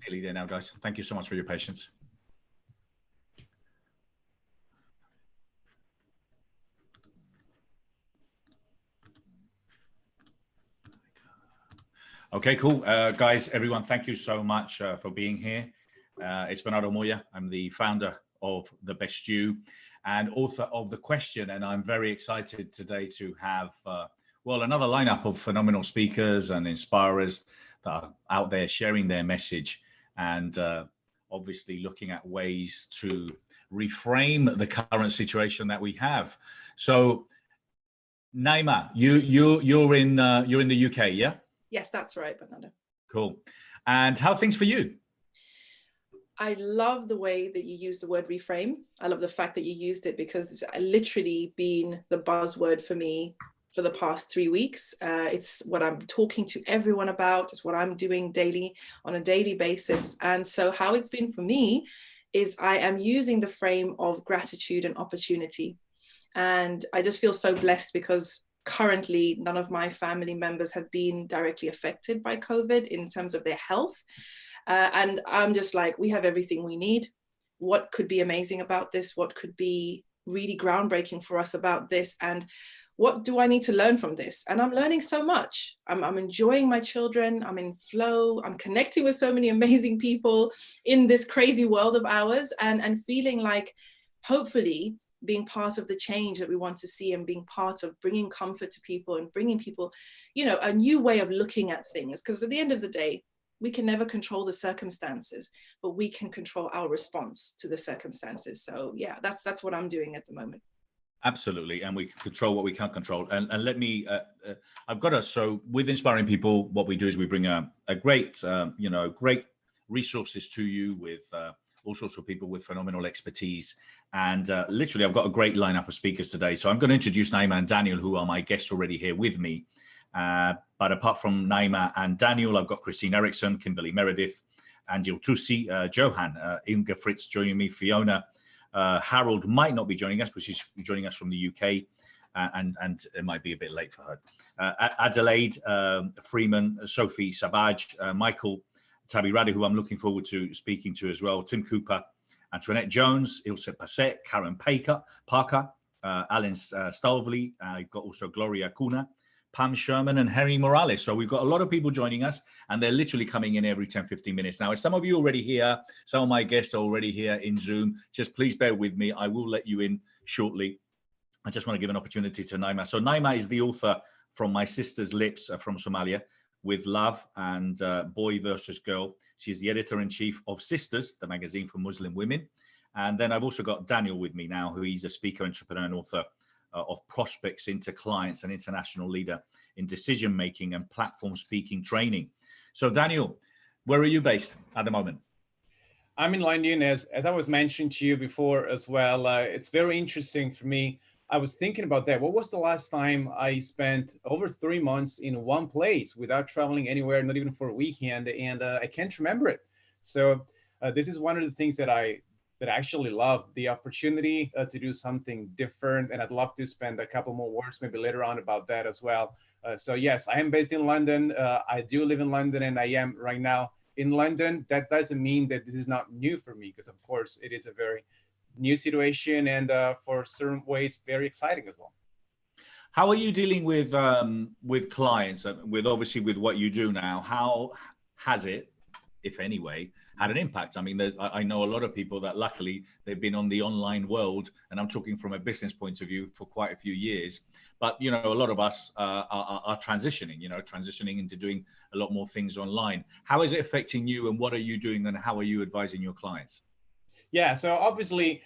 nearly there now, guys. Thank you so much for your patience. Okay, cool. Guys, everyone, thank you so much for being here. It's Bernardo Moya. I'm the founder of The Best Stew and author of The Question. And I'm very excited today to have, well, another lineup of phenomenal speakers and inspirers that are out there sharing their message and obviously looking at ways to reframe the current situation that we have. So, Naima, you're in the UK, yeah? Yes, that's right, Bernardo. Cool. And how are things for you? I love the way that you use the word reframe. I love the fact that you used it because it's literally been the buzzword for me for the past 3 weeks. It's what I'm talking to everyone about. It's what I'm doing daily on a daily basis. And so how it's been for me is I am using the frame of gratitude and opportunity. And I just feel so blessed because currently, none of my family members have been directly affected by COVID in terms of their health. And I'm just like, we have everything we need. What could be amazing about this? What could be really groundbreaking for us about this? And what do I need to learn from this? And I'm learning so much. I'm enjoying my children. I'm in flow. I'm connecting with so many amazing people in this crazy world of ours and feeling like, hopefully, being part of the change that we want to see and being part of bringing comfort to people and bringing people, you know, a new way of looking at things. Because at the end of the day, we can never control the circumstances, but we can control our response to the circumstances. So yeah, that's what I'm doing at the moment. Absolutely. And we can control what we can't control. And let me, so with Inspiring People, what we do is we bring a great, great resources to you with all sorts of people with phenomenal expertise. And literally, I've got a great lineup of speakers today. So I'm going to introduce Naima and Daniel, who are my guests already here with me. But apart from Naima and Daniel, I've got Christine Erickson, Kimberly Meredith, Angel Tuccy, Johann, Ilgenfritz joining me, Fiona. Harold might not be joining us, but she's joining us from the UK. And it might be a bit late for her. Adelaide, Freeman, Sophie, Sabbage, Michael, Tabirade, who I'm looking forward to speaking to as well, Tim Cooper, Antoinette Jones, Ilse Passet, Karen Parker, Alan Stalvey. I've got also Gloria Acuna, Pam Sherman, and Henning Morales. So we've got a lot of people joining us, and they're literally coming in every 10, 15 minutes. Now, some of you already here, some of my guests are already here in Zoom. Just please bear with me. I will let you in shortly. I just want to give an opportunity to Naima. So Naima is the author From My Sister's Lips from Somalia, with Love and Boy versus Girl. She's the editor-in-chief of Sisters, the magazine for Muslim women. And then I've also got Daniel with me now, who he's a speaker, entrepreneur, and author of Prospects into Clients, an international leader in decision-making and platform speaking training. So Daniel, where are you based at the moment? I'm in London, as I was mentioning to you before as well. It's very interesting for me. I was thinking about that. What was the last time I spent over 3 months in one place without traveling anywhere, not even for a weekend? And I can't remember it. So this is one of the things that I actually love, the opportunity to do something different. And I'd love to spend a couple more words maybe later on about that as well. So yes, I am based in London. I do live in London, and I am right now in London. That doesn't mean that this is not new for me, because of course it is a very new situation, and for certain ways, very exciting as well. How are you dealing with clients, with what you do now? How has it, if any way, had an impact? I mean, I know a lot of people that luckily they've been on the online world, and I'm talking from a business point of view, for quite a few years. But, you know, a lot of us are transitioning into doing a lot more things online. How is it affecting you, and what are you doing, and how are you advising your clients? Yeah, so obviously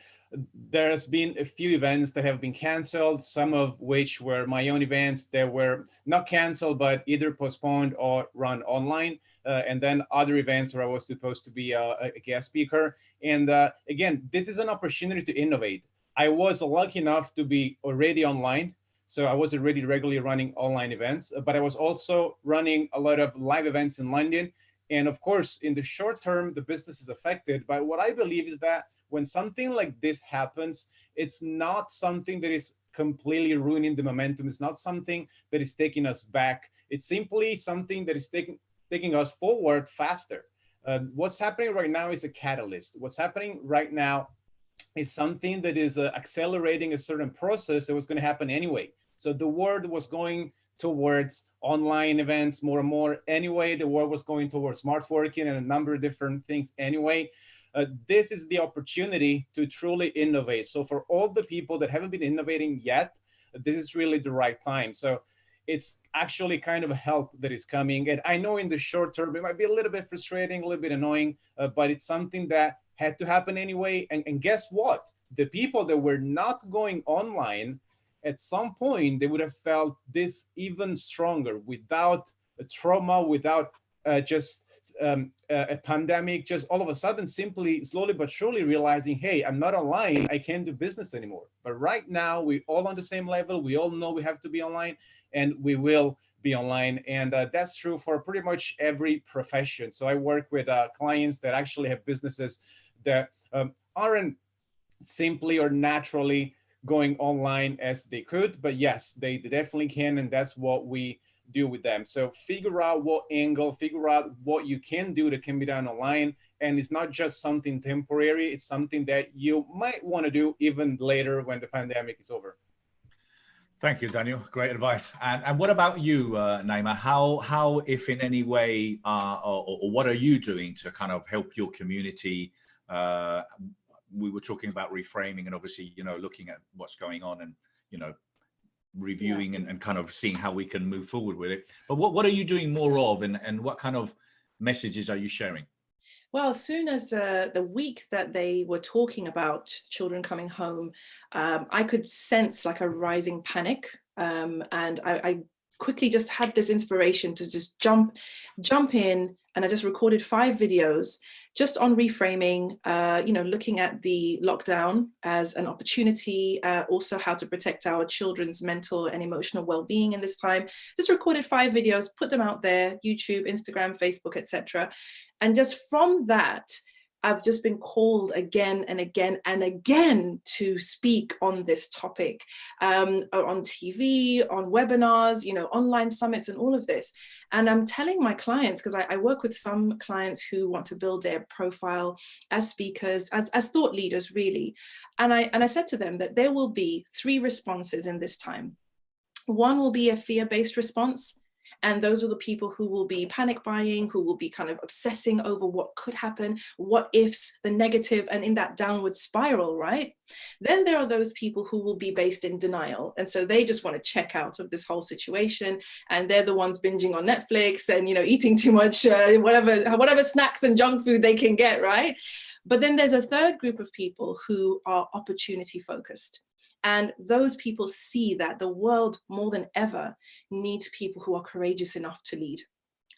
there has been a few events that have been canceled, some of which were my own events that were not canceled, but either postponed or run online. And then other events where I was supposed to be a guest speaker. And again, this is an opportunity to innovate. I was lucky enough to be already online. So I was already regularly running online events, but I was also running a lot of live events in London. And of course, in the short term, the business is affected. But what I believe is that when something like this happens, it's not something that is completely ruining the momentum. It's not something that is taking us back. It's simply something that is taking us forward faster. What's happening right now is a catalyst. What's happening right now is something that is accelerating a certain process that was going to happen anyway. So the world was going towards online events more and more anyway. The world was going towards smart working and a number of different things anyway. This is the opportunity to truly innovate. So for all the people that haven't been innovating yet, this is really the right time. So it's actually kind of a help that is coming. And I know in the short term, it might be a little bit frustrating, a little bit annoying, but it's something that had to happen anyway. And guess what? The people that were not going online, at some point, they would have felt this even stronger without a trauma, without just a pandemic, just all of a sudden, simply, slowly but surely realizing, hey, I'm not online, I can't do business anymore. But right now, we all on the same level. We all know we have to be online, and we will be online. And that's true for pretty much every profession. So I work with clients that actually have businesses that aren't simply or naturally going online as they could, but yes, they definitely can, and that's what we do with them. So figure out what angle, figure out what you can do that can be done online, and it's not just something temporary, it's something that you might want to do even later when the pandemic is over. Thank you, Daniel. Great advice. And what about you, Naima? How, if in any way, or what are you doing to kind of help your community? We were talking about reframing and obviously, looking at what's going on and, reviewing and kind of seeing how we can move forward with it. But what are you doing more of, and what kind of messages are you sharing? Well, as soon as the week that they were talking about children coming home, I could sense like a rising panic. And I quickly just had this inspiration to just jump in, and I just recorded 5 videos just on reframing, looking at the lockdown as an opportunity, also how to protect our children's mental and emotional well-being in this time. Just recorded 5 videos, put them out there, YouTube, Instagram, Facebook, etc. And just from that, I've just been called again and again and again to speak on this topic, on TV, on webinars, online summits and all of this. And I'm telling my clients, because I work with some clients who want to build their profile as speakers, as thought leaders, really. And I said to them that there will be 3 responses in this time. One will be a fear-based response. And those are the people who will be panic buying, who will be kind of obsessing over what could happen, what ifs, the negative, and in that downward spiral, right? Then there are those people who will be based in denial. And so they just want to check out of this whole situation. And they're the ones binging on Netflix and, eating too much, whatever snacks and junk food they can get, right? But then there's a third group of people who are opportunity focused. And those people see that the world more than ever needs people who are courageous enough to lead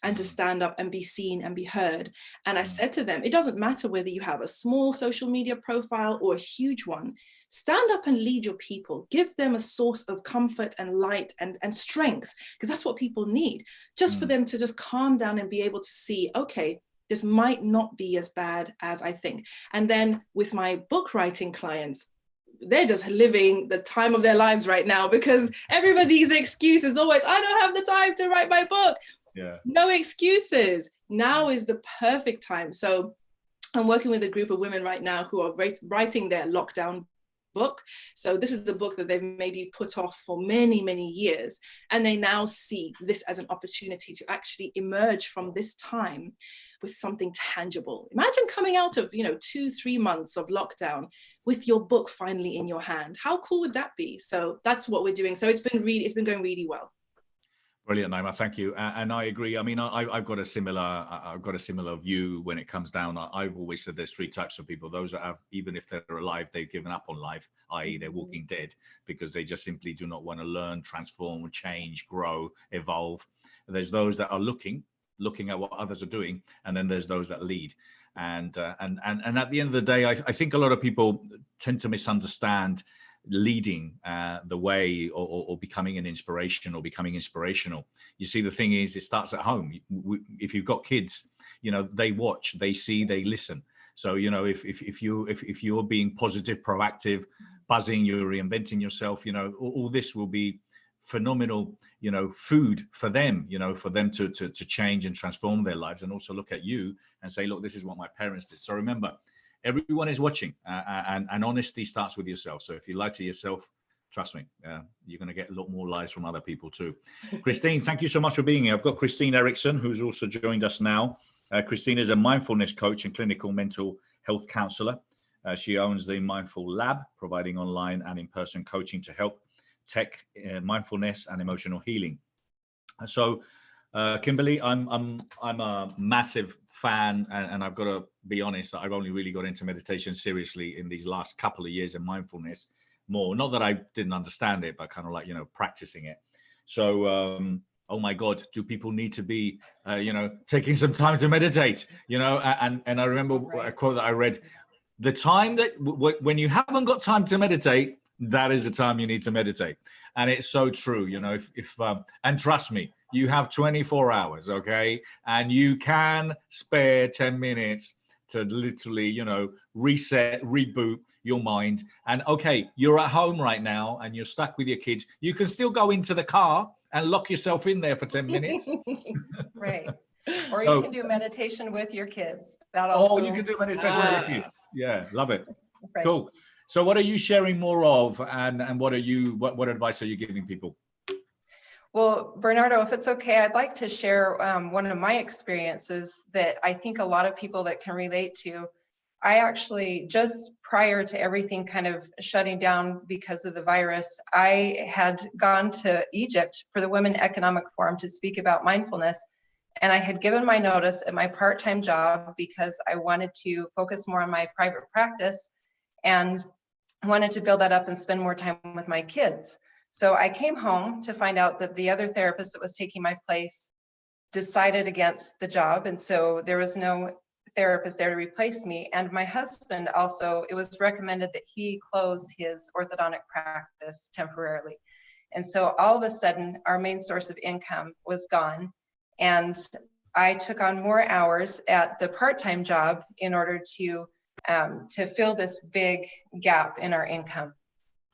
and to stand up and be seen and be heard. And I said to them, it doesn't matter whether you have a small social media profile or a huge one, stand up and lead your people, give them a source of comfort and light and strength, because that's what people need, just for them to just calm down and be able to see, okay, this might not be as bad as I think. And then with my book writing clients, they're just living the time of their lives right now, because everybody's excuse is always, I don't have the time to write my book. Yeah. No excuses. Now is the perfect time. So I'm working with a group of women right now who are writing their lockdown book. So this is the book that they've maybe put off for many, many years. And they now see this as an opportunity to actually emerge from this time with something tangible. Imagine coming out of, 2-3 months of lockdown with your book finally in your hand. How cool would that be? So that's what we're doing. So it's been going really well. Brilliant, Naima. Thank you. And I agree. I mean, I've got a similar view when it comes down. I've always said there's 3 types of people. Those that have, even if they're alive, they've given up on life, i.e. they're walking dead, because they just simply do not want to learn, transform, change, grow, evolve. There's those that are looking at what others are doing, and then there's those that lead. And at the end of the day, I think a lot of people tend to misunderstand leading the way, or becoming an inspiration, or becoming inspirational. You see, the thing is, it starts at home. If you've got kids, they watch, they see, they listen. So if you're being positive, proactive, buzzing, you're reinventing yourself, all this will be phenomenal, food for them, for them to change and transform their lives, and also look at you and say, look, this is what my parents did. So remember, everyone is watching, and honesty starts with yourself. So if you lie to yourself, trust me, you're going to get a lot more lies from other people too. Christine, thank you so much for being here. I've got Christine Erickson, who's also joined us now. Christine is a mindfulness coach and clinical mental health counselor. She owns the Mindful Lab, providing online and in-person coaching to help tech, mindfulness, and emotional healing. So, Kimberly, I'm a massive fan, and I've got to be honest, I've only really got into meditation seriously in these last couple of years, and mindfulness more. Not that I didn't understand it, but kind of like, practicing it. So, oh my God, do people need to be, taking some time to meditate? And I remember a quote that I read: the time that when you haven't got time to meditate, that is the time you need to meditate. And it's so true. If and trust me, you have 24 hours, okay? And you can spare 10 minutes to literally, reset, reboot your mind. And okay, you're at home right now and you're stuck with your kids. You can still go into the car and lock yourself in there for 10 minutes. Right. Or you can do meditation with your kids. That also you can do meditation with your kids. Yeah, love it. Right. Cool. So what are you sharing more of, and what advice are you giving people? Well, Bernardo, if it's okay, I'd like to share one of my experiences that I think a lot of people that can relate to. I actually, just prior to everything kind of shutting down because of the virus, I had gone to Egypt for the Women Economic Forum to speak about mindfulness. And I had given my notice at my part-time job because I wanted to focus more on my private practice and wanted to build that up and spend more time with my kids. So I came home to find out that the other therapist that was taking my place decided against the job. And so there was no therapist there to replace me. And my husband also, it was recommended that he close his orthodontic practice temporarily. And so all of a sudden, our main source of income was gone. And I took on more hours at the part-time job in order to fill this big gap in our income.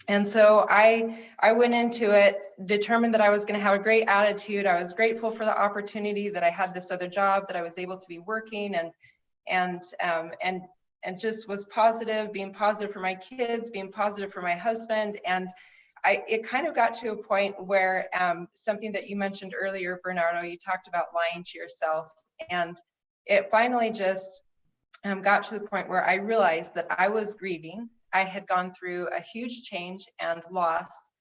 And so I went into it determined that I was going to have a great attitude. I was grateful for the opportunity that I had this other job, that I was able to be working and just was positive, being positive for my kids, being positive for my husband. And it kind of got to a point where something that you mentioned earlier, Bernardo, you talked about lying to yourself. And it finally just got to the point where I realized that I was grieving. I had gone through a huge change and loss,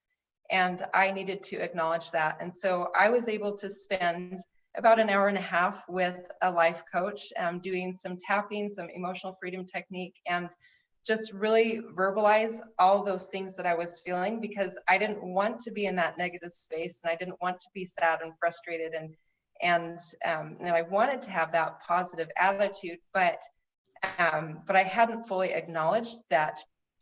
and I needed to acknowledge that. And so I was able to spend about an hour and a half with a life coach, doing some tapping, some emotional freedom technique, and just really verbalize all those things that I was feeling, because I didn't want to be in that negative space, and I didn't want to be sad and frustrated, and I wanted to have that positive attitude, but I hadn't fully acknowledged that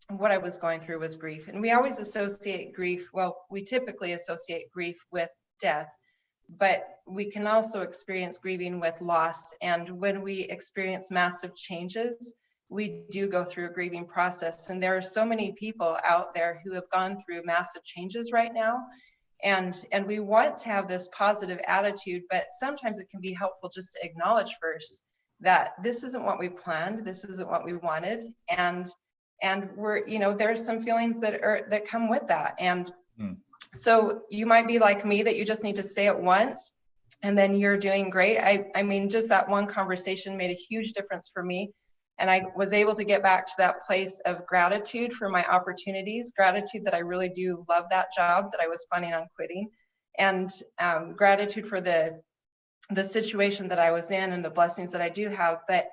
what I was going through was grief. And we always associate grief, well, we typically associate grief with death, but we can also experience grieving with loss. And when we experience massive changes, we do go through a grieving process. And there are so many people out there who have gone through massive changes right now. And we want to have this positive attitude, but sometimes it can be helpful just to acknowledge first that this isn't what we planned, this isn't what we wanted, and we're, there's some feelings that come with that. And so you might be like me, that you just need to say it once and then you're doing great. I mean, just that one conversation made a huge difference for me. And I was able to get back to that place of gratitude for my opportunities, gratitude that I really do love that job that I was planning on quitting, and gratitude for the situation that I was in and the blessings that I do have. But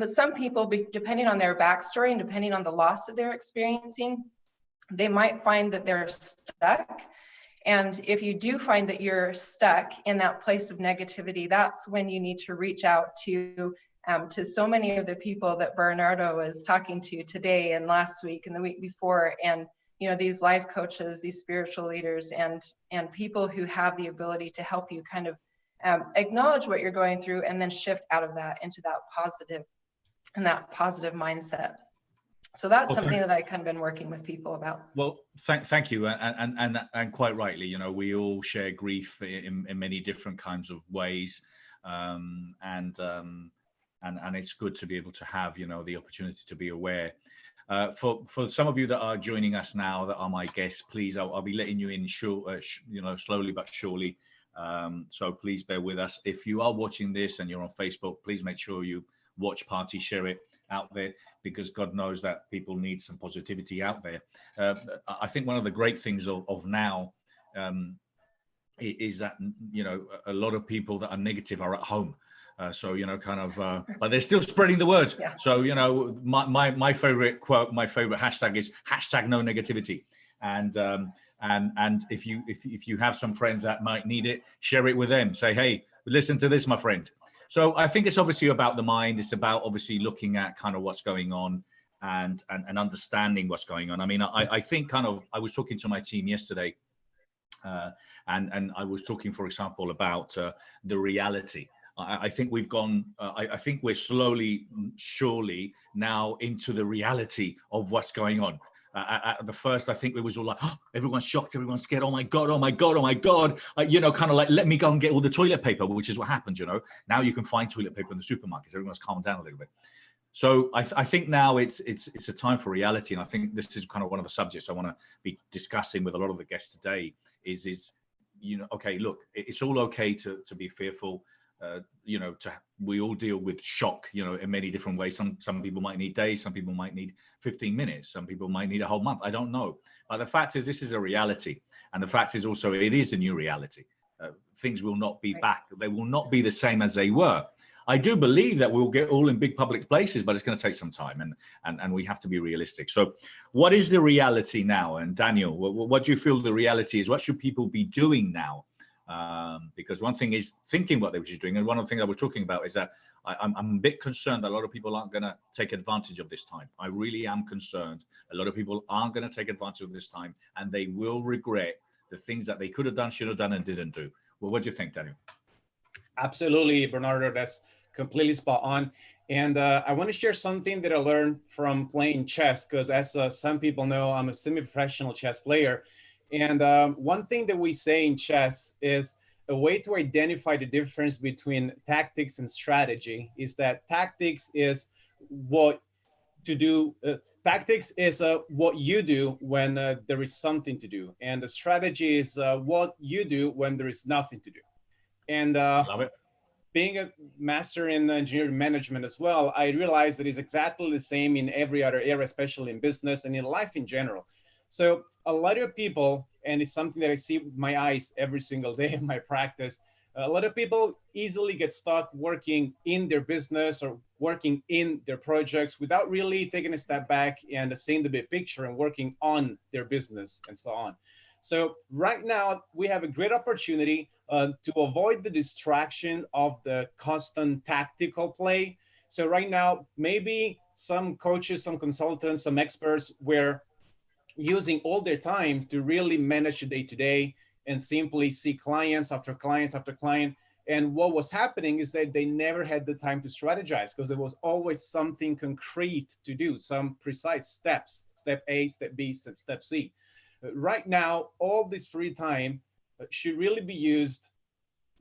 some people, depending on their backstory and depending on the loss that they're experiencing, they might find that they're stuck. And if you do find that you're stuck in that place of negativity, that's when you need to reach out to so many of the people that Bernardo was talking to today and last week and the week before, and these life coaches, these spiritual leaders, and people who have the ability to help you kind of acknowledge what you're going through and then shift out of that into that positive mindset. So that's Well, something that I kind of been working with people about. Well, thank you, and quite rightly, you know, we all share grief in many different kinds of ways, and it's good to be able to have, you know, the opportunity to be aware. For some of you that are joining us now, that are my guests, please, I'll be letting you in, you know, slowly but surely. So please bear with us. If you are watching this and you're on Facebook, please make sure you watch party, share it out there, because God knows that people need some positivity out there. I think one of the great things of now is that, you know, a lot of people that are negative are at home. So, you know, kind of, but they're still spreading the word. Yeah. So, you know, my favorite quote, my favorite hashtag is #no negativity. And if you have some friends that might need it, share it with them. Say, hey, listen to this, my friend. So I think it's obviously about the mind. It's about obviously looking at kind of what's going on and understanding what's going on. I mean, I think kind of, I was talking to my team yesterday, and I was talking, for example, about the reality. I think we've gone, I think we're slowly, surely now into the reality of what's going on. At the first, I think it was all like, oh, everyone's shocked, everyone's scared. Oh my God, oh my God, oh my God. You know, kind of like, let me go and get all the toilet paper, which is what happens, you know. Now you can find toilet paper in the supermarkets. Everyone's calmed down a little bit. So I think now it's a time for reality. And I think this is kind of one of the subjects I want to be discussing with a lot of the guests today is, you know, okay, look, it's all okay to be fearful. You know, we all deal with shock, you know, in many different ways. Some people might need days, some people might need 15 minutes, some people might need a whole month. I don't know. But the fact is, this is a reality. And the fact is also, it is a new reality. Things will not be back. They will not be the same as they were. I do believe that we'll get all in big public places, but it's going to take some time, and we have to be realistic. So what is the reality now? And Daniel, what do you feel the reality is? What should people be doing now? Because one thing is thinking what they were doing, and one of the things I was talking about is that I'm a bit concerned that a lot of people aren't going to take advantage of this time. I really am concerned. A lot of people aren't going to take advantage of this time, and they will regret the things that they could have done, should have done, and didn't do. Well, what do you think, Daniel? Absolutely, Bernardo. That's completely spot on. And I want to share something that I learned from playing chess, because as some people know, I'm a semi-professional chess player. And one thing that we say in chess is a way to identify the difference between tactics and strategy is that tactics is what to do. Tactics is what you do when there is something to do. And the strategy is what you do when there is nothing to do. And Love it. Being a master in engineering management as well, I realized that it's exactly the same in every other area, especially in business and in life in general. So a lot of people, and it's something that I see with my eyes every single day in my practice, a lot of people easily get stuck working in their business or working in their projects without really taking a step back and seeing the big picture and working on their business and so on. So right now, we have a great opportunity to avoid the distraction of the constant tactical play. So right now, maybe some coaches, some consultants, some experts were using all their time to really manage the day-to-day and simply see clients after clients after client. And what was happening is that they never had the time to strategize because there was always something concrete to do, some precise steps, step A, step B, step C. Right now, all this free time should really be used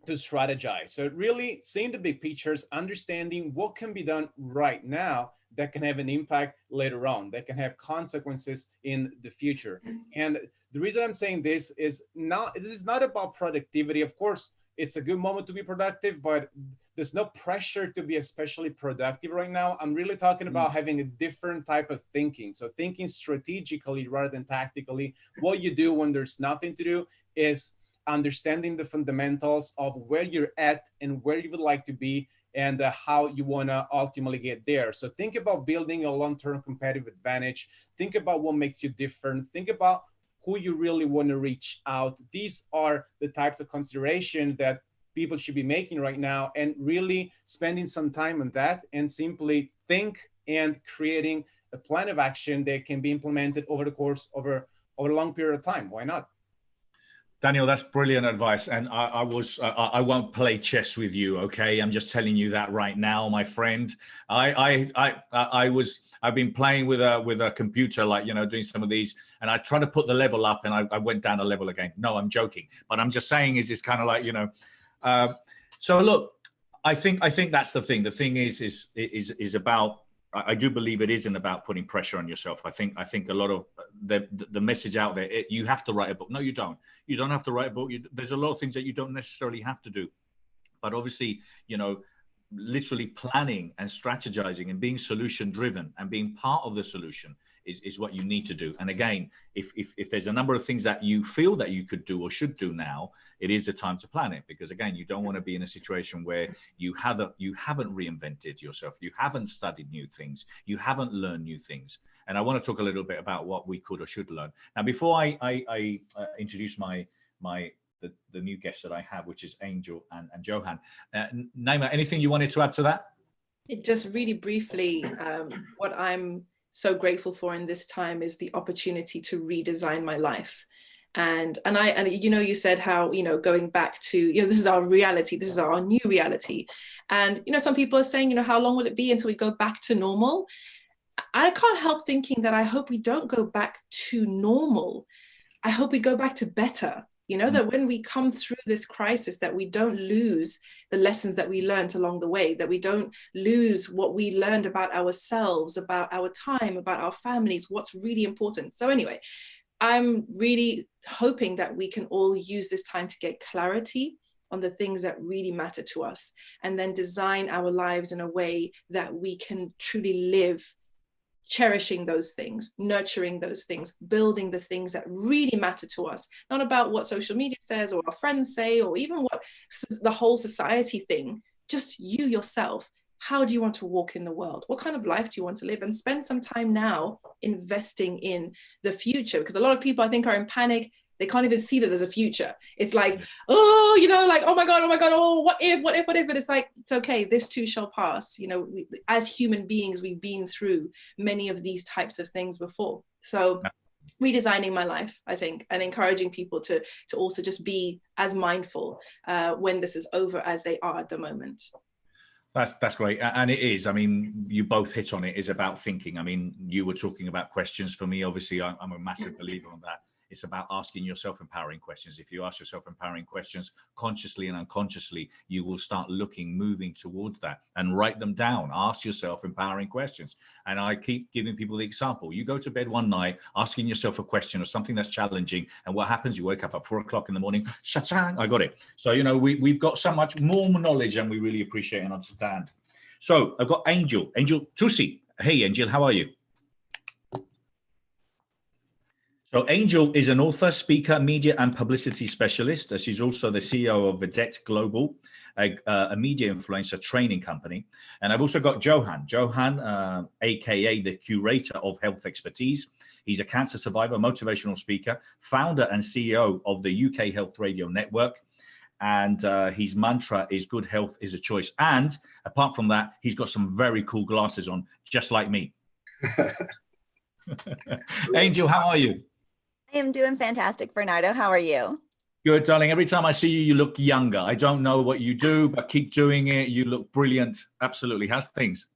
to strategize. So really seeing the big pictures, understanding what can be done right now that can have an impact later on, that can have consequences in the future. And the reason I'm saying this is not about productivity. Of course, it's a good moment to be productive, but there's no pressure to be especially productive right now. I'm really talking about having a different type of thinking. So thinking strategically rather than tactically. What you do when there's nothing to do is understanding the fundamentals of where you're at and where you would like to be and how you want to ultimately get there. So think about building a long-term competitive advantage. Think about what makes you different. Think about who you really want to reach out. These are the types of consideration that people should be making right now and really spending some time on that and simply think and creating a plan of action that can be implemented over the course over a long period of time. Why not? Daniel, that's brilliant advice. And I won't play chess with you, okay? I'm just telling you that right now, my friend. I've been playing with a computer, like, doing some of these, and I try to put the level up, and I went down a level again. No, I'm joking, but I'm just saying it's kind of like, so look, I think that's the thing. The thing is about, I do believe it isn't about putting pressure on yourself. I think a lot of the message out there, you have to write a book. No, you don't. You don't have to write a book. There's a lot of things that you don't necessarily have to do. But obviously, literally planning and strategizing and being solution driven and being part of the solution is what you need to do. And again, if there's a number of things that you feel that you could do or should do now, it is the time to plan it, because again, you don't want to be in a situation where you haven't reinvented yourself, you haven't studied new things, you haven't learned new things. And I want to talk a little bit about what we could or should learn. Now, before I introduce the new guests that I have, which is Angel and Johann, Naima, anything you wanted to add to that? Just really briefly, what I'm so grateful for in this time is the opportunity to redesign my life. And you said how, going back to, this is our reality, this is our new reality. And, some people are saying, how long will it be until we go back to normal? I can't help thinking that I hope we don't go back to normal. I hope we go back to better. That when we come through this crisis, that we don't lose the lessons that we learned along the way, that we don't lose what we learned about ourselves, about our time, about our families, what's really important. So anyway, I'm really hoping that we can all use this time to get clarity on the things that really matter to us, and then design our lives in a way that we can truly live cherishing those things, nurturing those things, building the things that really matter to us, not about what social media says or our friends say, or even what the whole society thing, just you yourself. How do you want to walk in the world? What kind of life do you want to live? And spend some time now investing in the future, because a lot of people, I think, are in panic. They can't even see that there's a future. It's like, oh my God, oh, what if? And it's like, it's okay, this too shall pass. As human beings, we've been through many of these types of things before. So redesigning my life, I think, and encouraging people to also just be as mindful when this is over as they are at the moment. That's great. And it is, I mean, you both hit on it, is about thinking. I mean, you were talking about questions. For me, obviously, I'm a massive believer on that. It's about asking yourself empowering questions. If you ask yourself empowering questions consciously and unconsciously, you will start moving towards that, and write them down. Ask yourself empowering questions. And I keep giving people the example. You go to bed one night asking yourself a question or something that's challenging, and what happens? You wake up at 4 o'clock in the morning, sha-chang, I got it. So, we've got so much more knowledge, and we really appreciate and understand. So I've got Angel Tuccy. Hey, Angel, how are you? So Angel is an author, speaker, media and publicity specialist. She's also the CEO of Vedette Global, a media influencer training company. And I've also got Johann, aka the curator of health expertise. He's a cancer survivor, motivational speaker, founder and CEO of the UK Health Radio Network. And his mantra is good health is a choice. And apart from that, he's got some very cool glasses on, just like me. Angel, how are you? I am doing fantastic, Bernardo. How are you? Good, darling. Every time I see you, you look younger. I don't know what you do, but keep doing it. You look brilliant. Absolutely. How's things?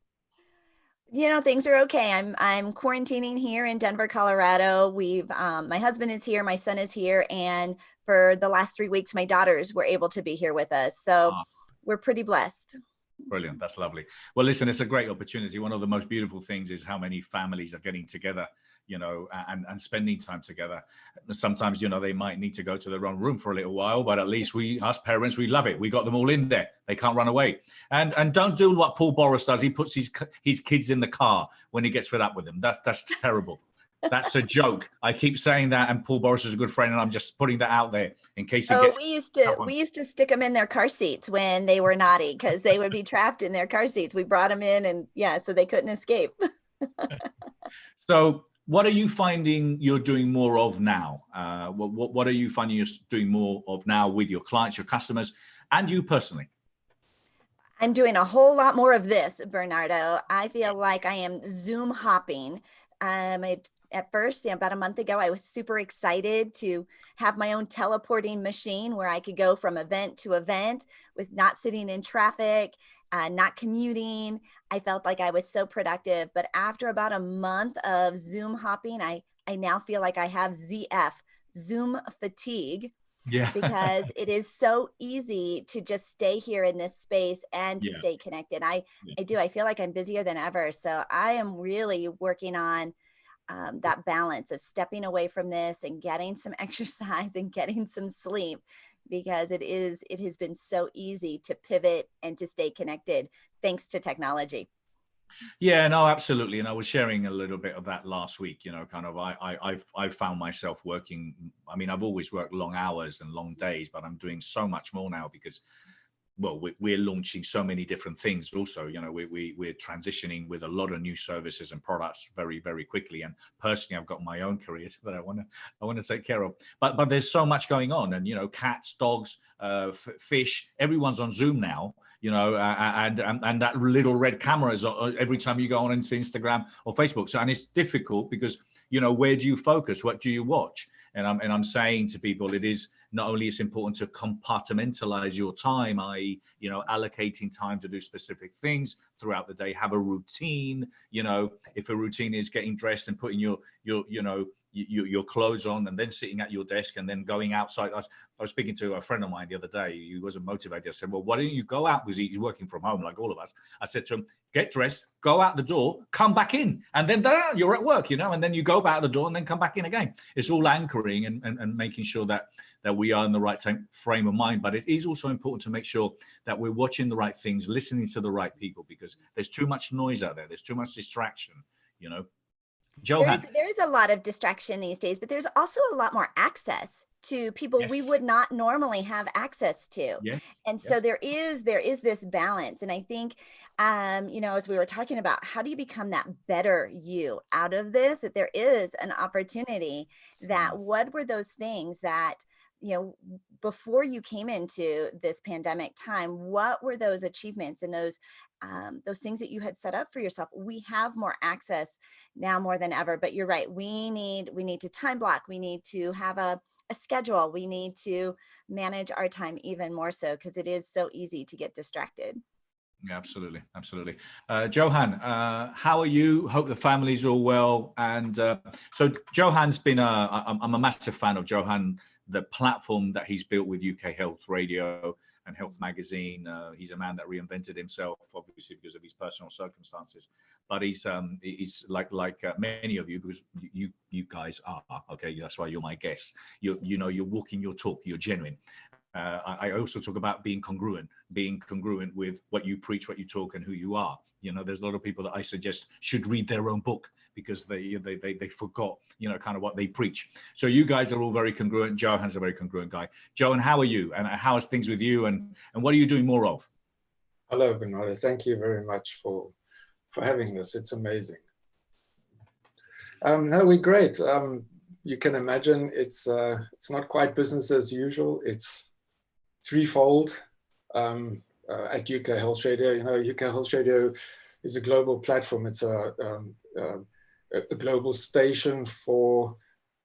Things are okay. I'm quarantining here in Denver, Colorado. My husband is here, my son is here, and for the last 3 weeks, my daughters were able to be here with us. So we're pretty blessed. Brilliant. That's lovely. Well, listen, it's a great opportunity. One of the most beautiful things is how many families are getting together, and spending time together. Sometimes, they might need to go to their own room for a little while, but at least us parents, we love it. We got them all in there. They can't run away. And don't do what Paul Boris does. He puts his kids in the car when he gets fed up with them. That's terrible. That's a joke. I keep saying that, and Paul Boris is a good friend, and I'm just putting that out there in case he gets. We used to stick them in their car seats when they were naughty, because they would be trapped in their car seats. We brought them in, and so they couldn't escape. So, what are you finding you're doing more of now? What are you finding you're doing more of now with your clients, your customers, and you personally? I'm doing a whole lot more of this, Bernardo. I feel like I am Zoom hopping. at first, about a month ago, I was super excited to have my own teleporting machine where I could go from event to event with not sitting in traffic, not commuting. I felt like I was so productive. But after about a month of Zoom hopping, I now feel like I have ZF, Zoom fatigue. Yeah. Because it is so easy to just stay here in this space and to stay connected. I do. I feel like I'm busier than ever. So I am really working on that balance of stepping away from this and getting some exercise and getting some sleep, because it has been so easy to pivot and to stay connected thanks to technology. Yeah, no, absolutely. And I was sharing a little bit of that last week, kind of I've found myself working. I mean, I've always worked long hours and long days, but I'm doing so much more now because, well, we're launching so many different things also. We're transitioning with a lot of new services and products very, very quickly. And personally, I've got my own career that I want to take care of. But there's so much going on, and cats, dogs, fish, everyone's on Zoom now. And that little red camera is every time you go on into Instagram or Facebook. So, and it's difficult because, where do you focus? What do you watch? And I'm saying to people, it is not only it's important to compartmentalize your time, i.e., allocating time to do specific things throughout the day, have a routine. If a routine is getting dressed and putting your clothes on and then sitting at your desk and then going outside. I was speaking to a friend of mine the other day. He wasn't motivated. I said, well, why don't you go out? Because he's working from home like all of us. I said to him, get dressed, go out the door, come back in. And then you're at work, and then you go back out the door and then come back in again. It's all anchoring and making sure that we are in the right frame of mind. But it is also important to make sure that we're watching the right things, listening to the right people, because there's too much noise out there. There's too much distraction, Johann. There is a lot of distraction these days, but there's also a lot more access to people we would not normally have access to. Yes. And so there is this balance. And I think, as we were talking about, how do you become that better you out of this, that there is an opportunity that what were those things that, before you came into this pandemic time, what were those achievements and those things that you had set up for yourself? We have more access now more than ever, but you're right. We need to time block. We need to have a schedule. We need to manage our time even more so, because it is so easy to get distracted. Yeah, absolutely. Absolutely. Johann, how are you? Hope the family's all well. And so Johann's been I'm a massive fan of Johann, the platform that he's built with UK Health Radio and Health Magazine. He's a man that reinvented himself, obviously because of his personal circumstances. But he's like many of you, because you guys are, okay, that's why you're my guests. You're walking your talk, you're genuine. I also talk about being congruent with what you preach, what you talk, and who you are. There's a lot of people that I suggest should read their own book because they forgot, kind of what they preach. So you guys are all very congruent. Johann's a very congruent guy. Johann, how are you? And how is things with you? And what are you doing more of? Hello, Bernardo. Thank you very much for having this. It's amazing. No, we're great. You can imagine it's not quite business as usual. It's threefold. At UK Health Radio, UK Health Radio is a global platform. It's a global station for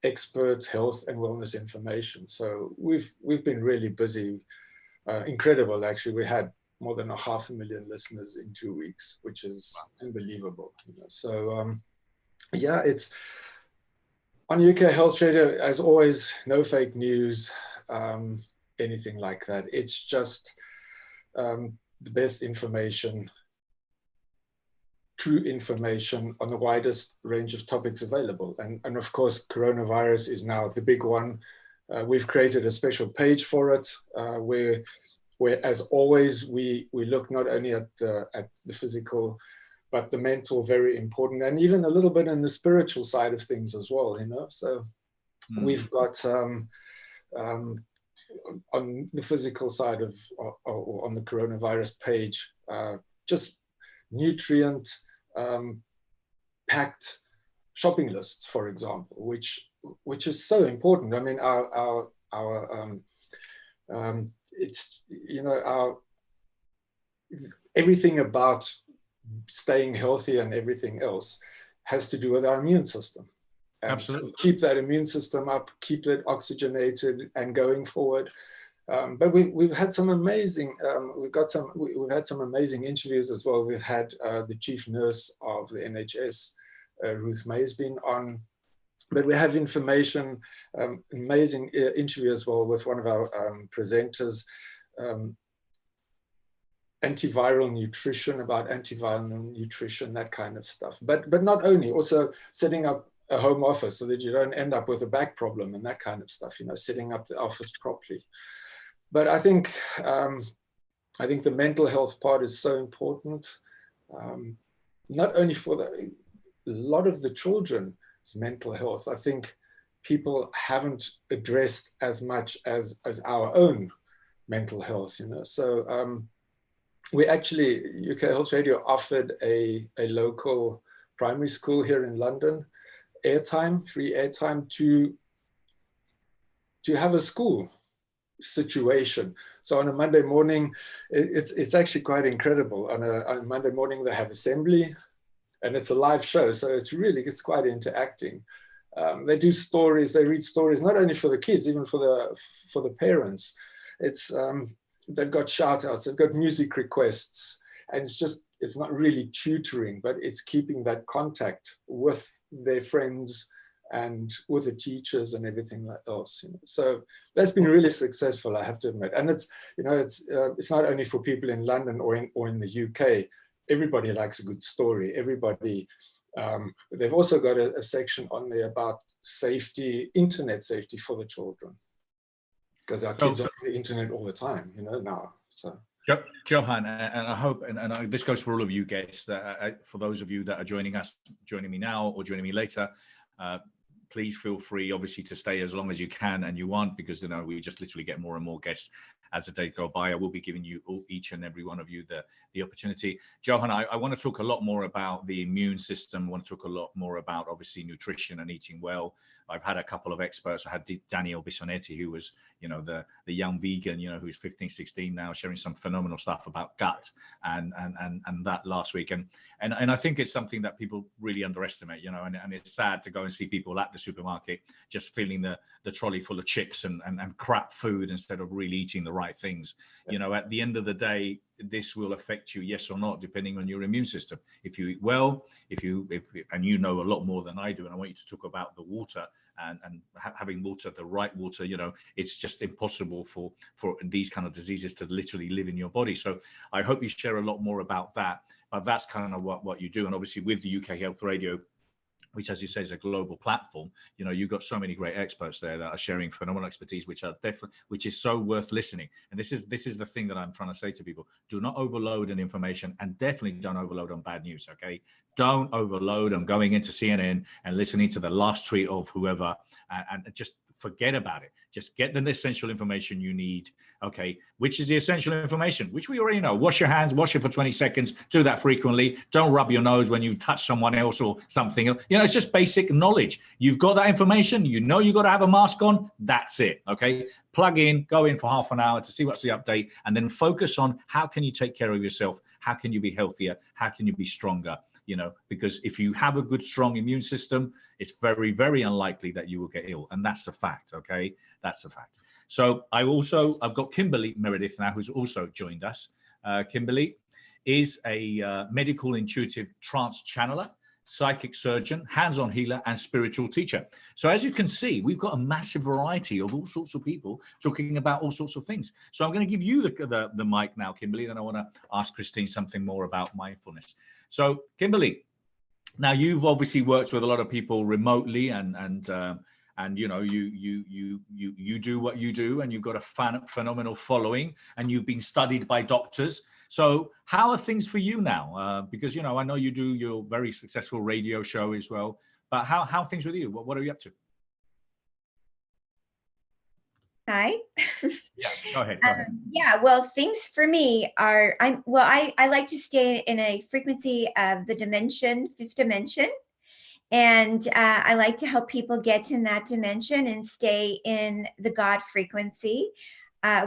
expert health and wellness information. So we've been really busy, incredible actually. We had more than 500,000 listeners in 2 weeks, which is unbelievable. So yeah, it's on UK Health Radio, as always, no fake news, anything like that. It's just the best information, true information on the widest range of topics available. And of course, coronavirus is now the big one. We've created a special page for it, where as always, we look not only at the physical, but the mental, very important, and even a little bit in the spiritual side of things as well, So we've got on the physical side or on the coronavirus page, just nutrient packed shopping lists, for example, which is so important. I mean, our it's our everything about staying healthy and everything else has to do with our immune system. and Absolutely. so keep that immune system up, keep it oxygenated and going forward. But we've had some amazing, we've had some amazing interviews as well. We've had the chief nurse of the NHS, Ruth May, has been on. But we have information, amazing interview as well with one of our presenters, antiviral nutrition, about antiviral nutrition, that kind of stuff. But not only, also setting up a home office so that you don't end up with a back problem and that kind of stuff, you know, setting up the office properly. But I think the mental health part is so important, not only for a lot of the children's mental health. I think people haven't addressed as much as our own mental health, you know. So we actually, UK Health Radio offered a local primary school here in London airtime, free airtime to have a school situation. So on a Monday morning, it's actually quite incredible. On a Monday morning, they have assembly, and it's a live show, so it's quite interacting. They do stories, they read stories, not only for the kids, even for the parents. They've got shout outs, they've got music requests, and it's not really tutoring, but it's keeping that contact with their friends and with the teachers and everything else. You know. So that's been really successful, I have to admit. And it's not only for people in London or in the UK. Everybody likes a good story. Everybody, they've also got a section on there about safety, internet safety for the children, because our kids are on the internet all the time, you know, now. So. Johann, and I hope, and this goes for all of you guests, for those of you that are joining me now or joining me later, please feel free, obviously, to stay as long as you can and you want, because, you know, we just literally get more and more guests as the days go by. I will be giving you each and every one of you the opportunity. Johann, I want to talk a lot more about the immune system. I want to talk a lot more about, obviously, nutrition and eating well. I've had a couple of experts. I had Daniel Bissonetti, who was, you know, the young vegan, you know, who's 15, 16 now, sharing some phenomenal stuff about gut and that last week. And I think it's something that people really underestimate, you know, and it's sad to go and see people at the supermarket just filling the trolley full of chips and crap food instead of really eating the right things. You know, at the end of the day, this will affect you, yes or not, depending on your immune system. If you eat well, and you know a lot more than I do, and I want you to talk about the water and having water, the right water, you know, it's just impossible for these kind of diseases to literally live in your body. So I hope you share a lot more about that, but that's kind of what you do. And obviously with the UK Health Radio, which, as you say, is a global platform, you know, you've got so many great experts there that are sharing phenomenal expertise, which is so worth listening. And this is the thing that I'm trying to say to people: do not overload on information, and definitely don't overload on bad news. Okay, don't overload on going into CNN and listening to the last tweet of whoever, and just forget about it. Just get the essential information you need. Okay, which is the essential information, which we already know. Wash your hands, wash it for 20 seconds. Do that frequently. Don't rub your nose when you touch someone else or something. You know, it's just basic knowledge. You've got that information. You know you've got to have a mask on. That's it. Okay, plug in, go in for half an hour to see what's the update, and then focus on how can you take care of yourself? How can you be healthier? How can you be stronger? You know, because if you have a good, strong immune system, it's very, very unlikely that you will get ill. And that's the fact, okay? That's the fact. So I've got Kimberly Meredith now, who's also joined us. Kimberly is a medical intuitive trance channeler, psychic surgeon, hands-on healer, and spiritual teacher. So as you can see, we've got a massive variety of all sorts of people talking about all sorts of things. So I'm going to give you the mic now, Kimberly, then I want to ask Christine something more about mindfulness. So Kimberly, now you've obviously worked with a lot of people remotely, and you know, you do what you do, and you've got a phenomenal following, and you've been studied by doctors. So how are things for you now? Because, you know, I know you do your very successful radio show as well, but how are things with you? What are you up to? Hi. Yeah, go ahead. Yeah, well, things for me are, I like to stay in a frequency of the dimension, fifth dimension. And I like to help people get in that dimension and stay in the God frequency,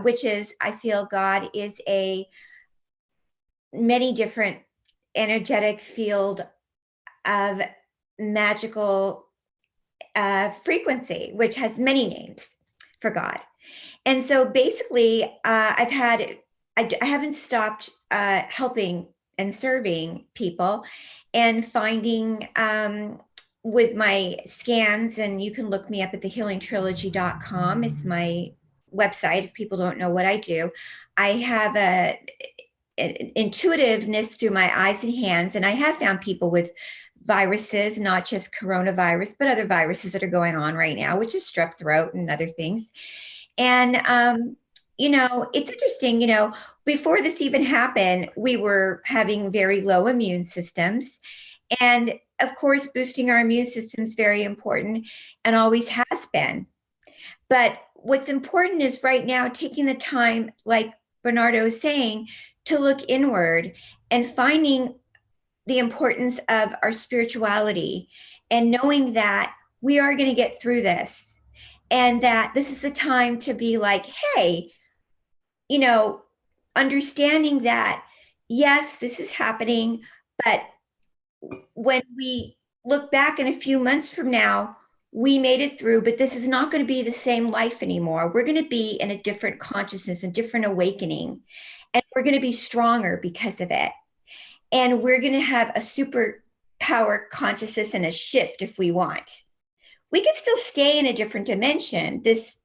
which is, I feel God is a many different energetic field of magical frequency, which has many names for God. And so basically, I haven't stopped helping and serving people and finding with my scans, and you can look me up at thehealingtrilogy.com. It's my website if people don't know what I do. I have an intuitiveness through my eyes and hands, and I have found people with viruses, not just coronavirus, but other viruses that are going on right now, which is strep throat and other things. And, it's interesting, before this even happened, we were having very low immune systems. And of course, boosting our immune system is very important and always has been. But what's important is right now taking the time, like Bernardo was saying, to look inward and finding the importance of our spirituality and knowing that we are going to get through this and that this is the time to be like, hey, understanding that, yes, this is happening, but when we look back in a few months from now, we made it through, but this is not going to be the same life anymore. We're going to be in a different consciousness, a different awakening, and we're going to be stronger because of it. And we're going to have a superpower consciousness and a shift if we want. We can still stay in a different dimension, this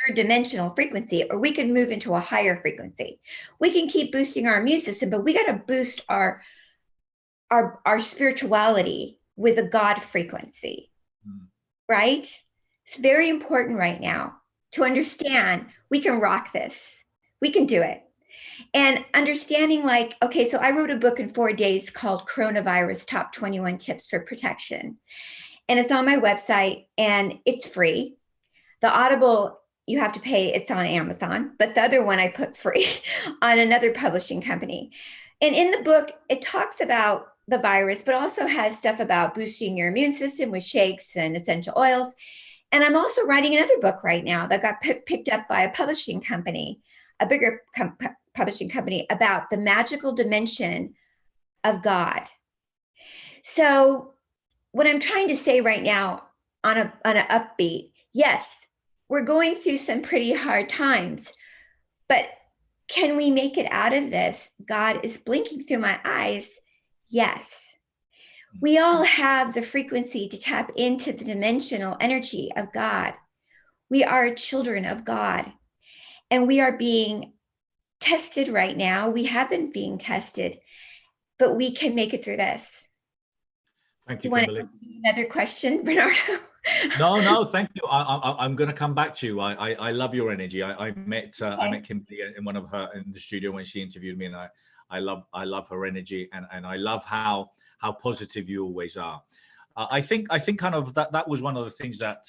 third dimensional frequency, or we can move into a higher frequency. We can keep boosting our immune system, but we got to boost our spirituality with a God frequency, right? It's very important right now to understand we can rock this. We can do it. And understanding okay, so I wrote a book in 4 days called Coronavirus Top 21 Tips for Protection. And it's on my website and it's free. The Audible, you have to pay, it's on Amazon, but the other one I put free on another publishing company. And in the book, it talks about the virus, but also has stuff about boosting your immune system with shakes and essential oils. And I'm also writing another book right now that got picked up by a publishing company, a bigger publishing company, about the magical dimension of God. So what I'm trying to say right now on an upbeat, yes, we're going through some pretty hard times, but can we make it out of this? God is blinking through my eyes. Yes. We all have the frequency to tap into the dimensional energy of God. We are children of God, and we are being tested right now. We have been being tested, but we can make it through this. Thank you, Do you Kimberly. want another question, Bernardo? No, thank you. I'm going to come back to you. I love your energy. I met Kimberly in one of her in the studio when she interviewed me, and I love her energy, and I love how positive you always are. I think kind of that was one of the things that,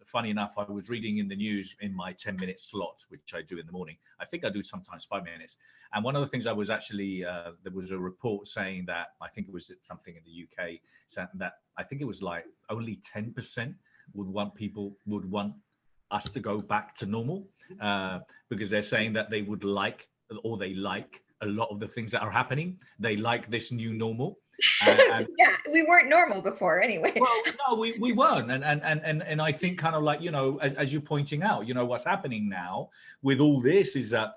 funny enough, I was reading in the news in my 10-minute slot, which I do in the morning. I think I do sometimes 5 minutes. And one of the things I was actually, there was a report saying that, I think it was something in the UK, saying that I think it was like only 10% would want us to go back to normal, because they're saying that they would like a lot of the things that are happening. They like this new normal. And yeah, we weren't normal before anyway. Well, no, we weren't. And I think kind of like, as you're pointing out, what's happening now with all this is that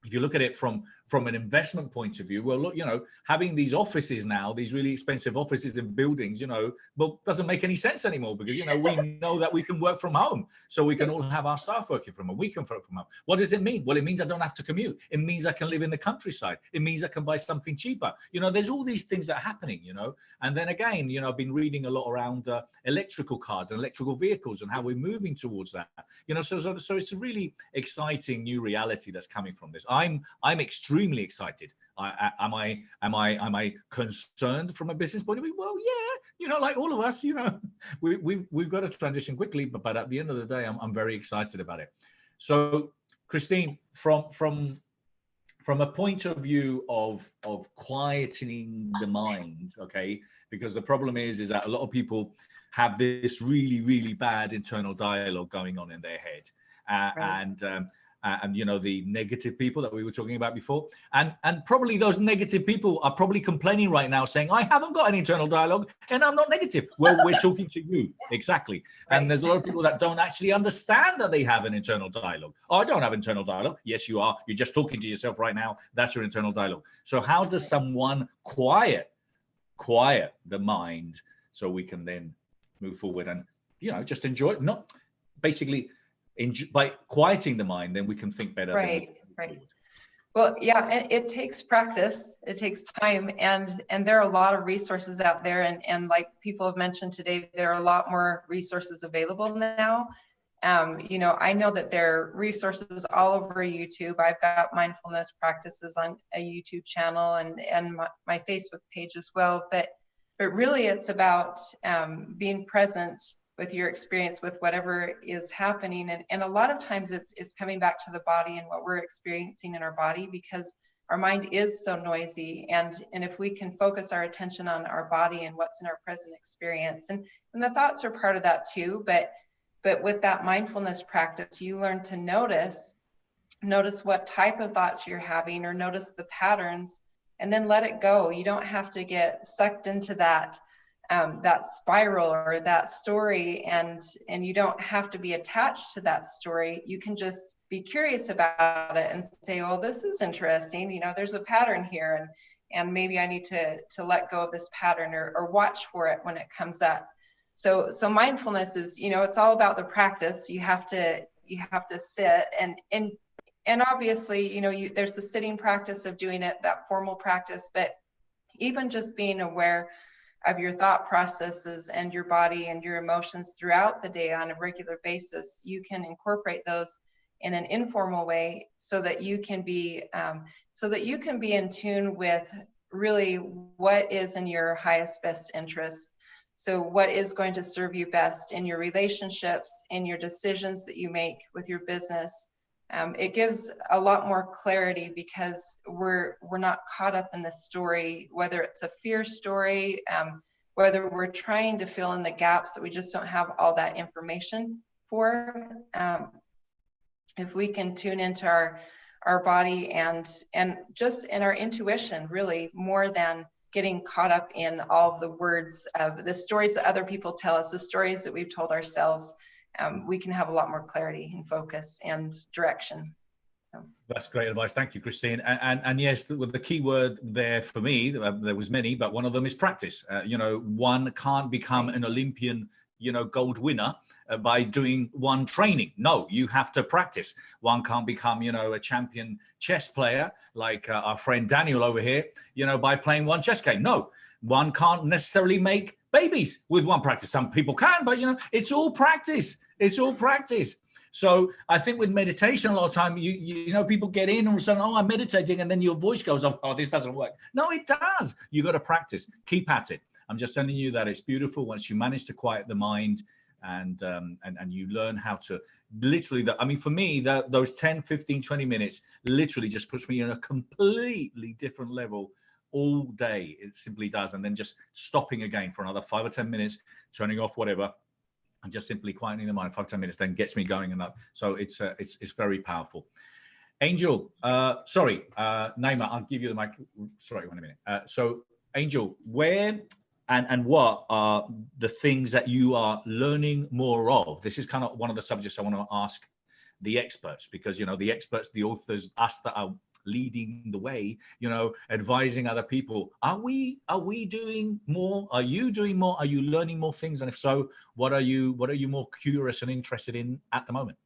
if you look at it from an investment point of view, well, look, having these offices now, these really expensive offices and buildings, well, doesn't make any sense anymore, because, we know that we can work from home. So we can all have our staff working from home. We can work from home. What does it mean? Well, it means I don't have to commute. It means I can live in the countryside. It means I can buy something cheaper. there's all these things that are happening, And then again, I've been reading a lot around electrical cars and electrical vehicles and how we're moving towards that. So it's a really exciting new reality that's coming from this. I'm extremely excited. Am I concerned from a business point of view? Well, yeah, like all of us, we've got to transition quickly, but at the end of the day, I'm very excited about it. So, Christine, from a point of view of quietening the mind, okay, because the problem is that a lot of people have this really, really bad internal dialogue going on in their head, Right. and and you know, the negative people that we were talking about before, and probably those negative people are probably complaining right now, saying, I haven't got an internal dialogue and I'm not negative. Well, we're talking to you. Exactly. Right. And there's a lot of people that don't actually understand that they have an internal dialogue. Oh, I don't have internal dialogue. Yes, you are. You're just talking to yourself right now. That's your internal dialogue. So how does someone quiet the mind so we can then move forward and, you know, just enjoy it? Not basically by quieting the mind, then we can think better. Right. Well, yeah, it takes practice. It takes time, and there are a lot of resources out there, and like people have mentioned today, there are a lot more resources available now. You know, I know that there are resources all over YouTube. I've got mindfulness practices on a YouTube channel and my Facebook page as well. But really, it's about being present with your experience with whatever is happening. And a lot of times it's coming back to the body and what we're experiencing in our body, because our mind is so noisy. And if we can focus our attention on our body and what's in our present experience, and the thoughts are part of that too, but with that mindfulness practice, you learn to notice what type of thoughts you're having, or notice the patterns, and then let it go. You don't have to get sucked into that spiral or that story, and you don't have to be attached to that story. You can just be curious about it and say, well, this is interesting, you know, there's a pattern here, and maybe I need to let go of this pattern, or watch for it when it comes up. So mindfulness is, you know, it's all about the practice. You have to sit and obviously, you know, there's the sitting practice of doing it, that formal practice, but even just being aware of your thought processes and your body and your emotions throughout the day on a regular basis, you can incorporate those in an informal way so that you can be in tune with really what is in your highest best interest. So what is going to serve you best in your relationships, in your decisions that you make with your business. It gives a lot more clarity, because we're not caught up in the story, whether it's a fear story, whether we're trying to fill in the gaps that we just don't have all that information for. If we can tune into our body and just in our intuition, really, more than getting caught up in all of the words of the stories that other people tell us, the stories that we've told ourselves, we can have a lot more clarity and focus and direction. So. That's great advice. Thank you, Christine. And yes, the key word there for me, there was many, but one of them is practice. You know, one can't become an Olympian, you know, gold winner by doing one training. No, you have to practice. One can't become, you know, a champion chess player like our friend Daniel over here, you know, by playing one chess game. No, one can't necessarily make babies with one practice. Some people can, but, you know, it's all practice. It's all practice. So I think with meditation, a lot of time, you know, people get in and say, oh, I'm meditating, and then your voice goes off, oh, this doesn't work. No, it does. You got to practice. Keep at it. I'm just telling you that it's beautiful once you manage to quiet the mind and you learn how to literally, I mean, for me, those 10, 15, 20 minutes literally just puts me in a completely different level all day. It simply does. And then just stopping again for another 5 or 10 minutes, turning off whatever, and just simply quieting the mind 5 or 10 minutes, then gets me going. And so it's very powerful. Angel, Naima, I'll give you the mic. Sorry, 1 minute. So Angel, where and what are the things that you are learning more of? This is kind of one of the subjects I want to ask the experts, because, you know, the experts, the authors, us that are leading the way, you know, advising other people. Are we doing more? Are you doing more? Are you learning more things? And if so, what are you more curious and interested in at the moment?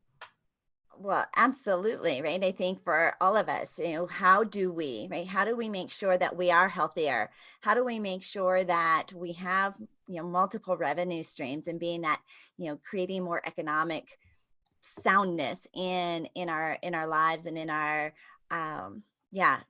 Well, absolutely, right? I think for all of us, you know, how do we make sure that we are healthier? How do we make sure that we have, you know, multiple revenue streams, and being that, you know, creating more economic soundness in our lives and in our,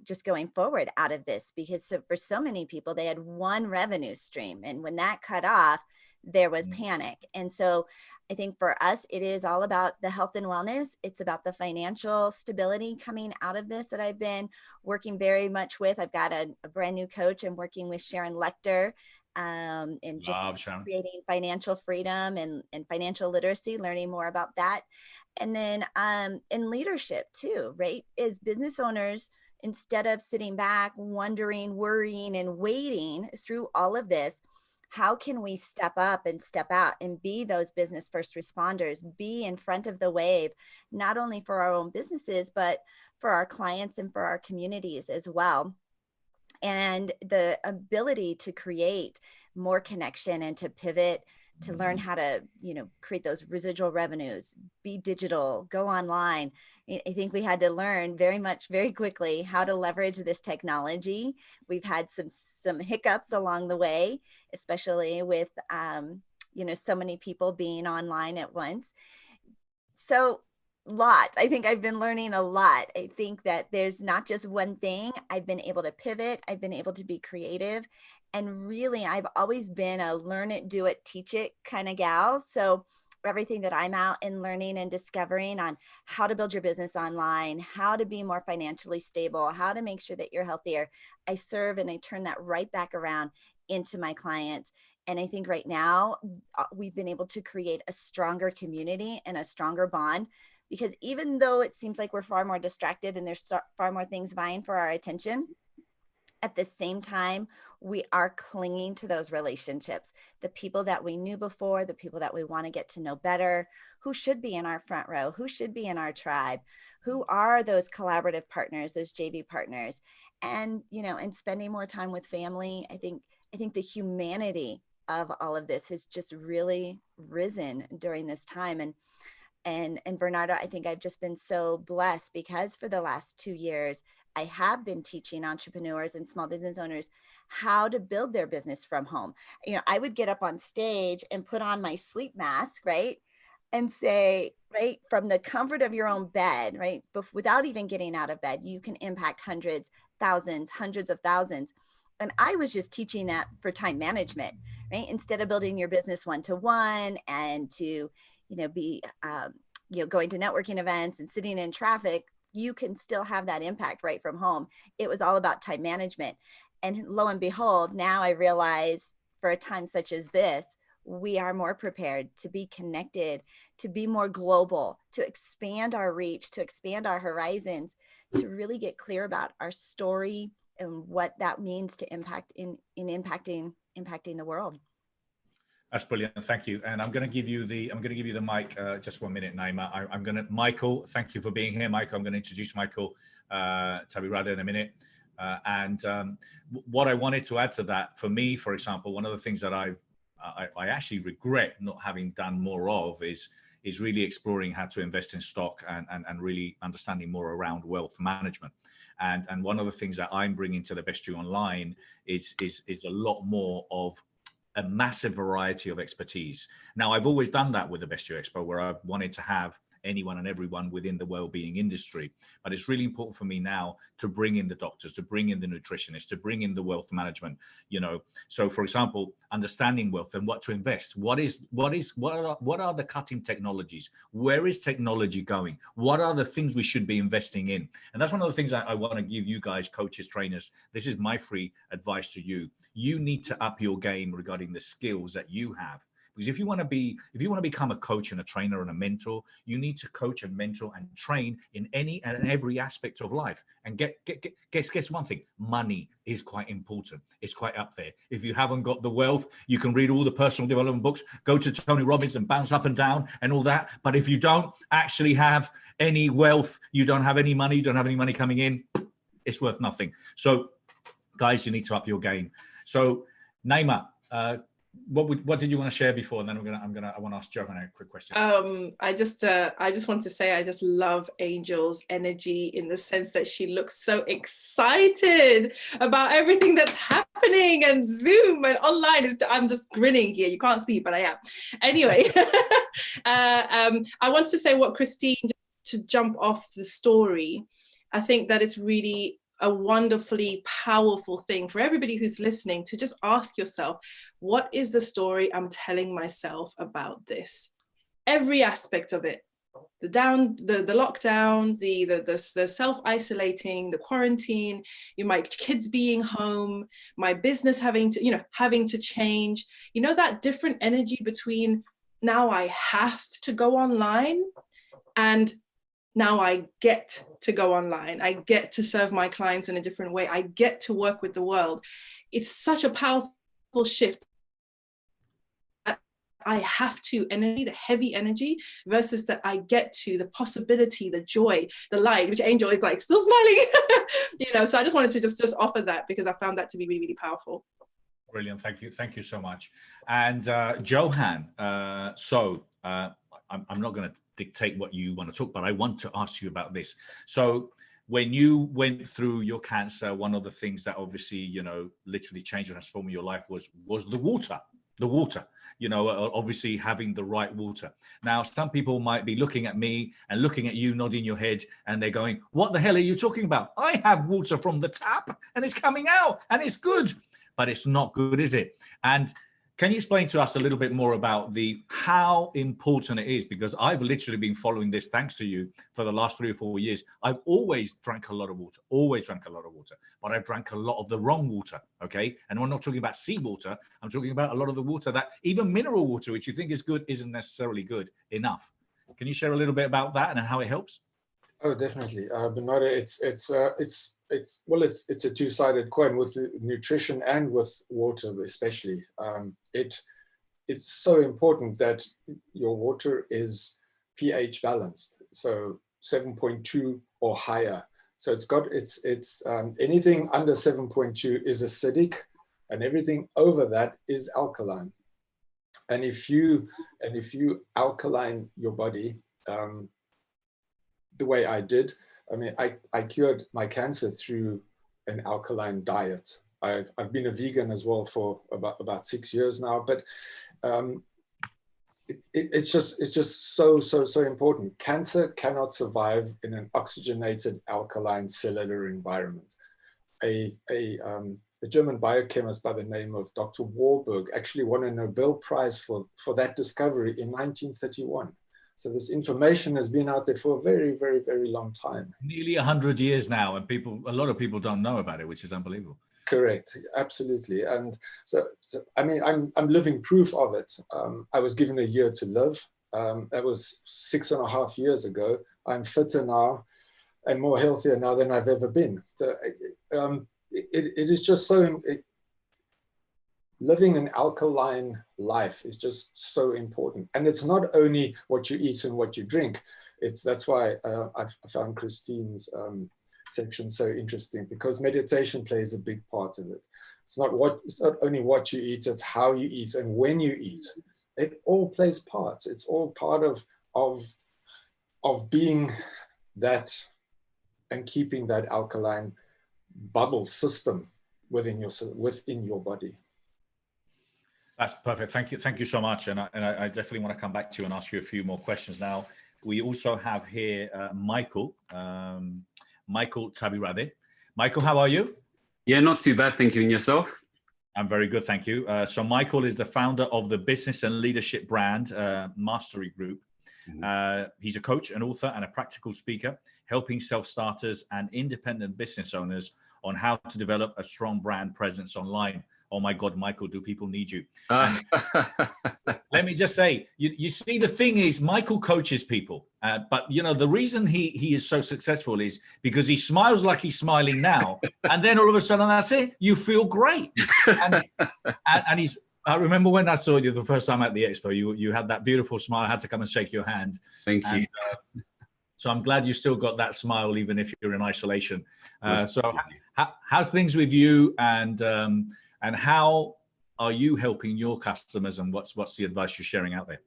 just going forward out of this? Because for so many people, they had one revenue stream, and when that cut off, there was panic. And so I think for us, it is all about the health and wellness. It's about the financial stability coming out of this that I've been working very much with. I've got a brand new coach. I'm working with Sharon Lecter and just Love, Sharon. creating financial freedom and financial literacy, learning more about that. And then in leadership too, right? As business owners, instead of sitting back, wondering, worrying, and waiting through all of this, how can we step up and step out and be those business first responders, be in front of the wave, not only for our own businesses, but for our clients and for our communities as well. And the ability to create more connection and to pivot, to learn how to, create those residual revenues, be digital, go online. I think we had to learn very quickly how to leverage this technology. We've had some hiccups along the way, especially with, so many people being online at once. So lots. I think I've been learning a lot. I think that there's not just one thing. I've been able to pivot. I've been able to be creative. And really, I've always been a learn it, do it, teach it kind of gal. So everything that I'm out and learning and discovering on how to build your business online, how to be more financially stable, how to make sure that you're healthier, I serve and I turn that right back around into my clients. And I think right now we've been able to create a stronger community and a stronger bond, because even though it seems like we're far more distracted and there's far more things vying for our attention, at the same time, we are clinging to those relationships, the people that we knew before, the people that we want to get to know better, who should be in our front row, who should be in our tribe, who are those collaborative partners, those JV partners, and, and spending more time with family. I think the humanity of all of this has just really risen during this time. And Bernardo, I think I've just been so blessed because for the last 2 years, I have been teaching entrepreneurs and small business owners how to build their business from home. I would get up on stage and put on my sleep mask, right? And say, right, from the comfort of your own bed, right? Without even getting out of bed, you can impact hundreds, thousands, hundreds of thousands. And I was just teaching that for time management, right? Instead of building your business one-to-one and to, be, going to networking events and sitting in traffic, you can still have that impact right from home. It was all about time management. And lo and behold, now I realize for a time such as this, we are more prepared to be connected, to be more global, to expand our reach, to expand our horizons, to really get clear about our story and what that means to impact in impacting the world. That's brilliant. Thank you. And I'm going to give you the mic. Just 1 minute, Naima. Michael, thank you for being here. Michael, I'm going to introduce Michael Tabirade in a minute. What I wanted to add to that, for me, for example, one of the things that I actually regret not having done more of is really exploring how to invest in stock and really understanding more around wealth management. And one of the things that I'm bringing to the Best You Online is a lot more of a massive variety of expertise. Now, I've always done that with the Best You Expo, where I've wanted to have anyone and everyone within the well-being industry. But it's really important for me now to bring in the doctors, to bring in the nutritionists, to bring in the wealth management, So for example, understanding wealth and what to invest. What are the cutting technologies? Where is technology going? What are the things we should be investing in? And that's one of the things I want to give you guys, coaches, trainers. This is my free advice to you. You need to up your game regarding the skills that you have. Because if you want to become a coach and a trainer and a mentor, you need to coach and mentor and train in any and every aspect of life. And guess one thing, money is quite important. It's quite up there. If you haven't got the wealth, you can read all the personal development books, go to Tony Robbins and bounce up and down and all that. But if you don't actually have any wealth, you don't have any money, you don't have any money coming in, it's worth nothing. So guys, you need to up your game. So Naima, what did you want to share before? And then I want to ask Johann a quick question. I just want to say I just love Angel's energy in the sense that she looks so excited about everything that's happening and Zoom and online. I'm just grinning here. You can't see, but I am. Anyway, I want to say what Christine, to jump off the story, I think that it's really a wonderfully powerful thing for everybody who's listening to just ask yourself, what is the story I'm telling myself about this? Every aspect of it. the lockdown, the self-isolating, the quarantine, my kids being home, my business having to change, that different energy between now I have to go online and now I get to go online. I get to serve my clients in a different way. I get to work with the world. It's such a powerful shift. I have to energy, the heavy energy, versus that I get to the possibility, the joy, the light, which Angel is like still smiling, so I just wanted to just offer that because I found that to be really, really powerful. Brilliant. Thank you so much. And Johann, I'm not going to dictate what you want to talk, but I want to ask you about this. So when you went through your cancer, one of the things that obviously, literally changed and transformed your life was the water. Obviously having the right water. Now, some people might be looking at me and looking at you, nodding your head, and they're going, what the hell are you talking about? I have water from the tap and it's coming out and it's good, but it's not good, is it? And can you explain to us a little bit more about how important it is? Because I've literally been following this, thanks to you, for the last 3 or 4 years. I've always drank a lot of water, but I've drank a lot of the wrong water, okay? And we're not talking about seawater. I'm talking about a lot of the water that even mineral water, which you think is good, isn't necessarily good enough. Can you share a little bit about that and how it helps? Oh, definitely. Bernardo, it's a two-sided coin with nutrition and with water, especially. It's so important that your water is pH balanced, so 7.2 or higher. So it's anything under 7.2 is acidic, and everything over that is alkaline. And if you alkaline your body, the way I did, I cured my cancer through an alkaline diet. I've been a vegan as well for about 6 years now, but it's just so important. Cancer cannot survive in an oxygenated alkaline cellular environment. A German biochemist by the name of Dr. Warburg actually won a Nobel Prize for that discovery in 1931. So this information has been out there for a very, very, very long time. Nearly 100 years now, and a lot of people don't know about it, which is unbelievable. Correct, absolutely. And so I'm living proof of it. I was given a year to live. That was 6.5 years ago. I'm fitter now and more healthier now than I've ever been. So it is just so. Living an alkaline life is just so important. And it's not only what you eat and what you drink. That's why I found Christine's section so interesting, because meditation plays a big part of it. It's not only what you eat, it's how you eat and when you eat. It all plays parts. It's all part of being that and keeping that alkaline bubble system within your body. That's perfect. Thank you so much. And I definitely want to come back to you and ask you a few more questions now. We also have here Michael Tabirade. Michael, how are you? Yeah, not too bad. Thank you. And yourself? I'm very good. Thank you. So Michael is the founder of the business and leadership brand Mastery Group. Mm-hmm. He's a coach, an author, and a practical speaker, helping self-starters and independent business owners on how to develop a strong brand presence online. Oh my God, Michael, do people need you? Let me just say, you see, the thing is, Michael coaches people, but the reason he is so successful is because he smiles like he's smiling now, and then all of a sudden, that's it. You feel great, and he's. I remember when I saw you the first time at the expo, you had that beautiful smile. I had to come and shake your hand. Thank you. So I'm glad you still got that smile, even if you're in isolation. How's things with you, and how are you helping your customers, and what's the advice you're sharing out there?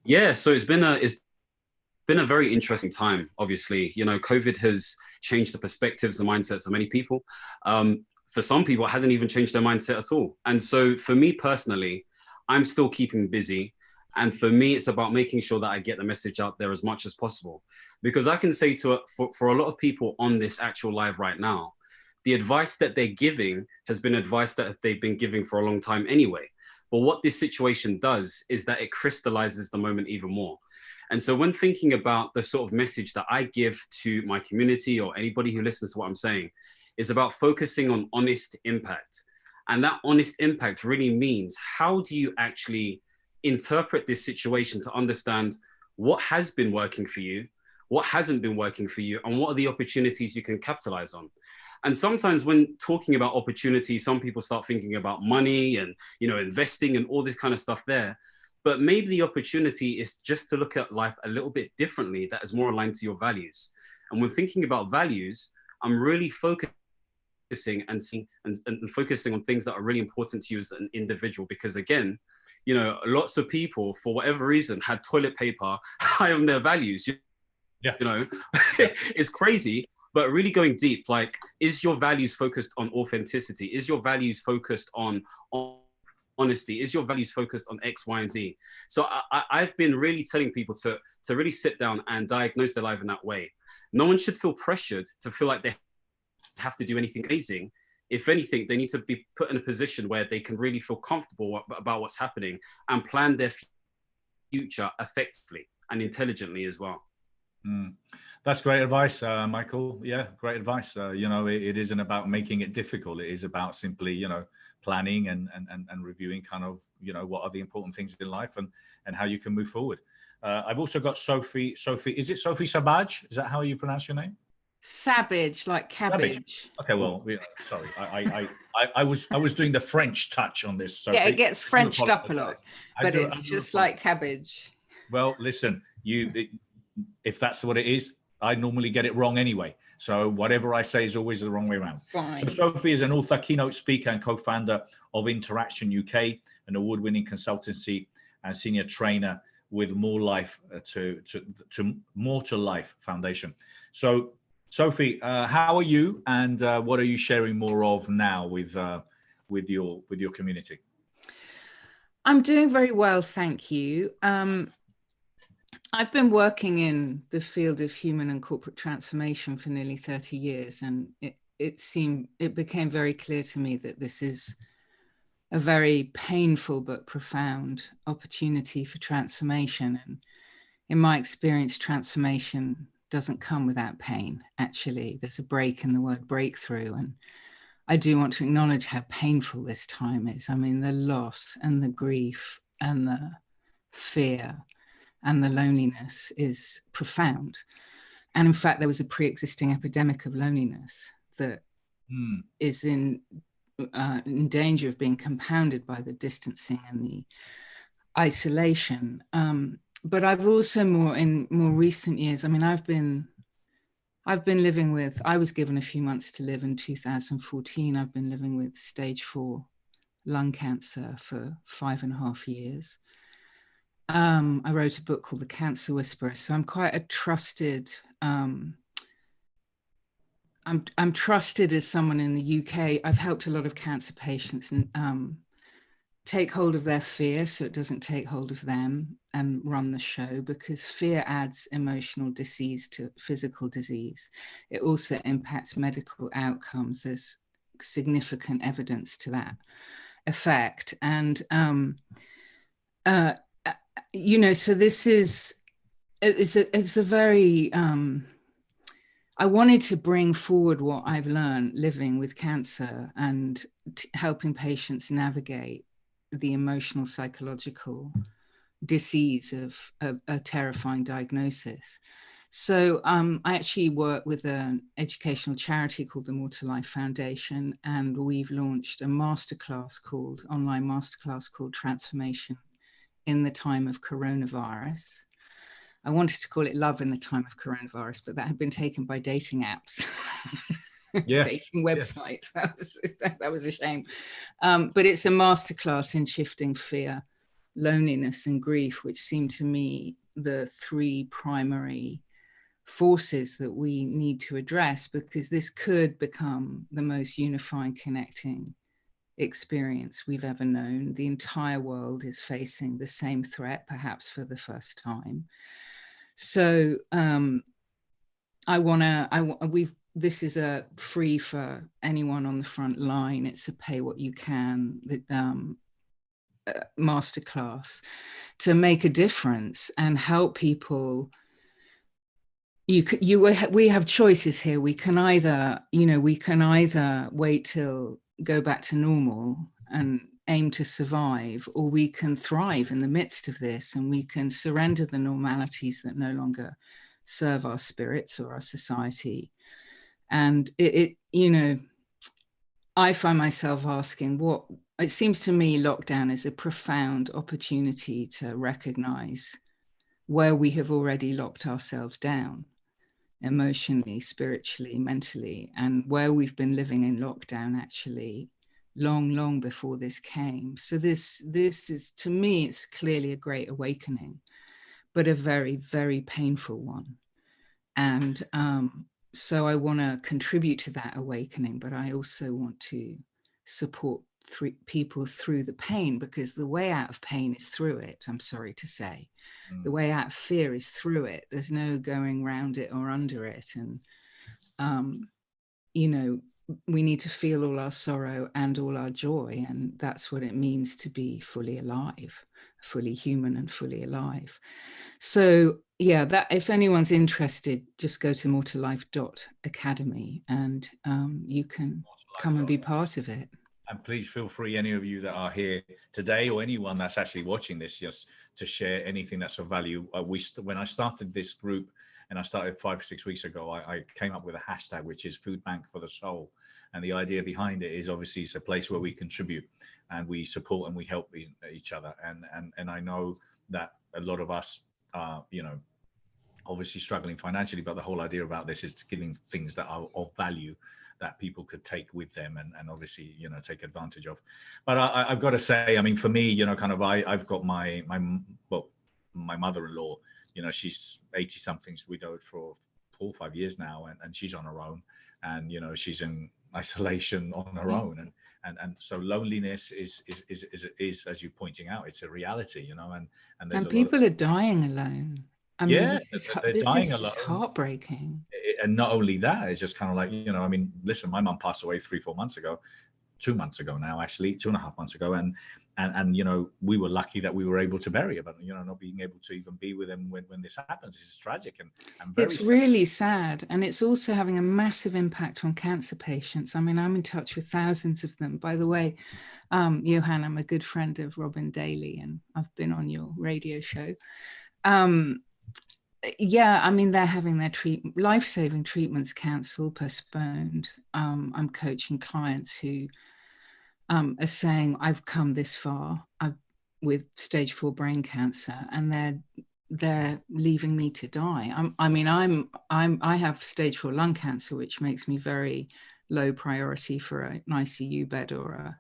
Yeah, so it's been a very interesting time. Obviously, COVID has changed the perspectives, the mindsets of many people. For some people, it hasn't even changed their mindset at all. And so for me personally, I'm still keeping busy. And for me, it's about making sure that I get the message out there as much as possible. Because I can say for a lot of people on this actual live right now, the advice that they're giving has been advice that they've been giving for a long time anyway. But what this situation does is that it crystallizes the moment even more. And so when thinking about the sort of message that I give to my community or anybody who listens to what I'm saying, is about focusing on honest impact. And that honest impact really means, how do you actually interpret this situation to understand what has been working for you, what hasn't been working for you, and what are the opportunities you can capitalize on? And sometimes when talking about opportunities, some people start thinking about money and, you know, investing and all this kind of stuff there. But maybe the opportunity is just to look at life a little bit differently, that is more aligned to your values. And when thinking about values, I'm really focusing and focusing on things that are really important to you as an individual. Because again, you know, lots of people, for whatever reason, had toilet paper high on their values. You know, it's crazy. But really going deep, like, is your values focused on authenticity? Is your values focused on honesty? Is your values focused on X, Y, and Z? So I've been really telling people to really sit down and diagnose their life in that way. No one should feel pressured to feel like they have to do anything amazing. If anything, they need to be put in a position where they can really feel comfortable about what's happening and plan their future effectively and intelligently as well. That's great advice, Michael. Yeah, great advice. You know, it isn't about making it difficult. It is about simply, you know, planning and reviewing kind of, you know, what are the important things in life and how you can move forward. I've also got Sophie. Sophie, is it Sophie Sabbage? Is that how you pronounce your name? Sabbage, like cabbage. Sabbage. Okay, well, sorry, I was doing the French touch on this. Sophie. Yeah, it gets Frenched up a lot, but it's just like cabbage. Well, listen, if that's what it is, I normally get it wrong anyway. So whatever I say is always the wrong way around. Fine. So Sophie is an author, keynote speaker, and co-founder of Interaction UK, an award-winning consultancy and senior trainer with More Life to More to Life Foundation. So Sophie, how are you, and what are you sharing more of now with your community? I'm doing very well, thank you. I've been working in the field of human and corporate transformation for nearly 30 years, and it became very clear to me that this is a very painful but profound opportunity for transformation. And in my experience, transformation doesn't come without pain. Actually, there's a break in the word breakthrough, and I do want to acknowledge how painful this time is. I mean, the loss and the grief and the fear and the loneliness is profound. And in fact, there was a pre-existing epidemic of loneliness that is in danger of being compounded by the distancing and the isolation. But I've also in more recent years, I mean, I've been living with, I was given a few months to live in 2014. I've been living with stage 4 lung cancer for 5.5 years. I wrote a book called The Cancer Whisperer. So I'm quite a trusted, I'm trusted as someone in the UK. I've helped a lot of cancer patients and take hold of their fear so it doesn't take hold of them, and run the show, because fear adds emotional disease to physical disease. It also impacts medical outcomes. There's significant evidence to that effect. And, you know, so this is, it's a very, I wanted to bring forward what I've learned living with cancer and helping patients navigate the emotional, psychological disease of a terrifying diagnosis. So I actually work with an educational charity called the More to Life Foundation, and we've launched a online masterclass called Transformation in the Time of Coronavirus. I wanted to call it Love in the Time of Coronavirus, but that had been taken by dating apps. Yes, dating websites. Yes. That was a shame. But it's a masterclass in shifting fear, loneliness, and grief, which seem to me the 3 primary forces that we need to address, because this could become the most unifying, connecting experience we've ever known. The entire world is facing the same threat, perhaps for the first time. So this is a free for anyone on the front line. It's a pay what you can masterclass to make a difference and help people, we have choices here. We can either, wait till go back to normal and aim to survive, or we can thrive in the midst of this, and we can surrender the normalities that no longer serve our spirits or our society. And I find myself asking, it seems to me lockdown is a profound opportunity to recognize where we have already locked ourselves down emotionally, spiritually, mentally, and where we've been living in lockdown actually long before this came. So this is, to me, it's clearly a great awakening, but a very, very painful one. And so I want to contribute to that awakening, but I also want to support people through the pain, because the way out of pain is through it, I'm sorry to say. The way out of fear is through it. There's no going around it or under it. And, we need to feel all our sorrow and all our joy. And that's what it means to be fully alive, fully human and fully alive. So yeah, that if anyone's interested, just go to mortalife.academy and you can come and be part of it. And please feel free, any of you that are here today or anyone that's actually watching this, just to share anything that's of value. When I started this group, and I started 5 or 6 weeks ago, I came up with a hashtag, which is Food Bank for the Soul. And the idea behind it is obviously it's a place where we contribute and we support and we help each other. And I know that a lot of us are, obviously struggling financially, but the whole idea about this is giving things that are of value that people could take with them and obviously, take advantage of. But I've got to say, I mean, for me, I've got my mother-in-law, she's 80 something's widowed for 4 or 5 years now, and she's on her own, and, she's in isolation on her own. And so loneliness is, as you're pointing out, it's a reality, and people are dying alone. I mean, they're dying alone. It's heartbreaking. And not only that, it's just kind of like, listen, my mum passed away 3-4 months ago, 2 months ago now, actually, 2.5 months ago. And we were lucky that we were able to bury her, but, not being able to even be with them when this happens is tragic and very It's really sad. And it's also having a massive impact on cancer patients. I mean, I'm in touch with thousands of them. By the way, Johann, I'm a good friend of Robin Daly, and I've been on your radio show. Yeah, I mean, they're having their life-saving treatments cancelled, postponed. I'm coaching clients who are saying, I've come this far with stage 4 brain cancer, and they're leaving me to die. I have stage 4 lung cancer, which makes me very low priority for an ICU bed or a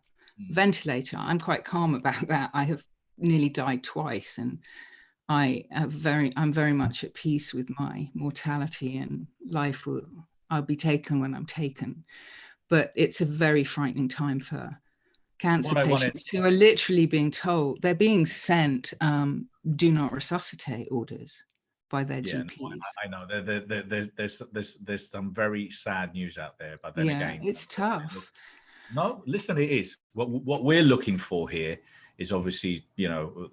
ventilator. I'm quite calm about that. I have nearly died twice, and I'm very much at peace with my mortality, and I'll be taken when I'm taken. But it's a very frightening time for cancer patients who are literally being told, they're being sent do not resuscitate orders by their GPs. No, I know there's some very sad news out there, but then again, it's tough. No, listen, it is. What we're looking for here is obviously,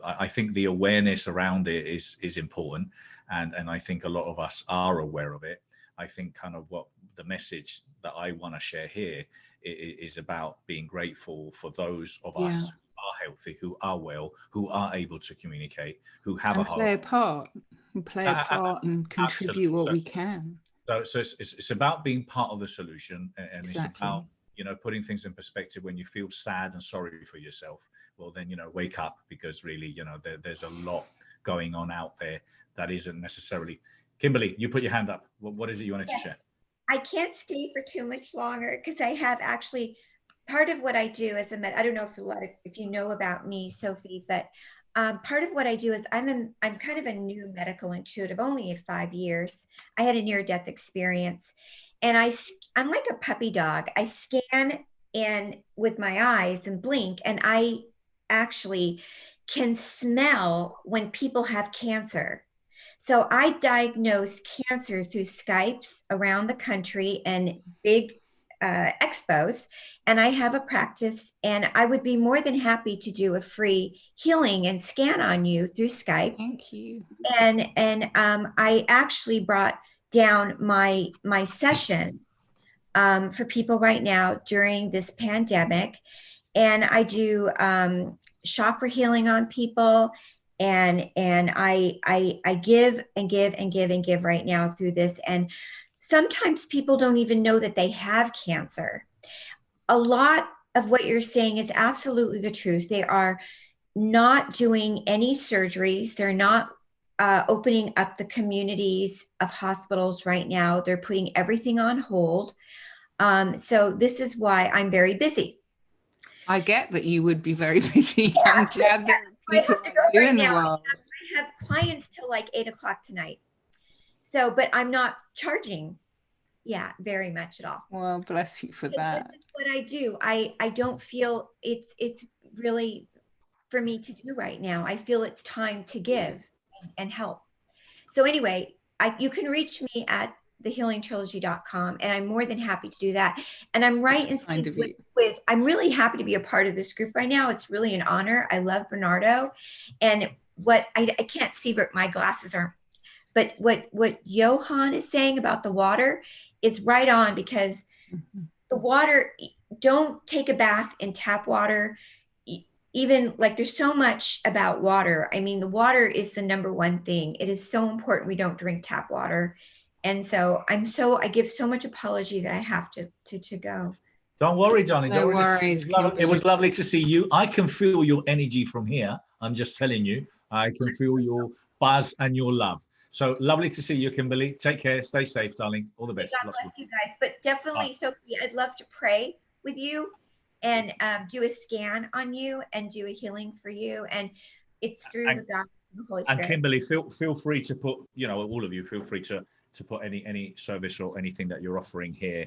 I think the awareness around it is important. And I think a lot of us are aware of it. I think kind of what the message that I want to share here is about being grateful for those of us who are healthy, who are well, who are able to communicate, who have and play a part and contribute what we can. So it's about being part of the solution, and exactly. It's about, putting things in perspective. When you feel sad and sorry for yourself, well, then, wake up, because really, there's a lot going on out there that isn't necessarily. Kimberly, you put your hand up. What is it you wanted to share? I can't stay for too much longer, because I have actually part of what I do as I don't know if you know about me, Sophie, but part of what I do is I'm kind of a new medical intuitive, only 5 years. I had a near-death experience, and I'm like a puppy dog. I scan in with my eyes and blink, and I actually can smell when people have cancer. So I diagnose cancer through Skypes around the country and big expos, and I have a practice, and I would be more than happy to do a free healing and scan on you through Skype. Thank you. And I actually brought down my session for people right now during this pandemic, and I do chakra healing on people, and I give and give and give and give right now through this. And sometimes people don't even know that they have cancer. A lot of what you're saying is absolutely the truth. They are not doing any surgeries. They're not opening up the communities of hospitals right now. They're putting everything on hold. So this is why I'm very busy. I get that you would be very busy. Yeah, I'm glad that I have to go you right in the now. world. I have clients till like 8 o'clock tonight. So, but I'm not charging, very much at all. Well, bless you for that. This is what I do. I don't feel it's really for me to do right now. I feel it's time to give and help. So anyway, you can reach me at thehealingtrilogy.com, and I'm more than happy to do that. And I'm right in sync with I'm really happy to be a part of this group right now. It's really an honor. I love Bernardo, and what I can't see, but my glasses are, but what Johann is saying about the water is right on, because the water, don't take a bath in tap water. Even like there's so much about water. I mean, the water is the number one thing. It is so important we don't drink tap water. And so I give so much apology that I have to go. Don't worry, darling. No worries. It was lovely to see you. I can feel your energy from here. I'm just telling you, I can feel your buzz and your love. So lovely to see you, Kimberly. Take care. Stay safe, darling. All the best. God bless you guys. But definitely, Sophie, I'd love to pray with you and do a scan on you and do a healing for you. And it's through the Holy Spirit. And Kimberly, feel free to put, all of you, feel free to put any service or anything that you're offering here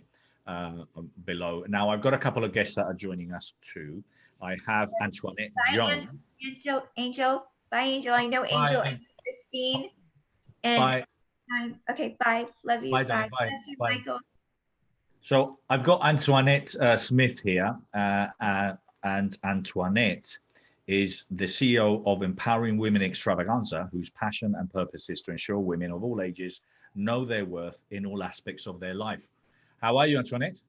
below. Now, I've got a couple of guests that are joining us too. I have Antoinette, Bye, Angel. Bye, Angel. I know Angel and Christine. And bye. Okay, bye. Love you. Bye. Bye. Bye. You, Bye. Michael. So I've got Antoinette Smith here, and Antoinette is the CEO of Empowering Women Extravaganza, whose passion and purpose is to ensure women of all ages know their worth in all aspects of their life. How are you, Antoinette?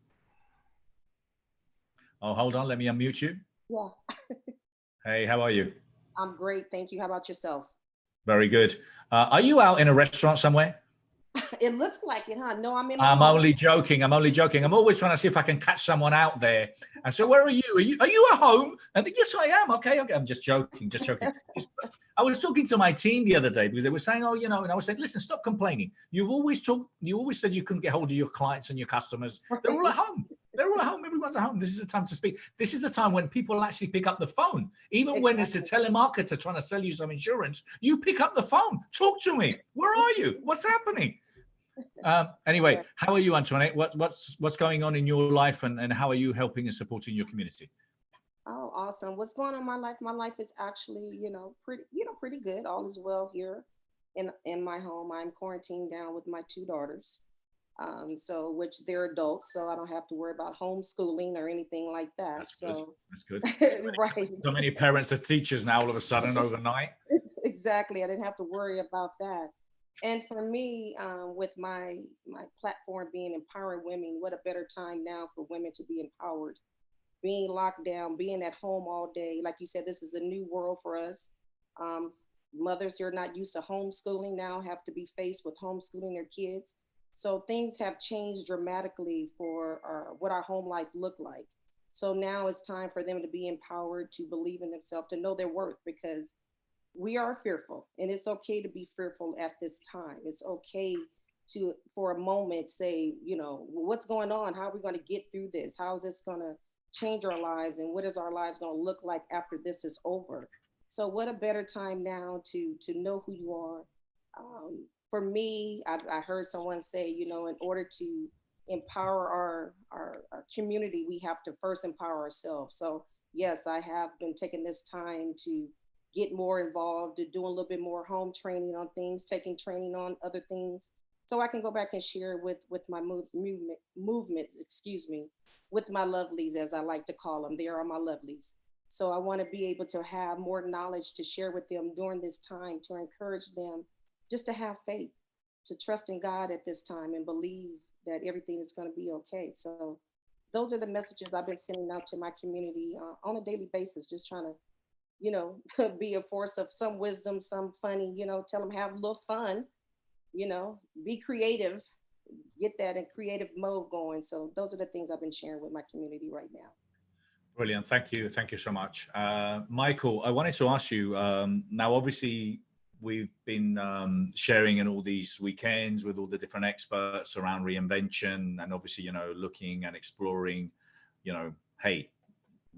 Oh, hold on. Let me unmute you. Yeah. Hey, how are you? I'm great. Thank you. How about yourself? Very good. Are you out in a restaurant somewhere? It looks like it, huh? No, I'm in. I'm only joking. I'm always trying to see if I can catch someone out there. And so, where are you? Are you at home? And yes, I am. Okay. I'm just joking. I was talking to my team the other day because they were saying, and I was saying, listen, stop complaining. You always said you couldn't get hold of your clients and your customers. They're all at home. Everyone's at home. This is the time to speak. This is the time when people actually pick up the phone. Even when it's a telemarketer trying to sell you some insurance, you pick up the phone. Talk to me. Where are you? What's happening? Anyway, how are you, Antoinette? What's going on in your life, and how are you helping and supporting your community? Oh, awesome. What's going on in my life? My life is actually, pretty good. All is well here in my home. I'm quarantined down with my two daughters. Which they're adults, so I don't have to worry about homeschooling or anything like that. That's good. Right. So many parents are teachers now all of a sudden overnight. Exactly. I didn't have to worry about that. And for me, with my platform being empowering women, what a better time now for women to be empowered. Being locked down, being at home all day. Like you said, this is a new world for us. Mothers who are not used to homeschooling now have to be faced with homeschooling their kids. So things have changed dramatically for what our home life looked like. So now it's time for them to be empowered, to believe in themselves, to know their worth, because we are fearful, and it's okay to be fearful at this time. It's okay to, for a moment, say, what's going on? How are we going to get through this? How is this going to change our lives? And what is our lives going to look like after this is over? So what a better time now to know who you are. For me, I heard someone say, in order to empower our community, we have to first empower ourselves. So yes, I have been taking this time to get more involved, to do a little bit more home training on things, taking training on other things, so I can go back and share with my movements, excuse me, with my lovelies, as I like to call them. They are my lovelies. So I want to be able to have more knowledge to share with them during this time, to encourage them just to have faith, to trust in God at this time and believe that everything is going to be okay. So those are the messages I've been sending out to my community on a daily basis, just trying to, you know, be a force of some wisdom, some funny, you know, tell them have a little fun, you know, be creative, get that in creative mode going. So those are the things I've been sharing with my community right now. Brilliant. Thank you. Thank you so much. Michael, I wanted to ask you, now obviously we've been sharing in all these weekends with all the different experts around reinvention and obviously, you know, looking and exploring, you know, hey,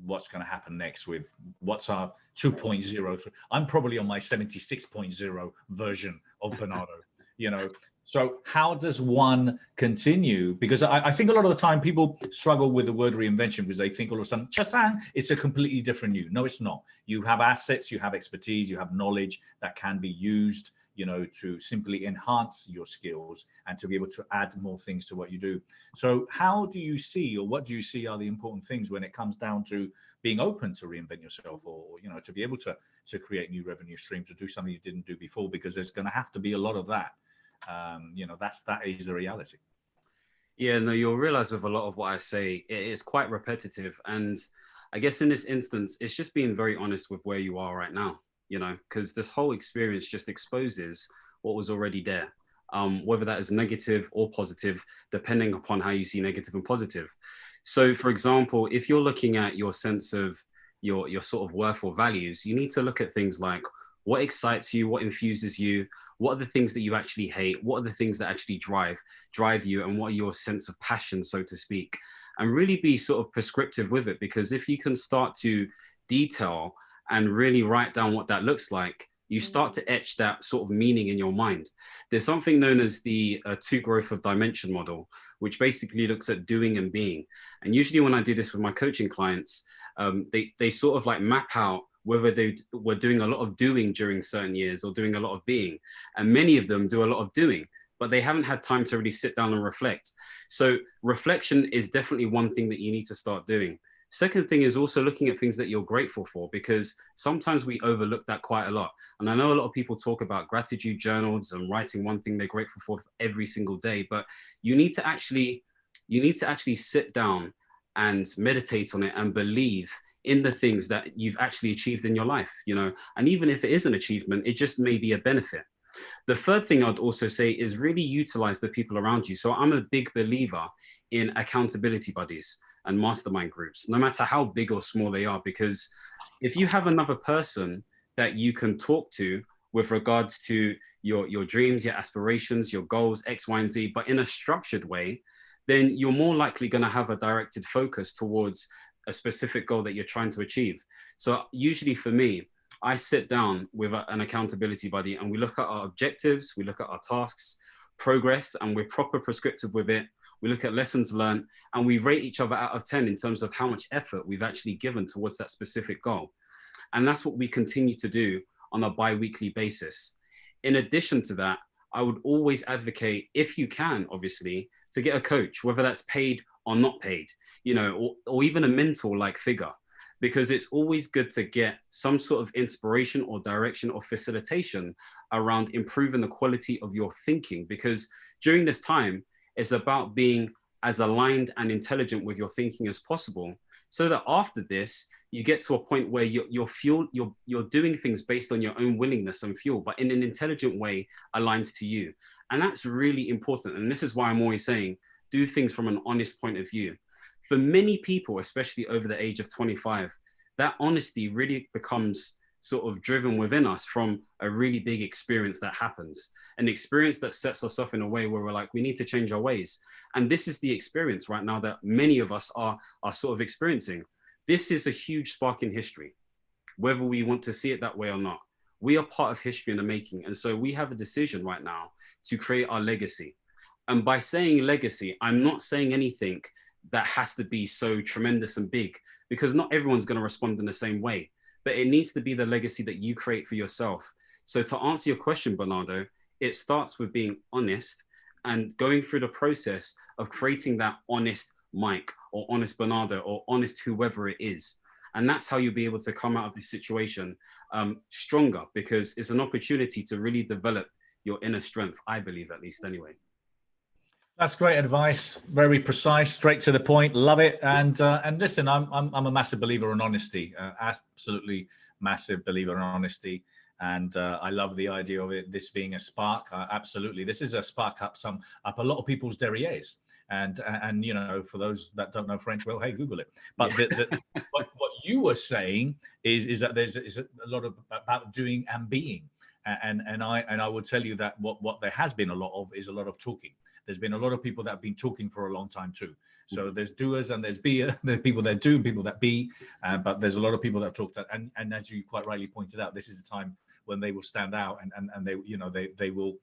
what's going to happen next with what's our 2.0. I'm probably on my 76.0 version of Bernardo, you know. So how does one continue? Because I think a lot of the time people struggle with the word reinvention because they think all of a sudden, Chasang, it's a completely different new. No, it's not. You have assets, you have expertise, you have knowledge that can be used, you know, to simply enhance your skills and to be able to add more things to what you do. So how do you see, or what do you see are the important things when it comes down to being open to reinvent yourself, or, you know, to be able to create new revenue streams or do something you didn't do before? Because there's going to have to be a lot of that. You know, that is the reality. Yeah, no, you'll realize with a lot of what I say, it is quite repetitive. And I guess in this instance, it's just being very honest with where you are right now, you know, because this whole experience just exposes what was already there, whether that is negative or positive, depending upon how you see negative and positive. So, for example, if you're looking at your sense of your sort of worth or values, you need to look at things like what excites you, what infuses you, what are the things that you actually hate, what are the things that actually drive you, and what are your sense of passion, so to speak, and really be sort of prescriptive with it. Because if you can start to detail and really write down what that looks like, you start to etch that sort of meaning in your mind. There's something known as the two growth of dimension model, which basically looks at doing and being. And usually when I do this with my coaching clients, they sort of like map out whether they were doing a lot of doing during certain years or doing a lot of being. And many of them do a lot of doing, but they haven't had time to really sit down and reflect. So reflection is definitely one thing that you need to start doing. Second thing is also looking at things that you're grateful for, because sometimes we overlook that quite a lot. And I know a lot of people talk about gratitude journals and writing one thing they're grateful for every single day, but you need to actually sit down and meditate on it and believe in the things that you've actually achieved in your life, you know, and even if it is an achievement, it just may be a benefit. The third thing I'd also say is really utilize the people around you. So I'm a big believer in accountability buddies and mastermind groups, no matter how big or small they are, because if you have another person that you can talk to with regards to your dreams, your aspirations, your goals, X, Y, and Z, but in a structured way, then you're more likely going to have a directed focus towards a specific goal that you're trying to achieve. So usually for me, I sit down with an accountability buddy and we look at our objectives, we look at our tasks, progress, and we're proper prescriptive with it. We look at lessons learned and we rate each other out of 10 in terms of how much effort we've actually given towards that specific goal. And that's what we continue to do on a bi-weekly basis. In addition to that, I would always advocate, if you can, obviously, to get a coach, whether that's paid or not paid, you know, or even a mentor-like figure, because it's always good to get some sort of inspiration or direction or facilitation around improving the quality of your thinking. Because during this time, it's about being as aligned and intelligent with your thinking as possible, so that after this, you get to a point where you're doing things based on your own willingness and fuel, but in an intelligent way aligned to you. And that's really important. And this is why I'm always saying, do things from an honest point of view. For many people, especially over the age of 25, that honesty really becomes sort of driven within us from a really big experience that happens, an experience that sets us off in a way where we're like, we need to change our ways. And this is the experience right now that many of us are sort of experiencing. This is a huge spark in history, whether we want to see it that way or not. We are part of history in the making. And so we have a decision right now to create our legacy. And by saying legacy, I'm not saying anything that has to be so tremendous and big, because not everyone's going to respond in the same way, but it needs to be the legacy that you create for yourself. So to answer your question, Bernardo, it starts with being honest and going through the process of creating that honest Mike or honest Bernardo or honest whoever it is. And that's how you'll be able to come out of this situation stronger, because it's an opportunity to really develop your inner strength, I believe, at least anyway. That's great advice. Very precise, straight to the point. Love it. And listen, I'm a massive believer in honesty. Absolutely massive believer in honesty. And I love the idea of it. This being a spark. Absolutely, this is a spark up a lot of people's derrieres. And you know, for those that don't know French, well, hey, Google it. But what you were saying is that there's a lot about doing and being. And I would tell you that what there has been a lot of is a lot of talking. There's been a lot of people that have been talking for a long time too. So there's doers and there's beer. There's people that do and people that be. But there's a lot of people that have talked. And as you quite rightly pointed out, this is a time when they will stand out and they, you know, they will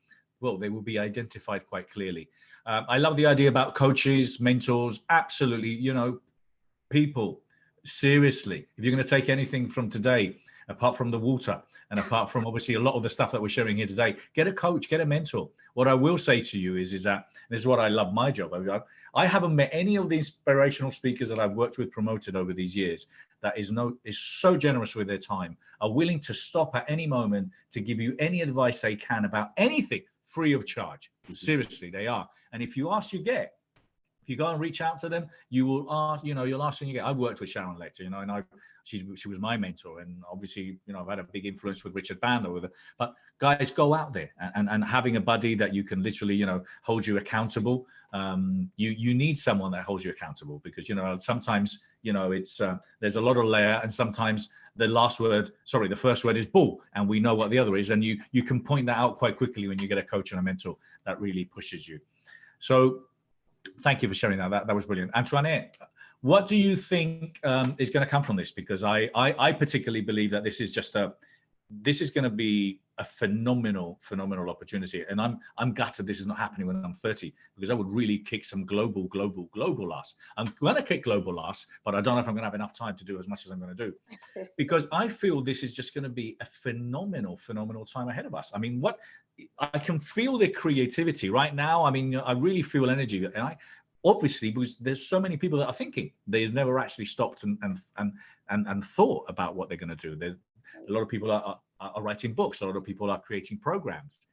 be identified quite clearly. I love the idea about coaches, mentors. Absolutely, you know, people. Seriously, if you're going to take anything from today, apart from the water, and apart from obviously a lot of the stuff that we're sharing here today, get a coach, get a mentor. What I will say to you is that this is what I love my job. I haven't met any of the inspirational speakers that I've worked with, promoted over these years, that is so generous with their time, are willing to stop at any moment to give you any advice they can about anything free of charge. Seriously, they are. And if you ask, you get. If you go and reach out to them, you will ask, you know, you'll ask and you get. I've worked with Sharon Lecter, you know, and she was my mentor, and obviously, you know, I've had a big influence with Richard Bandler with her. But guys, go out there and having a buddy that you can literally, you know, hold you accountable. You need someone that holds you accountable, because, you know, sometimes, you know, it's there's a lot of layer, and sometimes the first word is bull, and we know what the other is, and you can point that out quite quickly when you get a coach and a mentor that really pushes you. So thank you for sharing that. That was brilliant. Antoinette, what do you think is going to come from this? Because I particularly believe that this is going to be a phenomenal opportunity. And I'm gutted this is not happening when I'm 30, because I would really kick some global ass. I'm going to kick global ass, but I don't know if I'm going to have enough time to do as much as I'm going to do, because I feel this is just going to be a phenomenal time ahead of us. I mean, I can feel the creativity right now. I mean, I really feel energy, and obviously, because there's so many people that are thinking. They've never actually stopped and thought about what they're going to do. There's a lot of people are writing books. A lot of people are creating programs.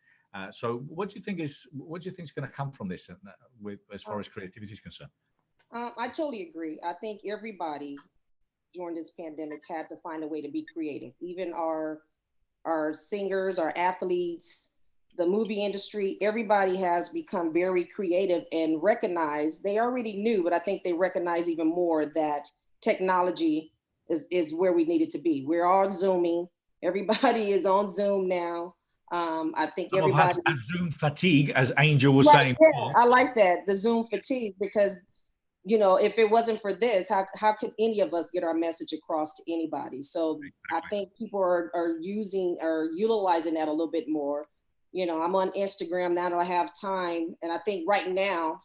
So what do you think is going to come from this as far as creativity is concerned? I totally agree. I think everybody during this pandemic had to find a way to be creative. Even our singers, our athletes, the movie industry, everybody has become very creative and recognized. They already knew, but I think they recognize even more that technology is where we needed to be. We're all Zooming. Everybody is on Zoom now. I think everybody has Zoom fatigue, as Angel was saying. Yeah, I like that, the Zoom fatigue, because, you know, if it wasn't for this, how could any of us get our message across to anybody? So I think people are utilizing that a little bit more. You know, I'm on Instagram now that I have time. And I think right now,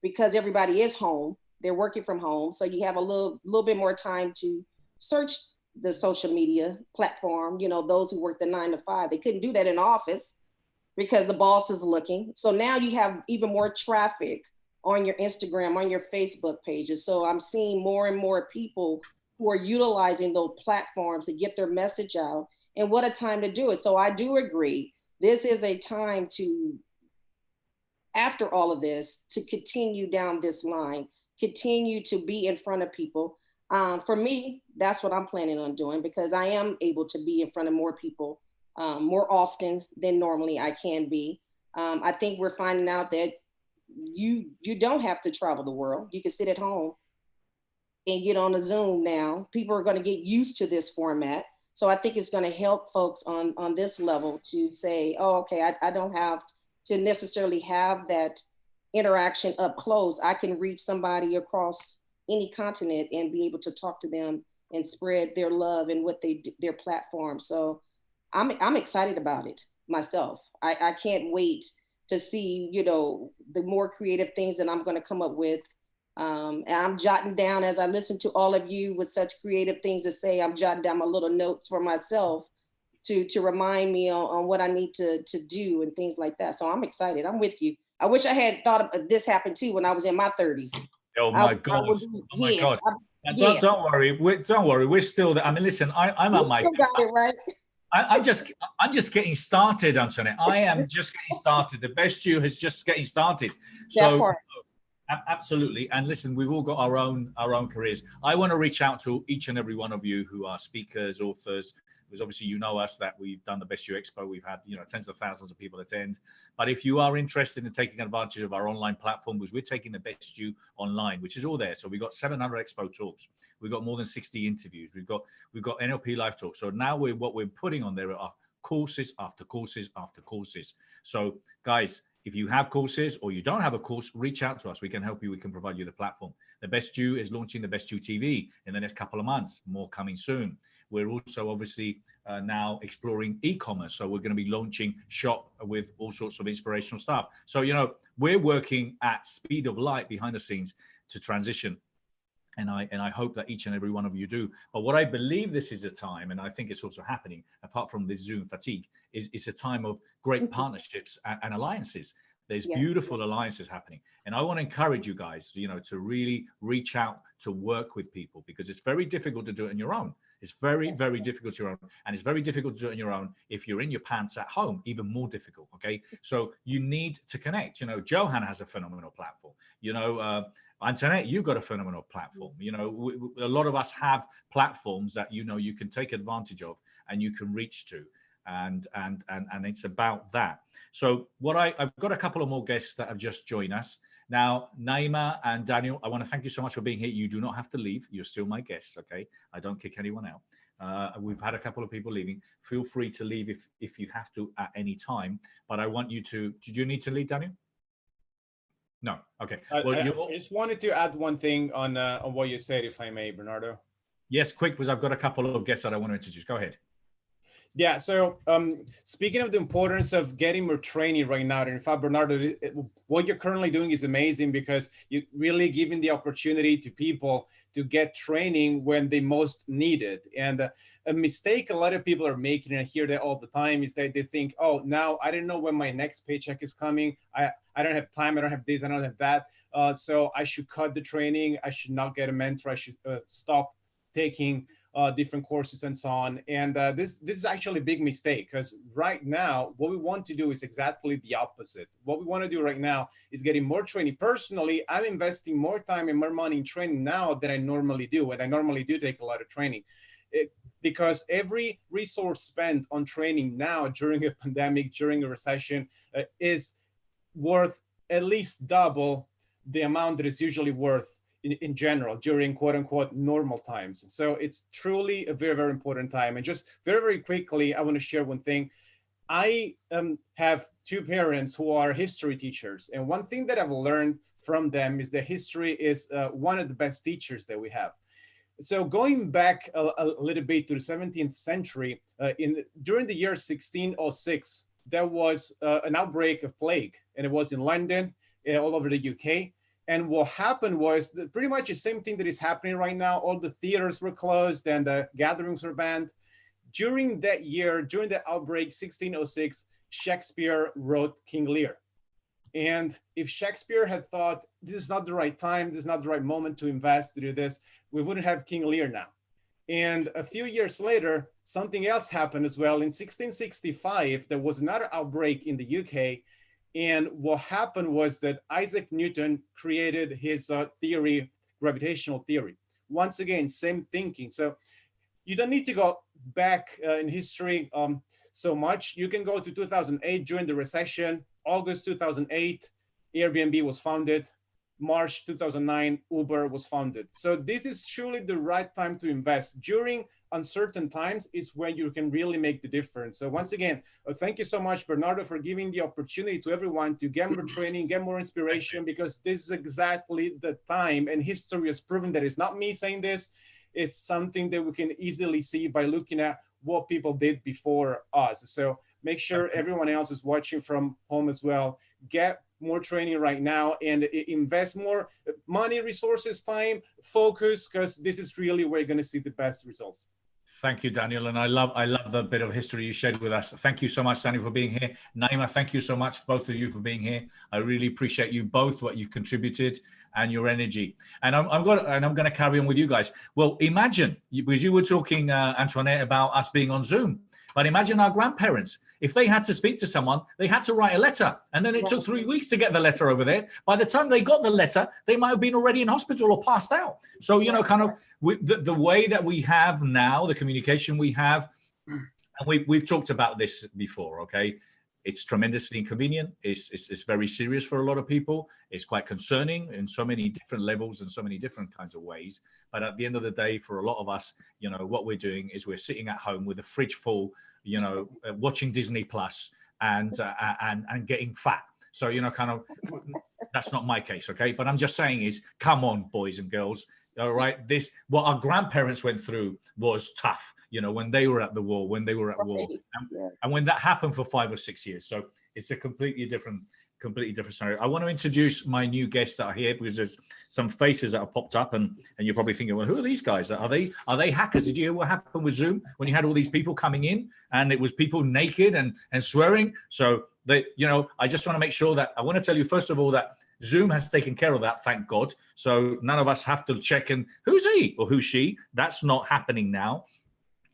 because everybody is home, they're working from home. So you have a little bit more time to search the social media platform. You know, those who work the 9 to 5, they couldn't do that in the office because the boss is looking. So now you have even more traffic on your Instagram, on your Facebook pages. So I'm seeing more and more people who are utilizing those platforms to get their message out. And what a time to do it. So I do agree. This is a time to, after all of this, to continue down this line, continue to be in front of people. For me, that's what I'm planning on doing, because I am able to be in front of more people more often than normally I can be. I think we're finding out that you don't have to travel the world. You can sit at home and get on a Zoom now. People are going to get used to this format. So I think it's going to help folks on this level to say, oh, okay, I don't have to necessarily have that interaction up close. I can reach somebody across any continent and be able to talk to them and spread their love and what their platform. So I'm excited about it myself. I can't wait to see, you know, the more creative things that I'm going to come up with. And I'm jotting down, as I listen to all of you with such creative things to say, I'm jotting down my little notes for myself to remind me on what I need to do and things like that. So I'm excited. I'm with you. I wish I had thought of this happened too when I was in my 30s. Oh my God! Oh my God! Don't worry. Don't worry. We're still there. I mean, listen. I'm at my. Still got it right. I'm just getting started, Antoinette. I am just getting started. The best you is just getting started. So absolutely. And listen, we've all got our own careers. I want to reach out to each and every one of you who are speakers, authors, because obviously you know us, that we've done the Best You Expo. We've had, you know, tens of thousands of people attend. But if you are interested in taking advantage of our online platform, because we're taking the Best You online, which is all there. So we've got 700 expo talks. We've got more than 60 interviews. We've got NLP live talks. So now what we're putting on there are courses after courses after courses. So guys, if you have courses or you don't have a course, reach out to us. We can help you. We can provide you the platform. The Best You is launching the Best You TV in the next couple of months. More coming soon. We're also obviously now exploring e-commerce. So we're going to be launching shop with all sorts of inspirational stuff. So, you know, we're working at speed of light behind the scenes to transition. And I hope that each and every one of you do. But what I believe this is a time, and I think it's also happening, apart from this Zoom fatigue, is it's a time of great partnerships and alliances. There's beautiful alliances happening. And I want to encourage you guys, you know, to really reach out to work with people, because it's very difficult to do it on your own. It's very, very difficult to your own. And it's very difficult to do it on your own if you're in your pants at home, even more difficult. Okay. So you need to connect. You know, Johann has a phenomenal platform. You know, Antoinette, you've got a phenomenal platform. You know, a lot of us have platforms that, you know, you can take advantage of and you can reach to. And it's about that. So I've got a couple of more guests that have just joined us. Now, Naima and Daniel, I want to thank you so much for being here. You do not have to leave. You're still my guests, okay? I don't kick anyone out. We've had a couple of people leaving. Feel free to leave if you have to at any time. But I want you to, did you need to leave, Daniel? No, okay. Well, I just wanted to add one thing on what you said, if I may, Bernardo. Yes, quick, because I've got a couple of guests that I want to introduce. Go ahead. Yeah, so speaking of the importance of getting more training right now, and in fact, Bernardo, what you're currently doing is amazing, because you're really giving the opportunity to people to get training when they most need it. And a mistake a lot of people are making, and I hear that all the time, is that they think, oh, now I don't know when my next paycheck is coming. I don't have time. I don't have this. I don't have that. So I should cut the training. I should not get a mentor. I should stop taking different courses and so on. And this is actually a big mistake, because right now what we want to do is exactly the opposite. What we want to do right now is getting more training. Personally, I'm investing more time and more money in training now than I normally do, and I normally do take a lot of training, because every resource spent on training now during a pandemic, during a recession, is worth at least double the amount that it's usually worth in general during quote unquote normal times. So it's truly a very, very important time. And just very, very quickly, I want to share one thing. I have two parents who are history teachers. And one thing that I've learned from them is that history is one of the best teachers that we have. So going back a little bit to the 17th century, during the year 1606, there was an outbreak of plague, and it was in London, all over the UK. And what happened was pretty much the same thing that is happening right now. All the theaters were closed and the gatherings were banned. During that year, during the outbreak, 1606, Shakespeare wrote King Lear. And if Shakespeare had thought, this is not the right time, this is not the right moment to invest, to do this, we wouldn't have King Lear now. And a few years later, something else happened as well. In 1665, there was another outbreak in the UK. And what happened was that Isaac Newton created his theory, gravitational theory. Once again, same thinking. So you don't need to go back in history so much. You can go to 2008 during the recession. August 2008, Airbnb was founded. March 2009, Uber was founded. So this is truly the right time to invest. During uncertain times is when you can really make the difference. So once again, thank you so much, Bernardo, for giving the opportunity to everyone to get more training, get more inspiration, because this is exactly the time, and history has proven that it's not me saying this. It's something that we can easily see by looking at what people did before us. So make sure everyone else is watching from home as well. Get more training right now and invest more money, resources, time, focus, because this is really where you're going to see the best results. Thank you, Daniel, and I love the bit of history you shared with us. Thank you so much, Daniel, for being here. Naima, thank you so much, both of you, for being here. I really appreciate you both, what you've contributed and your energy. And I'm going to carry on with you guys. Well, imagine, because you were talking, Antoinette, about us being on Zoom. But imagine our grandparents. If they had to speak to someone, they had to write a letter. And then it took 3 weeks to get the letter over there. By the time they got the letter, they might have been already in hospital or passed out. So, you know, kind of the way that we have now, the communication we have, and we've talked about this before, okay? It's tremendously inconvenient. It's very serious for a lot of people. It's quite concerning in so many different levels and so many different kinds of ways. But at the end of the day, for a lot of us, you know, what we're doing is we're sitting at home with a fridge full, you know, watching Disney Plus and getting fat. So, you know, kind of, that's not my case, okay? But I'm just saying is, come on, boys and girls, all right? What our grandparents went through was tough. You know, when they were at the war, and when that happened for 5 or 6 years. So it's a completely different scenario. I want to introduce my new guests that are here, because there's some faces that have popped up, and you're probably thinking, well, who are these guys? Are they hackers? Did you hear what happened with Zoom when you had all these people coming in and it was people naked and swearing? So they, you know, I just want to make sure that I want to tell you, first of all, that Zoom has taken care of that, thank God. So none of us have to check and who's he or who's she? That's not happening now.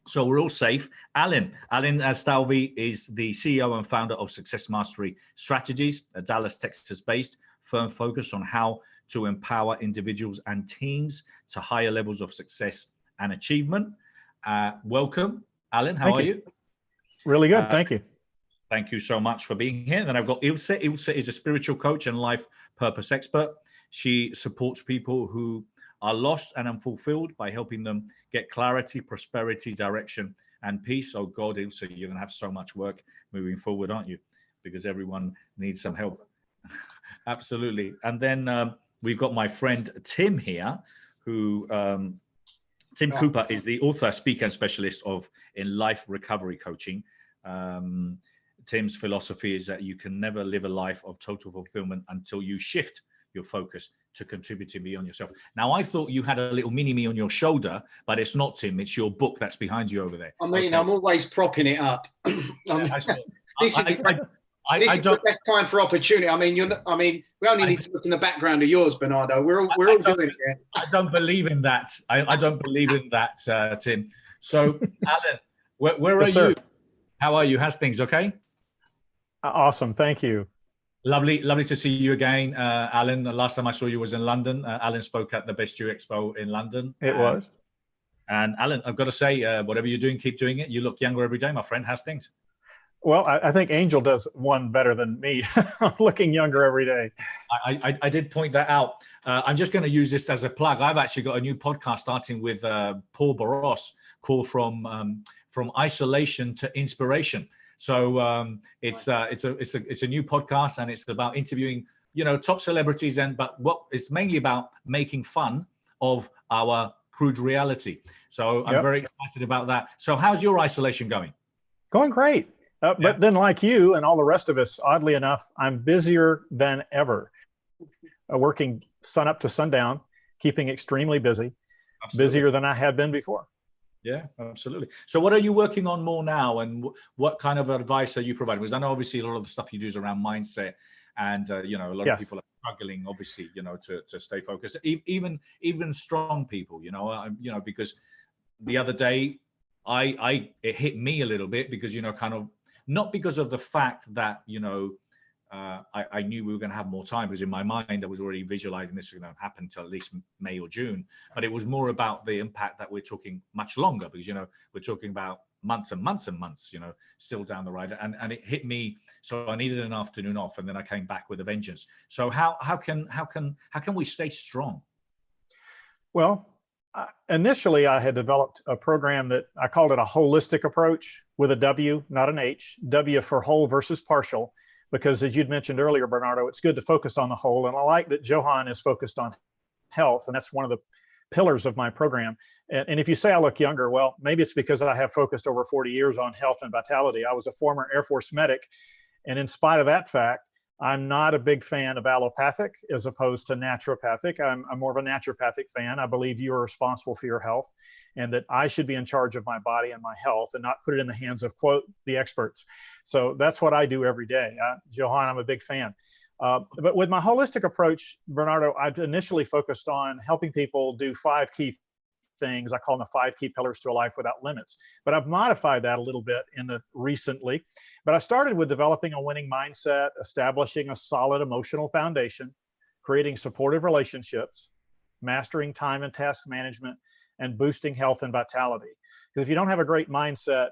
So we're all safe. Alkaline Stalvey is the CEO and founder of Success Mastery Strategies, a Dallas, Texas-based firm focused on how to empower individuals and teams to higher levels of success and achievement. Welcome, Alan. How are you? Really good. Thank you. Thank you so much for being here. And then I've got Ilse. Ilse is a spiritual coach and life purpose expert. She supports people who are lost and unfulfilled by helping them get clarity, prosperity, direction, and peace. Oh God, Ilse, you're going to have so much work moving forward, aren't you? Because everyone needs some help. Absolutely. And then we've got my friend Tim here, who Tim Cooper is the author, speaker, and specialist in life recovery coaching. Tim's philosophy is that you can never live a life of total fulfillment until you shift your focus to contributing beyond yourself. Now, I thought you had a little mini-me on your shoulder, but it's not, Tim. It's your book that's behind you over there. I mean, okay. I'm always propping it up. This is the best time for opportunity. I mean, we only need to look in the background of yours, Bernardo. We're all doing it. I don't believe in that. I don't believe in that, Tim. So, Alan, where are you? How are you? How's things? Okay. Awesome. Thank you. Lovely to see you again, Alan. The last time I saw you was in London. Alan spoke at the Best You Expo in London. It was. And Alan, I've got to say, whatever you're doing, keep doing it. You look younger every day, my friend. How's things? Well, I think Angel does one better than me. I'm looking younger every day. I did point that out. I'm just going to use this as a plug. I've actually got a new podcast starting with Paul Barros called From Isolation to Inspiration. So it's a new podcast, and it's about interviewing, you know, top celebrities, but what it's mainly about making fun of our crude reality. So I'm very excited about that. So how's your isolation going? Going great. But then, like you and all the rest of us, oddly enough, I'm busier than ever. Working sun up to sundown, keeping extremely busy, busier than I had been before. Yeah, absolutely. So what are you working on more now, and what kind of advice are you providing? Because I know obviously a lot of the stuff you do is around mindset, and you know, a lot of people are struggling, obviously, you know, to stay focused. Even strong people, you know, because the other day it hit me a little bit, because, you know, kind of not because of the fact that, you know, I knew we were going to have more time, because in my mind I was already visualizing this was going to happen until at least May or June. But it was more about the impact that we're talking much longer, because, you know, we're talking about months and months and months, you know, still down the ride. And it hit me. So I needed an afternoon off, and then I came back with a vengeance. So how can we stay strong? Well, initially I had developed a program that I called it a holistic approach, with a W, not an H. W for whole versus partial. Because as you'd mentioned earlier, Bernardo, it's good to focus on the whole. And I like that Johann is focused on health. And that's one of the pillars of my program. And if you say I look younger, well, maybe it's because I have focused over 40 years on health and vitality. I was a former Air Force medic. And in spite of that fact, I'm not a big fan of allopathic as opposed to naturopathic. I'm more of a naturopathic fan. I believe you are responsible for your health and that I should be in charge of my body and my health and not put it in the hands of, quote, the experts. So that's what I do every day. Johann, I'm a big fan. But with my holistic approach, Bernardo, I've initially focused on helping people do 5 key things. I call them the 5 key pillars to a life without limits. But I've modified that a little bit recently. But I started with developing a winning mindset, establishing a solid emotional foundation, creating supportive relationships, mastering time and task management, and boosting health and vitality. Because if you don't have a great mindset,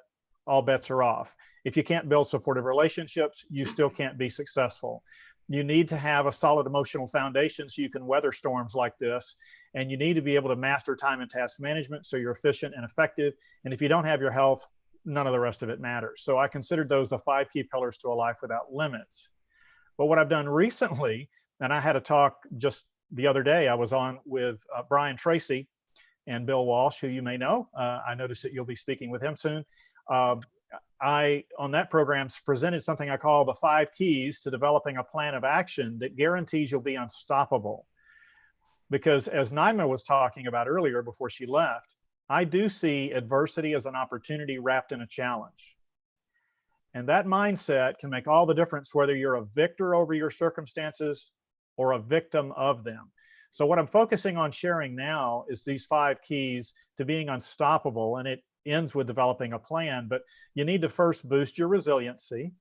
all bets are off. If you can't build supportive relationships, you still can't be successful. You need to have a solid emotional foundation so you can weather storms like this. And you need to be able to master time and task management so you're efficient and effective. And if you don't have your health, none of the rest of it matters. So I considered those the 5 key pillars to a life without limits. But what I've done recently, and I had a talk just the other day, I was on with Brian Tracy and Bill Walsh, who you may know. I noticed that you'll be speaking with him soon. I, on that program, presented something I call the 5 keys to developing a plan of action that guarantees you'll be unstoppable. Because as Naima was talking about earlier before she left, I do see adversity as an opportunity wrapped in a challenge. And that mindset can make all the difference whether you're a victor over your circumstances or a victim of them. So what I'm focusing on sharing now is these 5 keys to being unstoppable, and it ends with developing a plan. But you need to first boost your resiliency,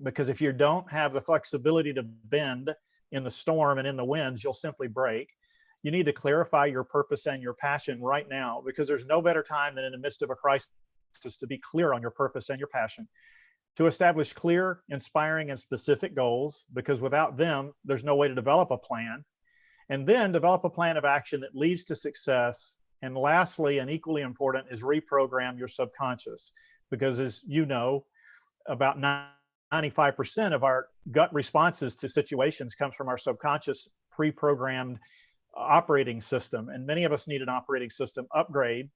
because if you don't have the flexibility to bend in the storm and in the winds, you'll simply break. You need to clarify your purpose and your passion right now, because there's no better time than in the midst of a crisis to be clear on your purpose and your passion. To establish clear, inspiring, and specific goals, because without them, there's no way to develop a plan. And then develop a plan of action that leads to success. And lastly, and equally important, is reprogram your subconscious, because as you know, about 95% of our gut responses to situations comes from our subconscious pre-programmed operating system. And many of us need an operating system upgrade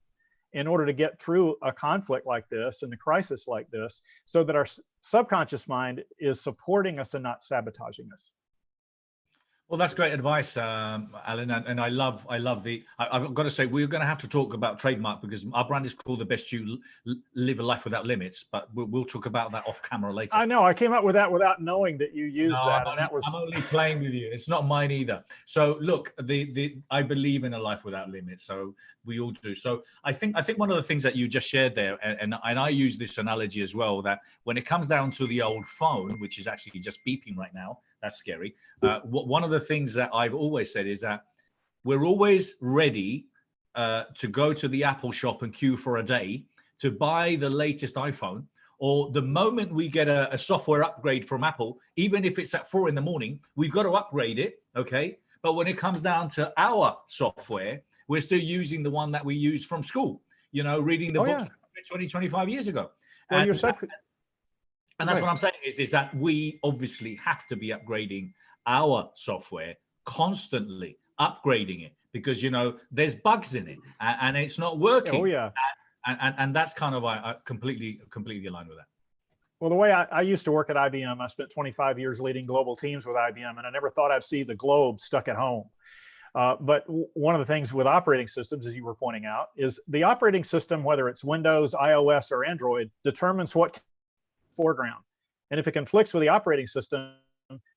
in order to get through a conflict like this and a crisis like this, so that our subconscious mind is supporting us and not sabotaging us. Well, that's great advice, Alan, and I love I've got to say, we're going to have to talk about trademark, because our brand is called The Best You Live a Life Without Limits, but we'll talk about that off camera later. I know, I came up with that without knowing that you used that, and that was... I'm only playing with you. It's not mine either. So look, I believe in a life without limits, so we all do. So I think one of the things that you just shared there, and I use this analogy as well, that when it comes down to the old phone, which is actually just beeping right now, that's scary. One of the things that I've always said is that we're always ready to go to the Apple shop and queue for a day to buy the latest iPhone, or the moment we get a software upgrade from Apple, even if it's at 4 in.the morning, we've got to upgrade it, okay? But when it comes down to our software, we're still using the one that we used from school, reading the books 20, 25 years ago. Well, and that's what I'm saying is that we obviously have to be upgrading our software constantly, upgrading it, because, there's bugs in it and it's not working. Oh, yeah. And that's kind of, I completely aligned with that. Well, the way I used to work at IBM, I spent 25 years leading global teams with IBM, and I never thought I'd see the globe stuck at home. But one of the things with operating systems, as you were pointing out, is the operating system, whether it's Windows, iOS, or Android, determines what foreground. And if it conflicts with the operating system,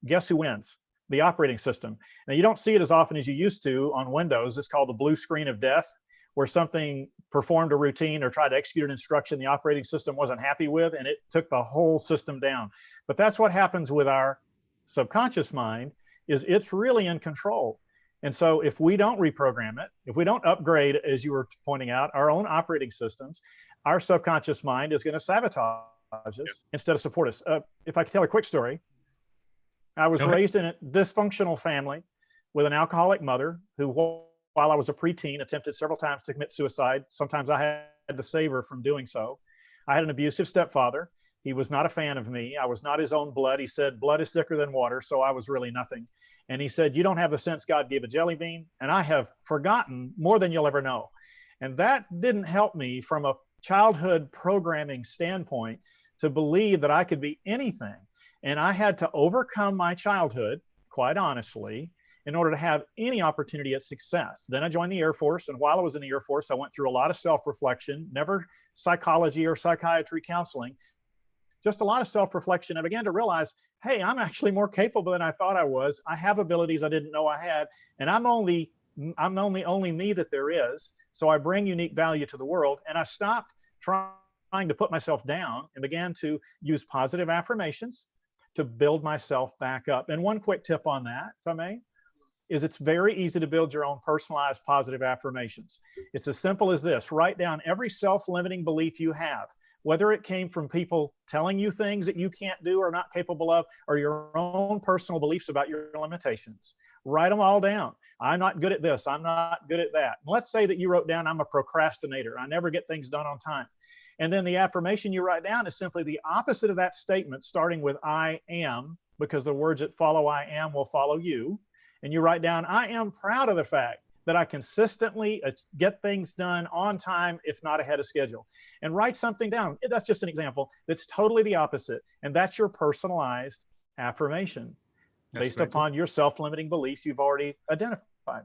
guess who wins? The operating system. Now, you don't see it as often as you used to on Windows. It's called the blue screen of death, where something performed a routine or tried to execute an instruction the operating system wasn't happy with, and it took the whole system down. But that's what happens with our subconscious mind, is it's really in control. And so if we don't reprogram it, if we don't upgrade, as you were pointing out, our own operating systems, our subconscious mind is going to sabotage us instead of support us. If I could tell a quick story, I was raised in a dysfunctional family with an alcoholic mother who, while I was a preteen, attempted several times to commit suicide. Sometimes I had to save her from doing so. I had an abusive stepfather. He was not a fan of me. I was not his own blood. He said, blood is thicker than water, so I was really nothing. And he said, you don't have the sense God gave a jelly bean, and I have forgotten more than you'll ever know. And that didn't help me from a childhood programming standpoint to believe that I could be anything. And I had to overcome my childhood, quite honestly, in order to have any opportunity at success. Then I joined the Air Force. And while I was in the Air Force, I went through a lot of self-reflection, never psychology or psychiatry counseling, just a lot of self-reflection. I began to realize, hey, I'm actually more capable than I thought I was. I have abilities I didn't know I had. And I'm the only me that there is. So I bring unique value to the world. And I stopped trying to put myself down and began to use positive affirmations to build myself back up. And one quick tip on that, if I may, is it's very easy to build your own personalized positive affirmations. It's as simple as this. Write down every self-limiting belief you have, whether it came from people telling you things that you can't do or not capable of, or your own personal beliefs about your limitations. Write them all down. I'm not good at this. I'm not good at that. And let's say that you wrote down, I'm a procrastinator. I never get things done on time. And then the affirmation you write down is simply the opposite of that statement, starting with I am, because the words that follow I am will follow you. And you write down, I am proud of the fact that I consistently get things done on time, if not ahead of schedule. And write something down. That's just an example. That's totally the opposite. And that's your personalized affirmation based upon your self-limiting beliefs you've already identified.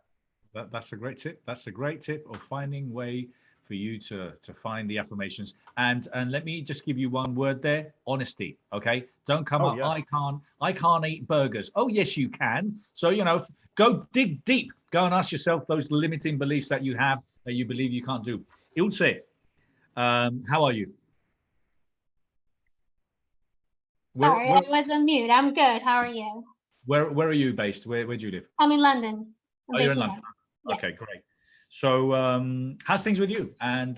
That's a great tip. That's a great tip of finding way for you to find the affirmations. And let me just give you one word there: honesty. Okay, don't come up. Yes. I can't eat burgers. Oh yes, you can. So go dig deep. Go and ask yourself those limiting beliefs that you have that you believe you can't do. Ilse, how are you? Sorry, I was on mute. I'm good. How are you? Where are you based? Where do you live? I'm in London. You're in London. Yes. Okay, great. So how's things with you? And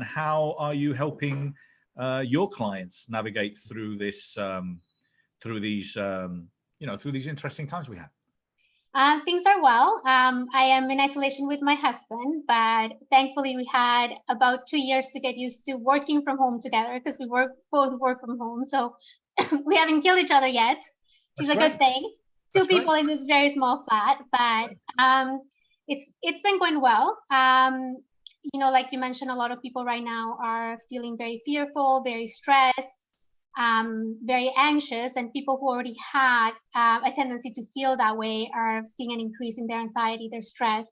how are you helping your clients navigate through this, through these interesting times we have? Things are well. I am in isolation with my husband, but thankfully we had about 2 years to get used to working from home together, because we both work from home. So we haven't killed each other yet, which is a good thing. Two people in this very small flat, but it's been going well. Like you mentioned, a lot of people right now are feeling very fearful, very stressed, very anxious, and people who already had a tendency to feel that way are seeing an increase in their anxiety, their stress,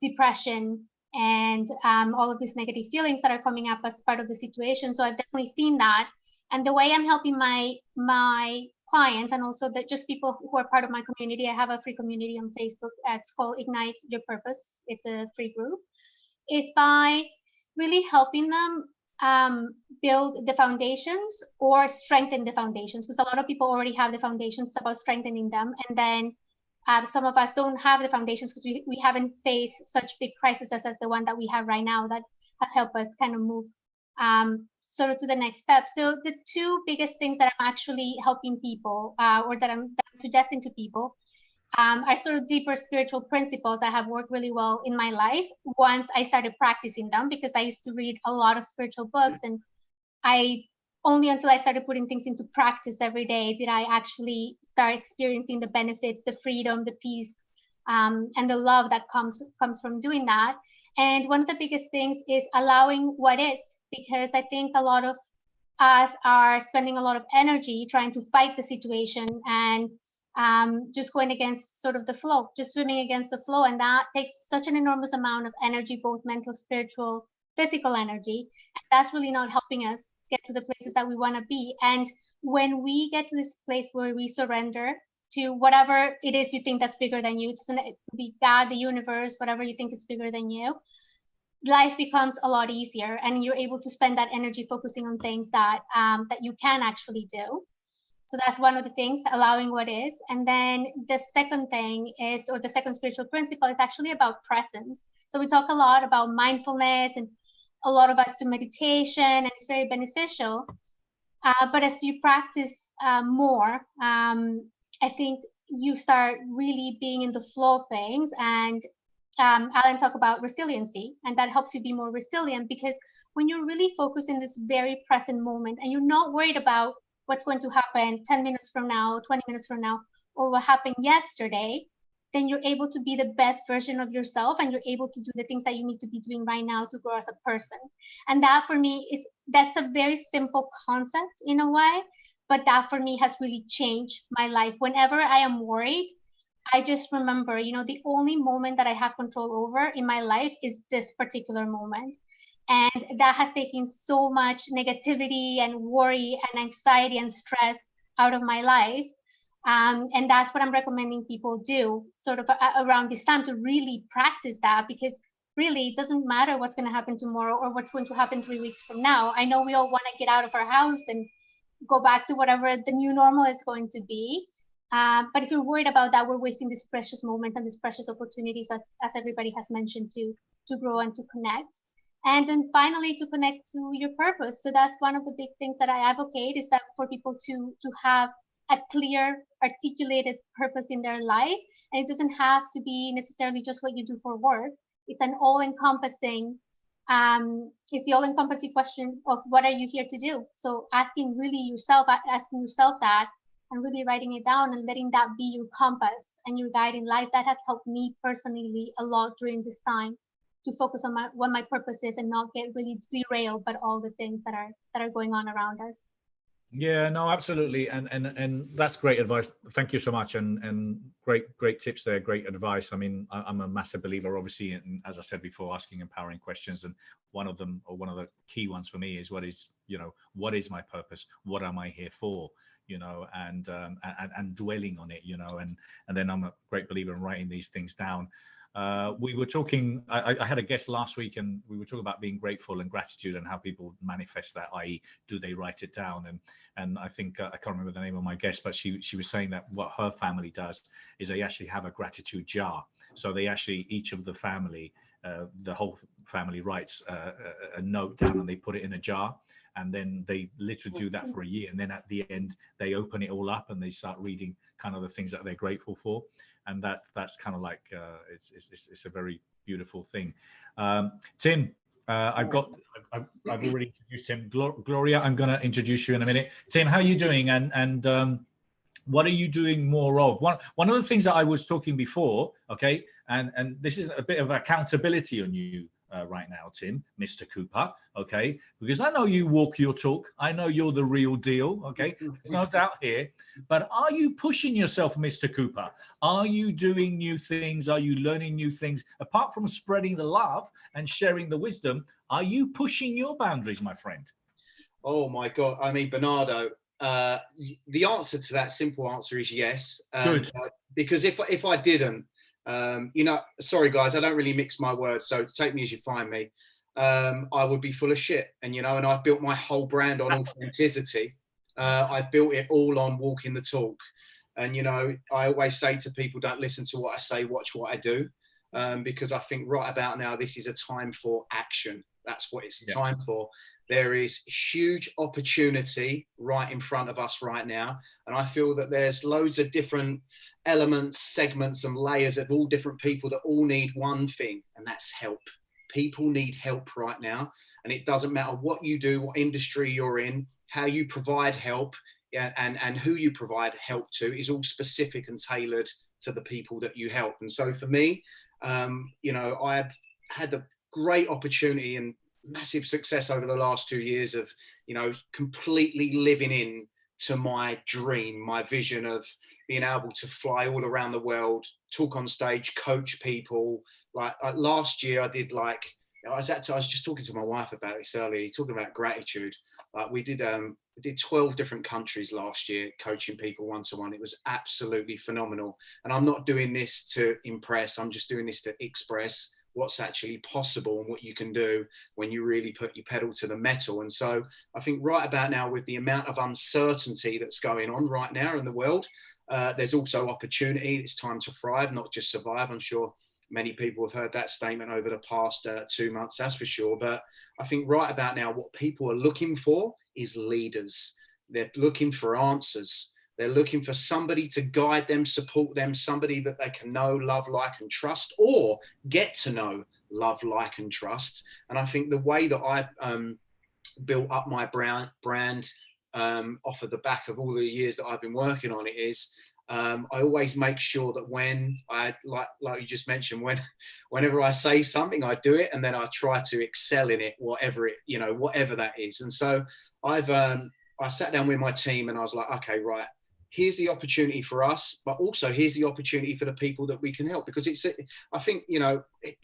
depression, and all of these negative feelings that are coming up as part of the situation. So I've definitely seen that. And the way I'm helping my clients, and also just people who are part of my community, I have a free community on Facebook. It's called Ignite Your Purpose. It's a free group. Is by really helping them build the foundations or strengthen the foundations, because a lot of people already have the foundations. It's about strengthening them. And then some of us don't have the foundations because we haven't faced such big crises as the one that we have right now that have helped us kind of move sort of to the next step. So the two biggest things that I'm actually helping people or that I'm suggesting to people are sort of deeper spiritual principles that have worked really well in my life once I started practicing them, because I used to read a lot of spiritual books, and only until I started putting things into practice every day did I actually start experiencing the benefits, the freedom, the peace, and the love that comes from doing that. And one of the biggest things is allowing what is, because I think a lot of us are spending a lot of energy trying to fight the situation and just going against sort of the flow, just swimming against the flow. And that takes such an enormous amount of energy, both mental, spiritual, physical energy. And that's really not helping us get to the places that we want to be. And when we get to this place where we surrender to whatever it is you think that's bigger than you, it could be God, the universe, whatever you think is bigger than you, life becomes a lot easier, and you're able to spend that energy focusing on things that that you can actually do. So that's one of the things, allowing what is. And then the second thing is, or the second spiritual principle is actually about presence. So we talk a lot about mindfulness, and a lot of us do meditation, and it's very beneficial. But as you practice more, I think you start really being in the flow of things. And Alan talked about resiliency, and that helps you be more resilient, because when you're really focused in this very present moment and you're not worried about what's going to happen 10 minutes from now, 20 minutes from now, or what happened yesterday, then you're able to be the best version of yourself, and you're able to do the things that you need to be doing right now to grow as a person. And that for me that's a very simple concept in a way, but that for me has really changed my life. Whenever I am worried, I just remember, the only moment that I have control over in my life is this particular moment. And that has taken so much negativity and worry and anxiety and stress out of my life. And that's what I'm recommending people do sort of around this time, to really practice that, because really it doesn't matter what's going to happen tomorrow or what's going to happen 3 weeks from now. I know we all want to get out of our house and go back to whatever the new normal is going to be. But if you're worried about that, we're wasting this precious moment and these precious opportunities, as everybody has mentioned, to grow and to connect. And then finally, to connect to your purpose. So that's one of the big things that I advocate, is that for people to have a clear, articulated purpose in their life. And it doesn't have to be necessarily just what you do for work. It's an all-encompassing, it's the all-encompassing question of what are you here to do? So asking yourself that, and really writing it down and letting that be your compass and your guide in life. That has helped me personally a lot during this time, to focus on what my purpose is and not get really derailed by all the things that are going on around us. Yeah, no, absolutely. And that's great advice. Thank you so much. And great tips there. Great advice. I mean, I'm a massive believer, obviously, in, as I said before, asking empowering questions. And one of them, or one of the key ones for me, is what is my purpose? What am I here for? And dwelling on it, and then I'm a great believer in writing these things down. We were talking, I had a guest last week, and we were talking about being grateful and gratitude and how people manifest that, i.e. do they write it down? And I think, I can't remember the name of my guest, but she was saying that what her family does is they actually have a gratitude jar. So they actually, each of the family, the whole family writes a note down, and they put it in a jar. And then they literally do that for a year. And then at the end, they open it all up and they start reading kind of the things that they're grateful for. And that's kind of like, it's a very beautiful thing. Tim, I've already introduced Tim. Gloria, I'm going to introduce you in a minute. Tim, how are you doing? And what are you doing more of? One of the things that I was talking before, okay, and this is a bit of accountability on you right now, Tim, Mr. Cooper, okay, because I know you walk your talk. I know you're the real deal, okay? There's no doubt here. But are you pushing yourself, Mr. Cooper? Are you doing new things? Are you learning new things? Apart from spreading the love and sharing the wisdom, are you pushing your boundaries, my friend? Oh my God. I mean, Bernardo, the answer to that simple answer is yes. Good. Because if I didn't, sorry guys, I don't really mix my words, so take me as you find me. I would be full of shit, and I've built my whole brand on authenticity. I've built it all on walking the talk. And I always say to people, don't listen to what I say, watch what I do, because I think right about now this is a time for action. That's what it's time for. There is huge opportunity right in front of us right now. And I feel that there's loads of different elements, segments and layers of all different people that all need one thing, and that's help. People need help right now. And it doesn't matter what you do, what industry you're in, how you provide help, and who you provide help to is all specific and tailored to the people that you help. And so for me, I've had the great opportunity and massive success over the last 2 years of, completely living in to my dream, my vision of being able to fly all around the world, talk on stage, coach people. Like last year I did I was just talking to my wife about this earlier, talking about gratitude. We did 12 different countries last year, coaching people one-to-one. It was absolutely phenomenal. And I'm not doing this to impress. I'm just doing this to express what's actually possible and what you can do when you really put your pedal to the metal. And so I think right about now, with the amount of uncertainty that's going on right now in the world, there's also opportunity. It's time to thrive, not just survive. I'm sure many people have heard that statement over the past 2 months, that's for sure. But I think right about now, what people are looking for is leaders. They're looking for answers. They're looking for somebody to guide them, support them, somebody that they can know, love, like, and trust, or get to know, love, like, and trust. And I think the way that I've built up my brand off of the back of all the years that I've been working on it is, I always make sure that when I, like you just mentioned, whenever I say something, I do it, and then I try to excel in it, whatever that is. And so I've I sat down with my team and I was like, okay, right, here's the opportunity for us, but also here's the opportunity for the people that we can help. Because I think,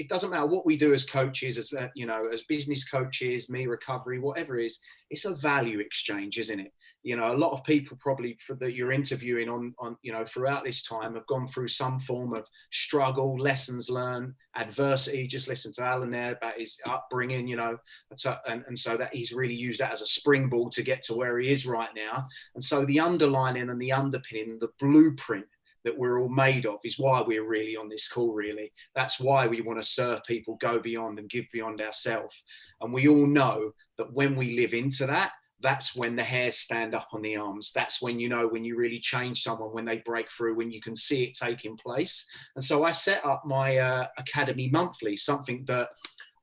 it doesn't matter what we do as coaches, as as business coaches, me recovery, whatever it is, it's a value exchange, isn't it? A lot of people probably that you're interviewing on throughout this time have gone through some form of struggle, lessons learned, adversity. Just listen to Alan there about his upbringing, and so that he's really used that as a springboard to get to where he is right now. And so the underlining and the underpinning, the blueprint that we're all made of is why we're really on this call, really. That's why we want to serve people, go beyond and give beyond ourselves. And we all know that when we live into that, that's when the hairs stand up on the arms. That's when when you really change someone, when they break through, when you can see it taking place. And so I set up my Academy Monthly, something that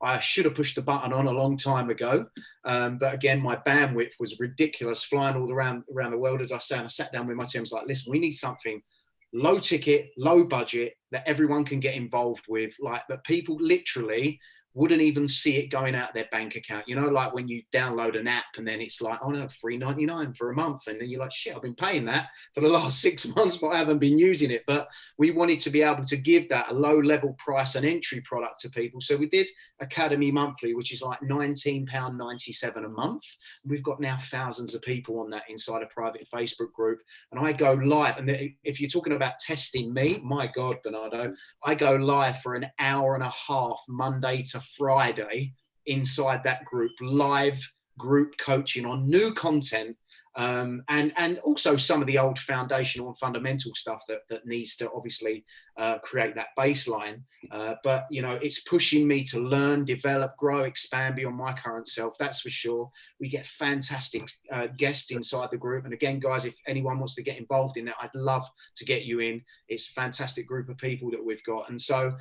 I should have pushed the button on a long time ago. But again, my bandwidth was ridiculous, flying all around the world, as I say. And I sat down with my team, I was like, listen, we need something low ticket, low budget, that everyone can get involved with, like that people literally wouldn't even see it going out their bank account. Like when you download an app and then it's like, oh no, $3.99 for a month. And then you're like, shit, I've been paying that for the last 6 months, but I haven't been using it. But we wanted to be able to give that a low level price, an entry product to people. So we did Academy Monthly, which is like £19.97 a month. We've got now thousands of people on that inside a private Facebook group. And I go live. And if you're talking about testing me, my God, Bernardo, I go live for an hour and a half, Monday to Friday, inside that group, live group coaching on new content, and also some of the old foundational and fundamental stuff that needs to obviously create that baseline. But it's pushing me to learn, develop, grow, expand beyond my current self. That's for sure. We get fantastic guests inside the group. And again, guys, if anyone wants to get involved in that, I'd love to get you in. It's a fantastic group of people that we've got. And so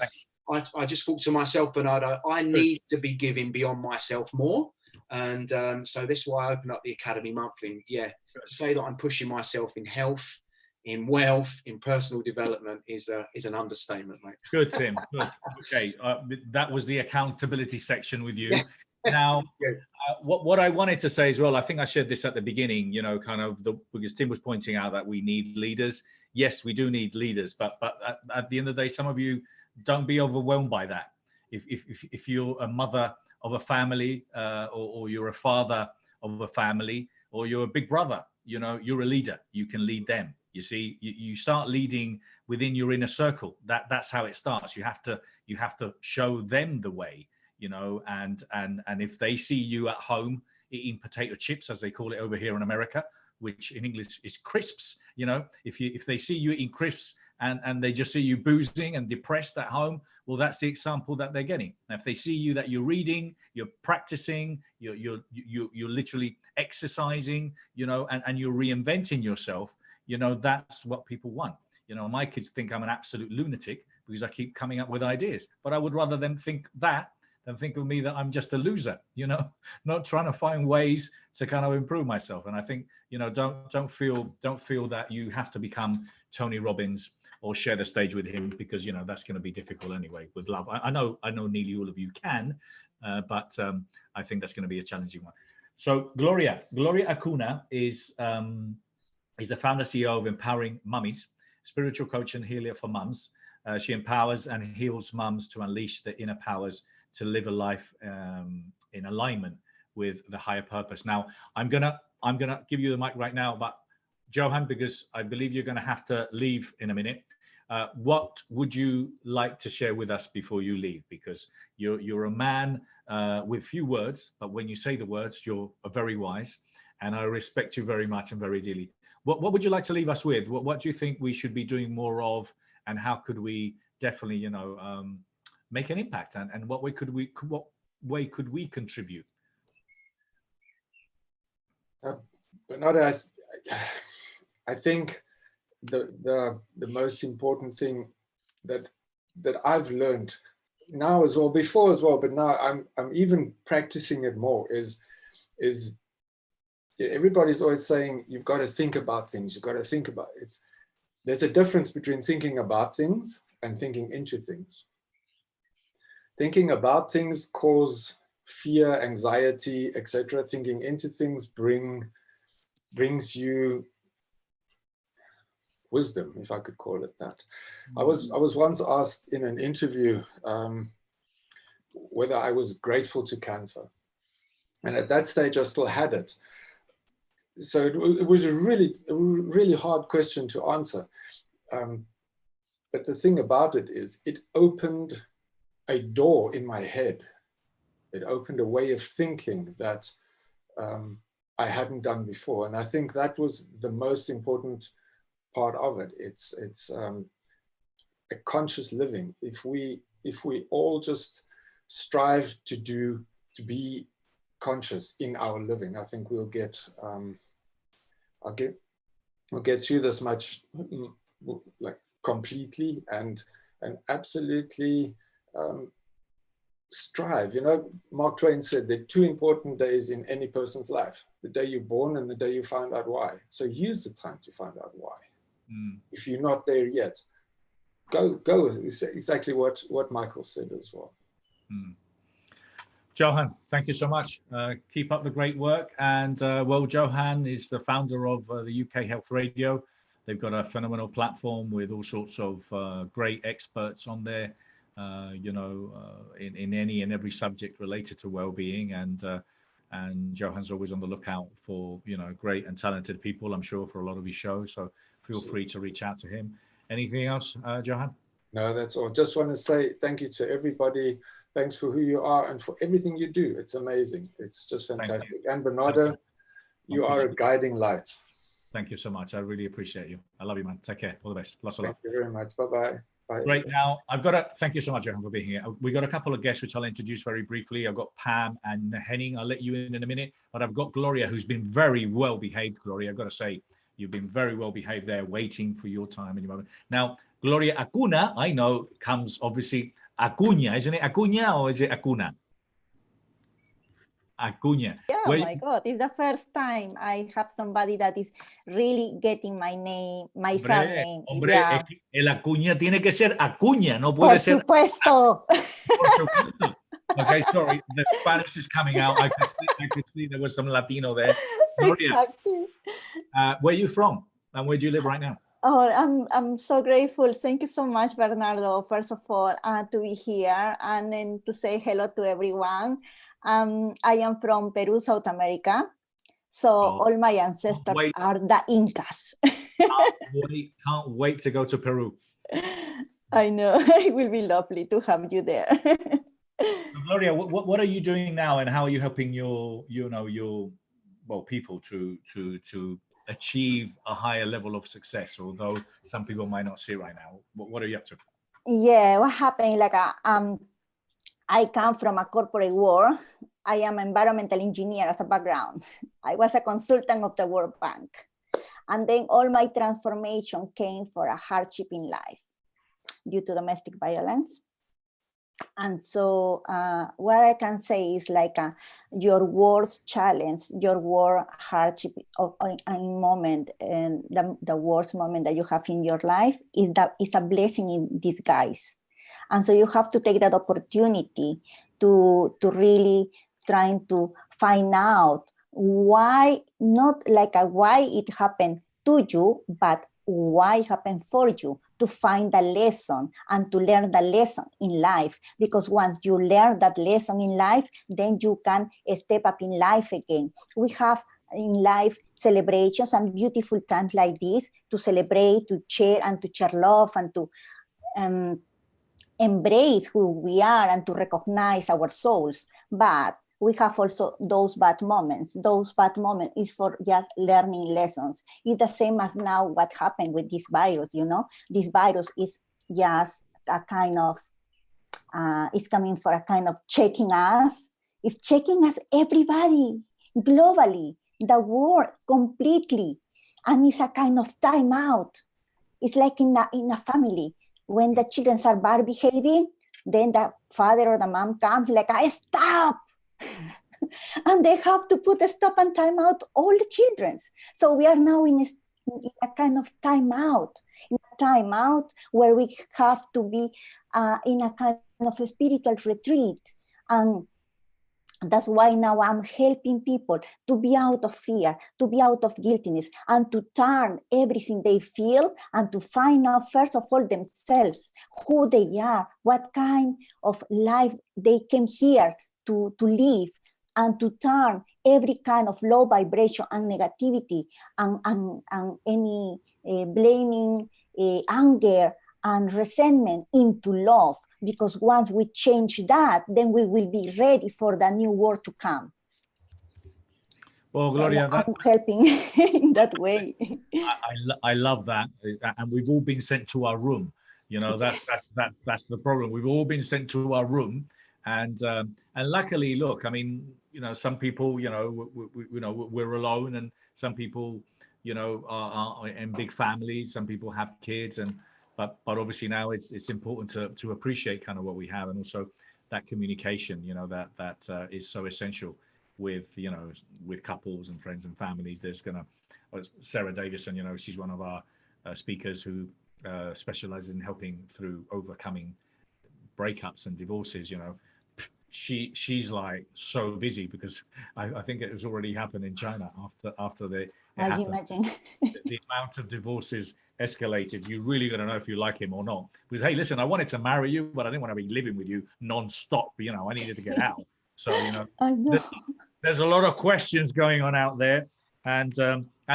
I just thought to myself, Bernardo, I need to be giving beyond myself more. And so this is why I opened up the Academy Monthly. Yeah, to say that I'm pushing myself in health, in wealth, in personal development is an understatement, mate. Good, Tim. Good. Okay, that was the accountability section with you. Now, what I wanted to say as well, I think I shared this at the beginning, because Tim was pointing out that we need leaders. Yes, we do need leaders, but at the end of the day, some of you don't be overwhelmed by that. If you're a mother of a family, or you're a father of a family, or you're a big brother, you're a leader. You can lead them. You see, you start leading within your inner circle. That's how it starts. You have to show them the way, and if they see you at home eating potato chips, as they call it over here in America, which in English is crisps, if they see you eating crisps, and they just see you boozing and depressed at home, well, that's the example that they're getting. Now, if they see you that you're reading, you're practicing, you're literally exercising, and you're reinventing yourself, that's what people want. My kids think I'm an absolute lunatic because I keep coming up with ideas, but I would rather them think that than think of me that I'm just a loser, not trying to find ways to kind of improve myself. And I think, don't feel that you have to become Tony Robbins or share the stage with him, because that's going to be difficult anyway. With love, I know nearly all of you can, but I think that's going to be a challenging one. So Gloria Acuna is the founder CEO of Empowering Mummies, spiritual coach and healer for mums. She empowers and heals mums to unleash the inner powers to live a life in alignment with the higher purpose. Now, I'm gonna give you the mic right now, but Johann, because I believe you're going to have to leave in a minute. What would you like to share with us before you leave? Because you're a man with few words, but when you say the words, you're very wise, and I respect you very much and very dearly. What would you like to leave us with? What do you think we should be doing more of, and how could we definitely, make an impact, and what way could we contribute? Bernardo, I think the most important thing that I've learned now as well, before as well, but now I'm even practicing it more, is everybody's always saying you've got to think about things, you've got to think about it. There's a difference between thinking about things and thinking into things. Thinking about things cause fear, anxiety, etc. Thinking into things bring brings you wisdom, if I could call it that. I was once asked in an interview whether I was grateful to cancer. And at that stage, I still had it. So it was a really hard question to answer. But the thing about it is, it opened a door in my head. It opened a way of thinking that I hadn't done before. And I think that was the most important part of it. It's a conscious living. If we all just strive to be conscious in our living, I think we'll get through this much like completely and absolutely strive. You know, Mark Twain said there are two important days in any person's life: the day you're born and the day you find out why. So use the time to find out why. If you're not there yet, go. Exactly what Michael said as well. Johann, thank you so much. Keep up the great work. And well, Johann is the founder of the UK Health Radio. They've got a phenomenal platform with all sorts of great experts on there, in any and every subject related to well-being. And Johann's always on the lookout for, great and talented people, I'm sure, for a lot of his shows. So feel free to reach out to him. Anything else, Johann? No, that's all. Just want to say thank you to everybody. Thanks for who you are and for everything you do. It's amazing. It's just fantastic. And Bernardo, you are a guiding light. Thank you so much. I really appreciate you. I love you, man. Take care. All the best. Lots of love. Thank you very much. Bye-bye. Bye. Right now, thank you so much, Johann, for being here. We got a couple of guests, which I'll introduce very briefly. I've got Pam and Henning. I'll let you in a minute, but I've got Gloria, who's been very well behaved. Gloria, I've got to say, you've been very well behaved there, waiting for your time and your moment. Now, Gloria, Acuna, I know, comes obviously Acuna, isn't it? Acuna or is it Acuna? Acuna. Yeah, oh my God, it's the first time I have somebody that is really getting my name, my surname. Hombre, yeah. El Acuna tiene que ser Acuna, no puede ser. Por supuesto. Por supuesto. Okay, sorry, the Spanish is coming out. I could see there was some Latino there. Gloria, exactly. Where are you from and where do you live right now? Oh, I'm so grateful. Thank you so much, Bernardo, first of all, to be here and then to say hello to everyone. I am from Peru, South America. So all my ancestors are the Incas. Can't wait to go to Peru. I know, it will be lovely to have you there. Gloria, what are you doing now and how are you helping your people to achieve a higher level of success, although some people might not see it right now? What are you up to? Yeah, what happened, I come from a corporate world. I am an environmental engineer as a background. I was a consultant of the World Bank. And then all my transformation came for a hardship in life due to domestic violence. And so what I can say is your worst challenge, your worst hardship moment, and the worst moment that you have in your life is a blessing in disguise. And so you have to take that opportunity to really trying to find out why, not why it happened to you, but why it happened for you, to find the lesson and to learn the lesson in life. Because once you learn that lesson in life, then you can step up in life again. We have in life celebrations and beautiful times like this to celebrate, to share love and to embrace who we are and to recognize our souls. But we have also those bad moments. Those bad moments is for just learning lessons. It's the same as now what happened with this virus, This virus is just a kind of, it's coming for a kind of checking us. It's checking us, everybody, globally, the world completely. And it's a kind of timeout. It's like in a family. When the children are bad behaving, then the father or the mom comes stop. And they have to put a stop and time out all the children. So we are now in a kind of timeout where we have to be in a kind of a spiritual retreat and That's why now I'm helping people to be out of fear, to be out of guiltiness, and to turn everything they feel and to find out, first of all, themselves, who they are, what kind of life they came here to live, and to turn every kind of low vibration and negativity and any blaming, anger, and resentment into love, because once we change that, then we will be ready for the new world to come. Well, Gloria, I'm helping in that way. I love that, and we've all been sent to our room. You know, that's the problem. We've all been sent to our room, and luckily, look, I mean, you know, some people, you know, we're alone, and some people, you know, are in big families. Some people have kids, but obviously now it's important to appreciate kind of what we have, and also that communication, you know, that is so essential with, you know, with couples and friends and families. There's Sarah Davison, you know, she's one of our speakers who specializes in helping through overcoming breakups and divorces. You know, she's like so busy because I think it was already happened in China after the As you imagine. the amount of divorces escalated. You really got to know if you like him or not, because hey, listen, I wanted to marry you, but I didn't want to be living with you non-stop. You know, I needed to get out. So, you know, there's a lot of questions going on out there. And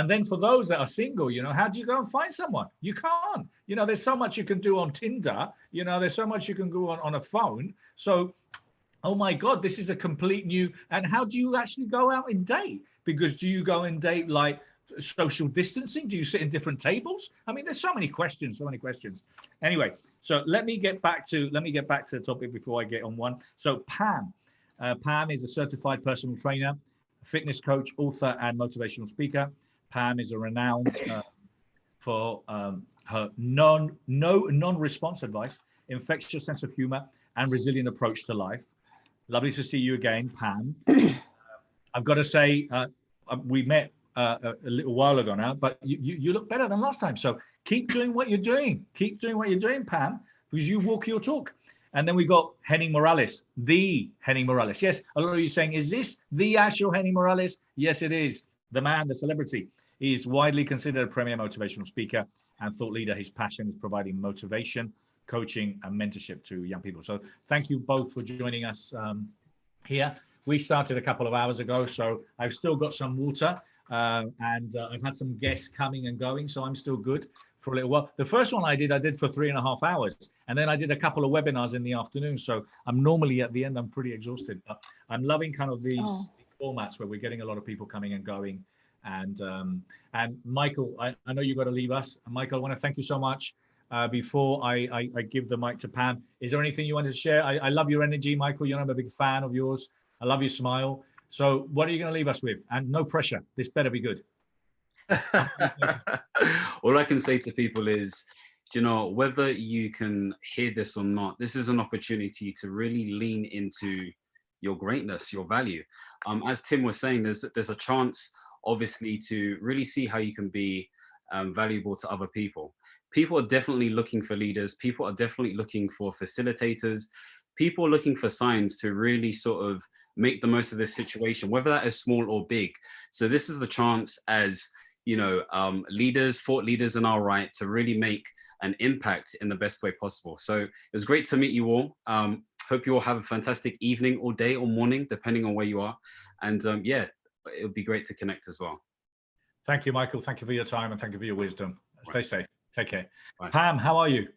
then for those that are single, you know, how do you go and find someone? You can't. You know, there's so much you can do on Tinder. You know, there's so much you can do on a phone. So, oh my God, this is a complete new. And how do you actually go out and date? Because do you go and date like social distancing? Do you sit in different tables? I mean, there's so many questions. Anyway, so let me get back to the topic before I get on one. So Pam is a certified personal trainer, fitness coach, author, and motivational speaker. Pam is a renowned for her non-response advice, infectious sense of humor, and resilient approach to life. Lovely to see you again, Pam. I've got to say, we met a little while ago now, but you look better than last time. So keep doing what you're doing. Keep doing what you're doing, Pam, because you walk your talk. And then we got Henning Morales, the Henning Morales. Yes, a lot of you saying, is this the actual Henning Morales? Yes, it is. The man, the celebrity. He's widely considered a premier motivational speaker and thought leader. His passion is providing motivation, coaching, and mentorship to young people. So thank you both for joining us here. We started a couple of hours ago, so I've still got some water and I've had some guests coming and going, so I'm still good for a little while. The first one I did for 3.5 hours, and then I did a couple of webinars in the afternoon. So I'm normally at the end, I'm pretty exhausted, but I'm loving kind of these formats where we're getting a lot of people coming and going. And Michael, I know you got to leave us. Michael, I want to thank you so much. Before I give the mic to Pam, is there anything you wanted to share? I love your energy, Michael. You know, I'm a big fan of yours. I love your smile. So what are you going to leave us with? And no pressure. This better be good. All I can say to people is, you know, whether you can hear this or not, this is an opportunity to really lean into your greatness, your value. As Tim was saying, there's a chance, obviously, to really see how you can be valuable to other people. People are definitely looking for leaders. People are definitely looking for facilitators. People are looking for signs to really sort of make the most of this situation, whether that is small or big. So this is the chance as, you know, leaders, thought leaders in our right, to really make an impact in the best way possible. So it was great to meet you all. Hope you all have a fantastic evening or day or morning, depending on where you are. And yeah, it would be great to connect as well. Thank you, Michael. Thank you for your time and thank you for your wisdom. Stay safe. Take care. Bye. Pam, how are you?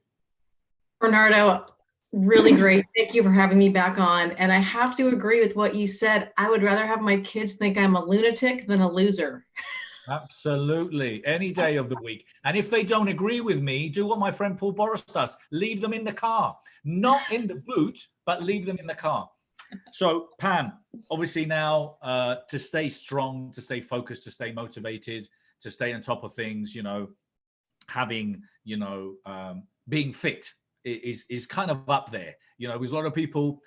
Bernardo, really great. Thank you for having me back on. And I have to agree with what you said. I would rather have my kids think I'm a lunatic than a loser. Absolutely. Any day of the week. And if they don't agree with me, do what my friend Paul Boris does. Leave them in the car. Not in the boot, but leave them in the car. So, Pam, obviously now to stay strong, to stay focused, to stay motivated, to stay on top of things, you know, having, you know, being fit is kind of up there. You know, with a lot of people,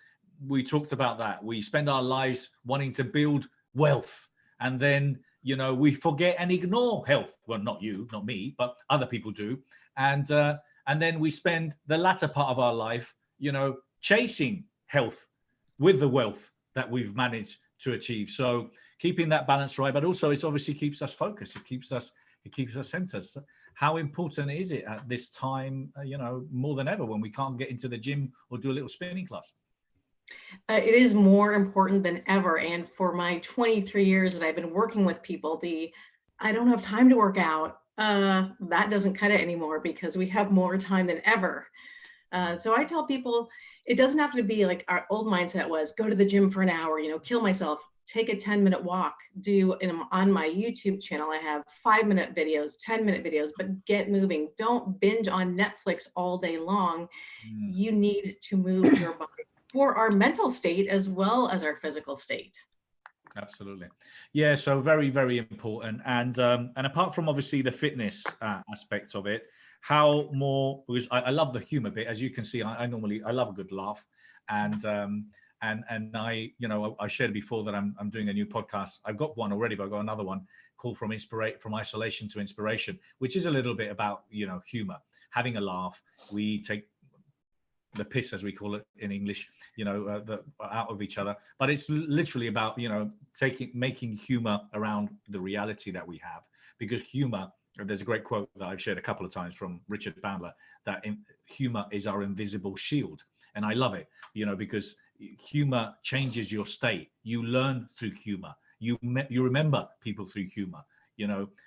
we talked about that. We spend our lives wanting to build wealth, and then, you know, we forget and ignore health. Well, not you, not me, but other people do. And then we spend the latter part of our life, you know, chasing health with the wealth that we've managed to achieve. So keeping that balance right, but also it obviously keeps us focused. It keeps us centered. So how important is it at this time, more than ever, when we can't get into the gym or do a little spinning class? It is more important than ever. And for my 23 years that I've been working with people, I don't have time to work out, that doesn't cut it anymore, because we have more time than ever. So I tell people, it doesn't have to be like our old mindset was, go to the gym for an hour, kill myself, take a 10-minute walk, on my YouTube channel, I have 5-minute videos, 10-minute videos, but get moving. Don't binge on Netflix all day long. You need to move your body for our mental state as well as our physical state. Absolutely. Yeah, so very, very important. And apart from obviously the fitness aspect of it, how more, because I love the humor bit, as you can see, I love a good laugh. And I, I shared before that I'm doing a new podcast. I've got one already, but I've got another one called From Isolation to Inspiration, which is a little bit about, humor, having a laugh. We take the piss, as we call it in English, out of each other. But it's literally about, making humor around the reality that we have. Because humor, there's a great quote that I've shared a couple of times from Richard Bandler, that humor is our invisible shield. And I love it, because humor changes your state. You learn through humor. You remember people through humor.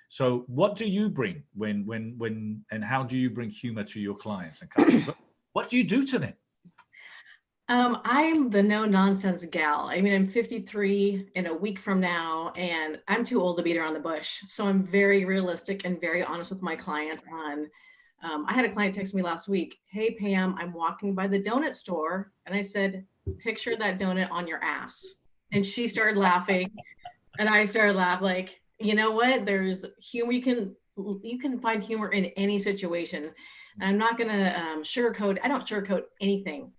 So what do you bring when and how do you bring humor to your clients and customers? What do you do to them? I'm the no nonsense gal. I mean, I'm 53 in a week from now, and I'm too old to beat around the bush. So I'm very realistic and very honest with my clients on, I had a client text me last week, hey Pam, I'm walking by the donut store. And I said, picture that donut on your ass. And she started laughing and I started laughing, like, you know what? There's humor. You can find humor in any situation. And I'm not gonna I don't sugarcoat anything.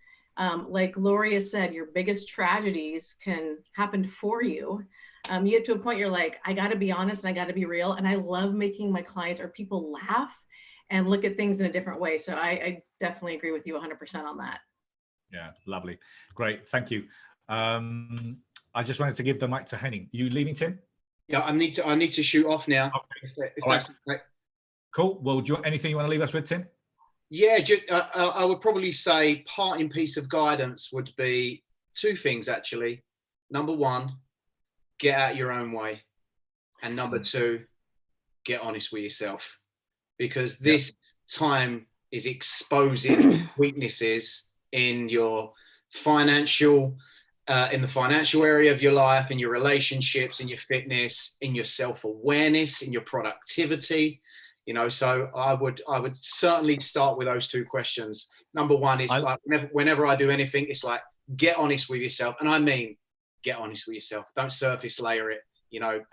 Like Gloria said, your biggest tragedies can happen for you. You get to a point you're like, I gotta be honest and I gotta be real. And I love making my clients or people laugh and look at things in a different way. So I definitely agree with you 100% on that. Yeah, lovely. Great, thank you. I just wanted to give the mic to Henning. You leaving, Tim? Yeah, I need to shoot off now. Okay. If that's okay. Cool. Well, anything you want to leave us with, Tim? Yeah, I would probably say parting piece of guidance would be 2 things, actually. Number 1, get out your own way. And number 2, get honest with yourself. Because this time is exposing weaknesses in your financial, in the financial area of your life, in your relationships, in your fitness, in your self-awareness, in your productivity. So I would certainly start with those 2 questions. Number 1 is whenever I do anything, it's like, get honest with yourself. And I mean, get honest with yourself. Don't surface layer it,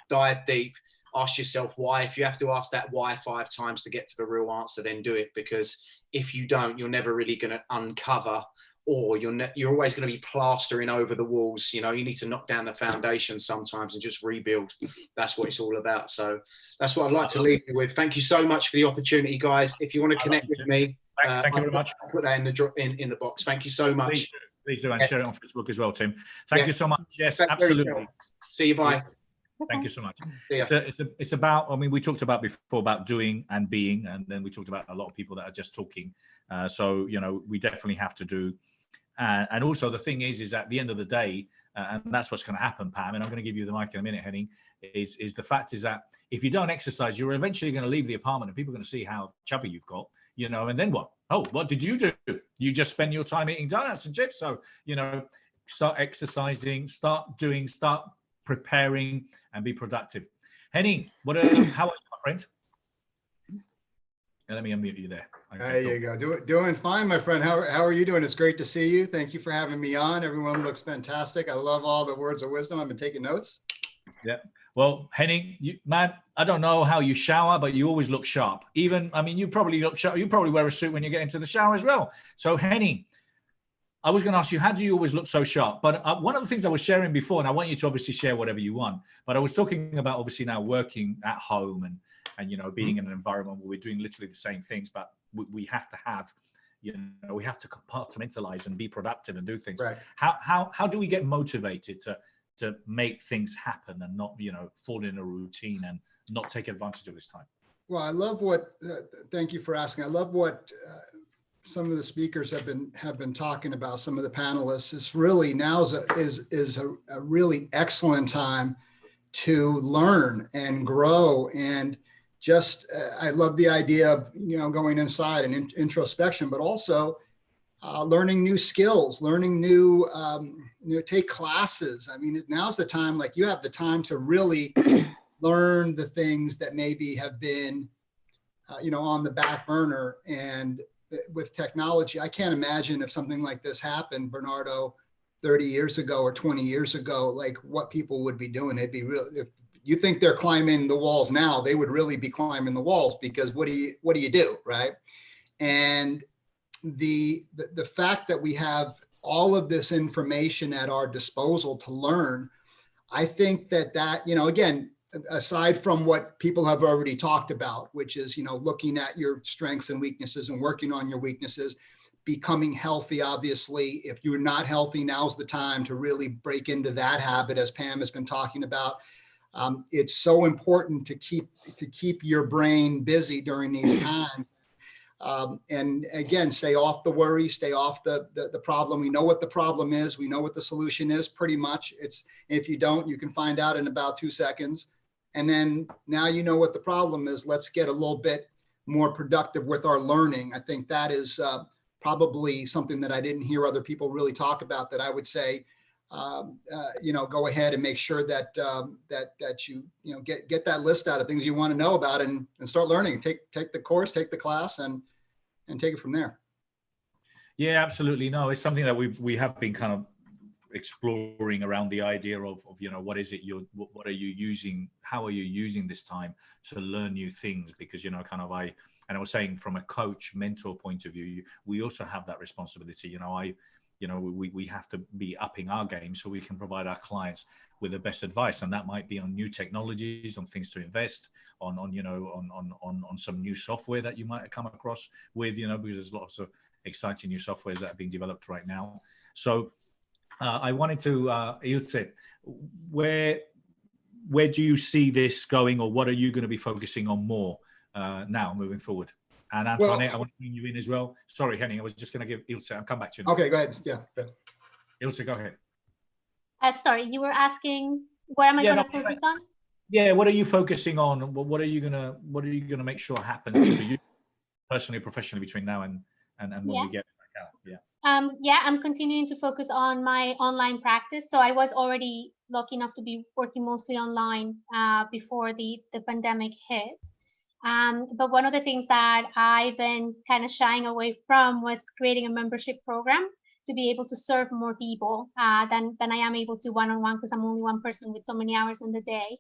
dive deep, ask yourself why. If you have to ask that why 5 times to get to the real answer, then do it. Because if you don't, you're never really going to uncover, or you're always going to be plastering over the walls. You need to knock down the foundation sometimes and just rebuild. That's what it's all about. So that's what I'd like to leave you with. Thank you so much for the opportunity, guys. If you want to connect with me, thank you very much. I'll put that in the box. Thank you so much. Please do, and share it on Facebook as well, Tim. Thank you so much. Yes, absolutely. See you. Bye. Thank you so much. It's about, we talked about before about doing and being, and then we talked about a lot of people that are just talking. So, we definitely have to do. And also the thing is at the end of the day, and that's what's going to happen, Pam, and I'm going to give you the mic in a minute, Henning, is the fact is that if you don't exercise, you're eventually going to leave the apartment and people are going to see how chubby you've got, and then what? Oh, what did you do? You just spend your time eating donuts and chips. So, start exercising, start preparing, and be productive. Henning, how are you, my friend? Let me unmute you there. Okay, there you go. Doing fine, my friend. How are you doing? It's great to see you. Thank you for having me on. Everyone looks fantastic. I love all the words of wisdom. I've been taking notes. Yeah. Well, Henning, man, I don't know how you shower, but you always look sharp. You probably look sharp. You probably wear a suit when you get into the shower as well. So, Henning, I was going to ask you, how do you always look so sharp? But one of the things I was sharing before, and I want you to obviously share whatever you want, but I was talking about obviously now working at home and being in an environment where we're doing literally the same things, but we have to have, you know, we have to compartmentalize and be productive and do things. Right. How do we get motivated to make things happen and not, you know, fall in a routine and not take advantage of this time? Well, I love what, thank you for asking. I love what some of the speakers have been talking about, some of the panelists. Is really now is a really excellent time to learn and grow. And just, I love the idea of, you know, going inside and introspection, but also learning new skills, learning new, take classes. I mean, now's the time, like you have the time to really learn the things that maybe have been, you know, on the back burner. And with technology, I can't imagine if something like this happened, Bernardo, 30 years ago or 20 years ago, like what people would be doing. It'd be real. If you think they're climbing the walls now, they would really be climbing the walls, because what do you do, right? And the fact that we have all of this information at our disposal to learn, I think that, you know, again, aside from what people have already talked about, which is, you know, looking at your strengths and weaknesses and working on your weaknesses, becoming healthy. Obviously, if you're not healthy, now's the time to really break into that habit, as Pam has been talking about. It's so important to keep your brain busy during these times. And again, stay off the worry, stay off the problem. We know what the problem is. We know what the solution is pretty much. If you don't, you can find out in about 2 seconds. And then now you know what the problem is. Let's get a little bit more productive with our learning. I think that is probably something that I didn't hear other people really talk about, that I would say, you know, go ahead and make sure that that you know get that list out of things you want to know about, and start learning. Take the course, take the class, and take it from there. Yeah, absolutely. No, it's something that we have been kind of exploring around the idea of you know, what is it what are you using, how are you using this time to learn new things? Because, you know, kind of I was saying, from a coach mentor point of view, we also have that responsibility. You know, we have to be upping our game so we can provide our clients with the best advice, and that might be on new technologies, on things to invest on you know, on some new software that you might have come across with, you know, because there's lots of exciting new softwares that are being developed right now. So I wanted to, Ilse, where do you see this going, or what are you going to be focusing on more now moving forward? And Antoinette, I want to bring you in as well. Sorry, Henning, I was just going to give Ilse, I'll come back to you now. Okay, go ahead. Yeah. Ilse, go ahead. Sorry, you were asking, where am I going to focus on? Yeah, what are you focusing on? What are you gonna make sure happens for you personally, professionally, between now and when we get back out? Yeah. Yeah, I'm continuing to focus on my online practice. So I was already lucky enough to be working mostly online before the pandemic hit. But one of the things that I've been kind of shying away from was creating a membership program to be able to serve more people than I am able to one-on-one, because I'm only one person with so many hours in the day.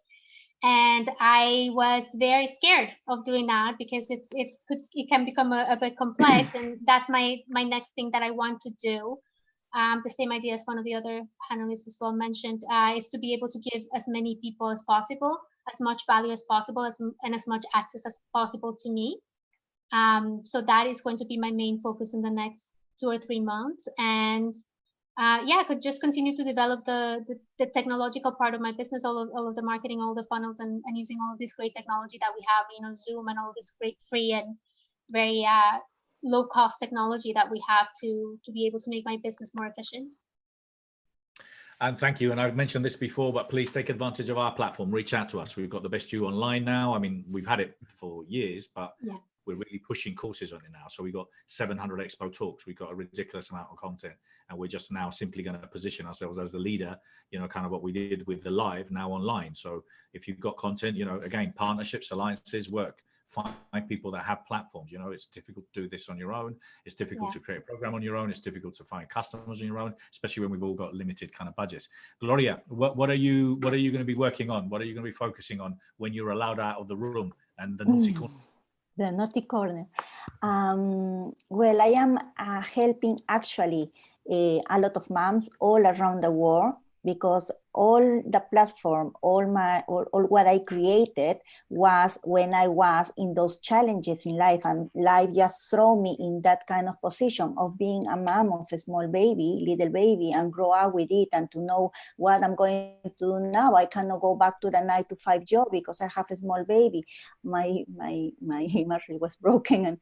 And I was very scared of doing that, because it can become a bit complex, and that's my next thing that I want to do. The same idea as one of the other panelists as well mentioned, is to be able to give as many people as possible as much value as possible, and as much access as possible to me. So that is going to be my main focus in the next 2 or 3 months. And yeah, I could just continue to develop the technological part of my business, all of the marketing, all the funnels, and using all of this great technology that we have, you know, Zoom and all this great free and very low cost technology that we have to be able to make my business more efficient. And thank you. And I've mentioned this before, but please take advantage of our platform. Reach out to us. We've got the best you online now. I mean, we've had it for years, but yeah, we're really pushing courses on it now. So we've got 700 expo talks. We've got a ridiculous amount of content, and we're just now simply going to position ourselves as the leader, you know, kind of what we did with the live, now online. So if you've got content, you know, again, partnerships, alliances, work. Find people that have platforms. You know, it's difficult to do this on your own. It's difficult to create a program on your own. It's difficult to find customers on your own, especially when we've all got limited kind of budgets. Gloria, what are you going to be working on? What are you going to be focusing on when you're allowed out of the room and the naughty corner? The naughty corner. Well, I am helping actually a lot of moms all around the world because all the platform, all what I created was when I was in those challenges in life, and life just threw me in that kind of position of being a mom of a small baby, little baby, and grow up with it, and to know what I'm going to do now. I cannot go back to the 9-to-5 job because I have a small baby. My marriage was broken,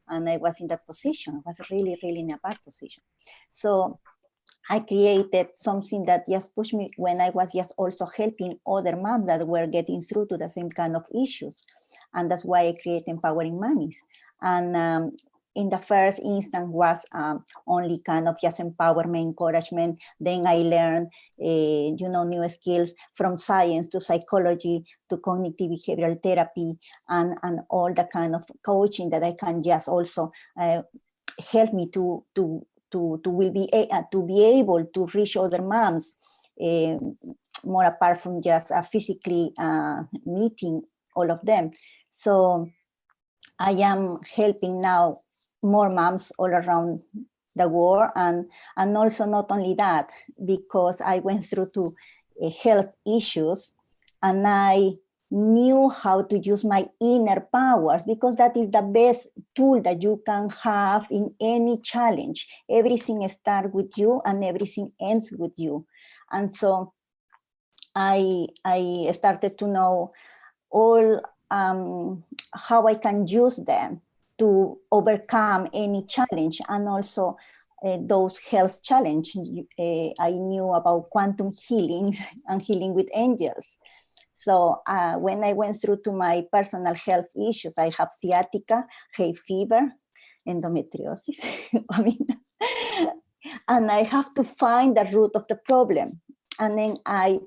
and I was in that position. I was really, really in a bad position. So I created something that just pushed me when I was just also helping other moms that were getting through to the same kind of issues. And that's why I created Empowering Mommies. And in the first instance was only kind of just empowerment, encouragement. Then I learned, new skills from science to psychology to cognitive behavioral therapy and all the kind of coaching that I can just also help me to be able to reach other moms more apart from just physically meeting all of them. So I am helping now more moms all around the world, and also not only that, because I went through to health issues and I knew how to use my inner powers, because that is the best tool that you can have in any challenge. Everything starts with you and everything ends with you. And so I started to know all how I can use them to overcome any challenge, and also those health challenges. I knew about quantum healing and healing with angels. So when I went through to my personal health issues, I have sciatica, hay fever, endometriosis, and I have to find the root of the problem. And then I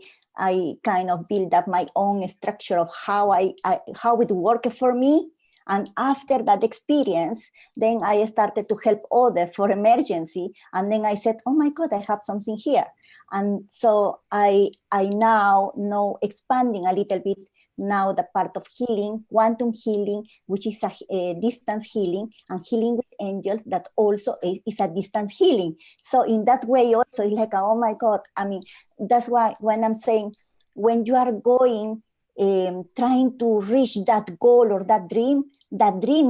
kind of build up my own structure of how it worked for me. And after that experience, then I started to help others for emergency. And then I said, oh my God, I have something here. And so I now know, expanding a little bit now, the part of healing, quantum healing, which is a distance healing, and healing with angels, that also is a distance healing. So in that way also, it's like, oh my God, I mean, that's why when I'm saying, when you are going, trying to reach that goal or that dream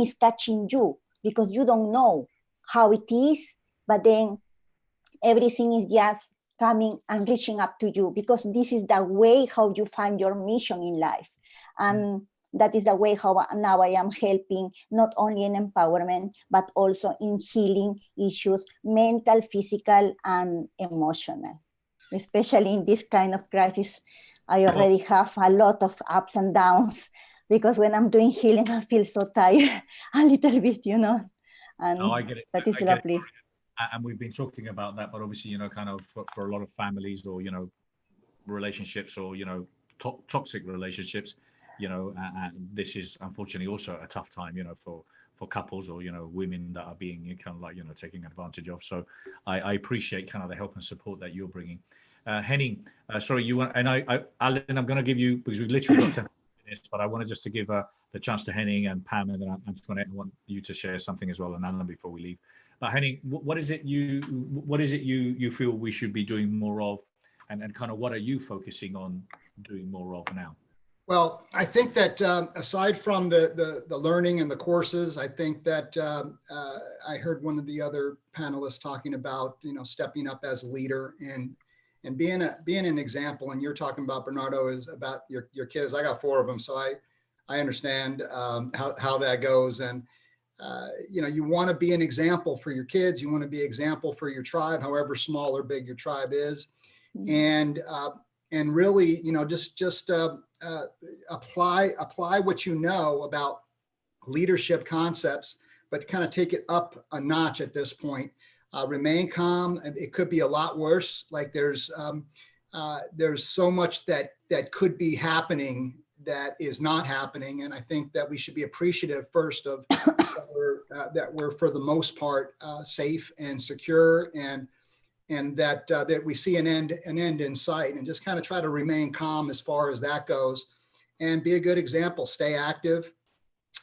is catching you, because you don't know how it is, but then everything is just coming and reaching up to you, because this is the way how you find your mission in life. And that is the way how now I am helping, not only in empowerment, but also in healing issues, mental, physical, and emotional. Especially in this kind of crisis, I already have a lot of ups and downs, because when I'm doing healing, I feel so tired a little bit, and I get it. That is lovely. And we've been talking about that, but obviously, kind of for a lot of families, or, relationships, or, toxic relationships, and this is unfortunately also a tough time, for couples, or, women that are being kind of like, taken advantage of. So I appreciate kind of the help and support that you're bringing. Henning, sorry, you want, and Alan, I'm going to give you, because we've literally got 10 minutes, but I wanted just to give the chance to Henning and Pam, and then Antoinette. I want you to share something as well, and Alan, before we leave. But Henning, what is it you feel we should be doing more of, and kind of what are you focusing on doing more of now? Well, I think that aside from the learning and the courses, I think that I heard one of the other panelists talking about, stepping up as a leader and being an example. And you're talking about, Bernardo, is about your kids. I got 4 of them, so I understand how that goes. And you want to be an example for your kids. You want to be an example for your tribe, however small or big your tribe is. And really, just apply what you know about leadership concepts, but kind of take it up a notch at this point. Remain calm. It could be a lot worse. Like there's so much that could be happening that is not happening. And I think that we should be appreciative first of that we're for the most part safe and secure, and that we see an end in sight, and just kind of try to remain calm as far as that goes, and be a good example. Stay active.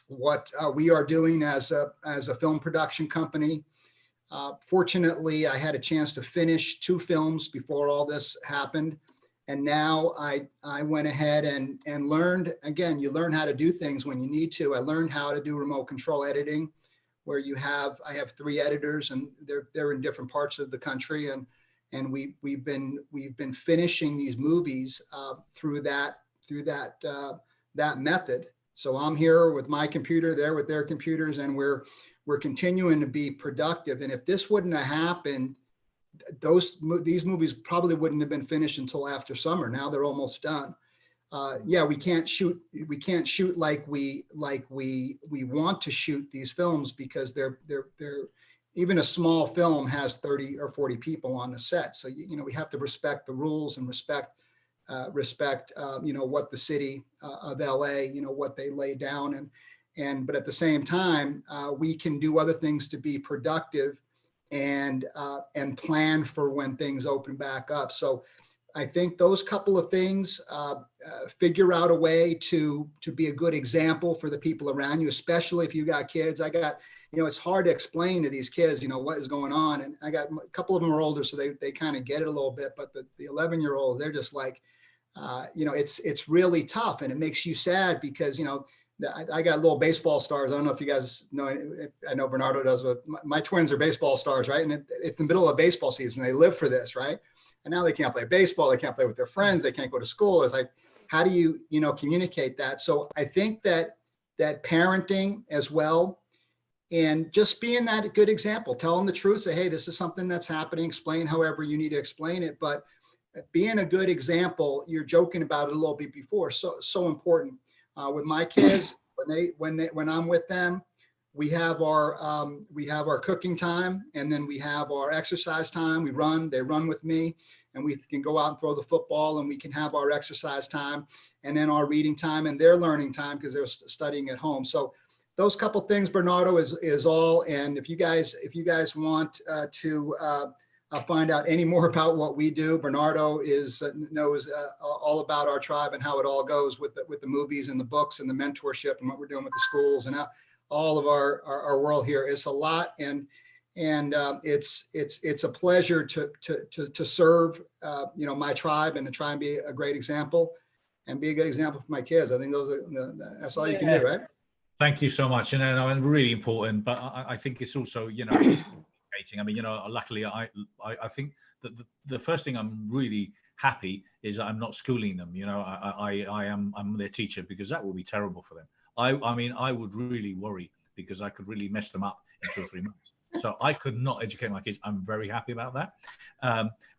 What we are doing as a film production company, Fortunately, I had a chance to finish 2 films before all this happened. And now I went ahead and learned, again, you learn how to do things when you need to. I learned how to do remote control editing, where I have 3 editors, and they're in different parts of the country. And we've been finishing these movies through that method. So I'm here with my computer, they're with their computers, and we're continuing to be productive. And if this wouldn't have happened, these movies probably wouldn't have been finished until after summer. Now they're almost done. Yeah, we can't shoot like we want to shoot these films, because they're even a small film has 30 or 40 people on the set. So we have to respect the rules and respect what the city of LA, what they lay down, but at the same time, we can do other things to be productive and plan for when things open back up. So I think those couple of things, figure out a way to be a good example for the people around you, especially if you got kids. It's hard to explain to these kids, what is going on. And I got a couple of them are older, so they kind of get it a little bit, but the 11-year-olds, they're just like, it's really tough, and it makes you sad because, I got little baseball stars. I don't know if you guys know, I know Bernardo does, but my twins are baseball stars, right? And it's the middle of baseball season. They live for this, right? And now they can't play baseball. They can't play with their friends. They can't go to school. It's like, how do you, communicate that? So I think that parenting as well, and just being that good example, tell them the truth, say, hey, this is something that's happening, explain however you need to explain it. But being a good example, you're joking about it a little bit before, so important. With my kids, when I'm with them, we have our cooking time, and then we have our exercise time. They run with me, and we can go out and throw the football, and we can have our exercise time, and then our reading time and their learning time, because they're studying at home. So those couple things, Bernardo, is all. And if you guys want to find out any more about what we do, Bernardo knows all about our tribe and how it all goes with the movies and the books and the mentorship and what we're doing with the schools and all of our world here. It's a lot, and it's a pleasure to serve my tribe and to try and be a great example and be a good example for my kids. I think that's all you can do, right? Thank you so much, and really important. But I think it's also it's I mean, luckily I think that the first thing I'm really happy is that I'm not schooling them. I'm their teacher, because that will be terrible for them. I mean, I would really worry, because I could really mess them up in 2 or 3 months. So I could not educate my kids. I'm very happy about that.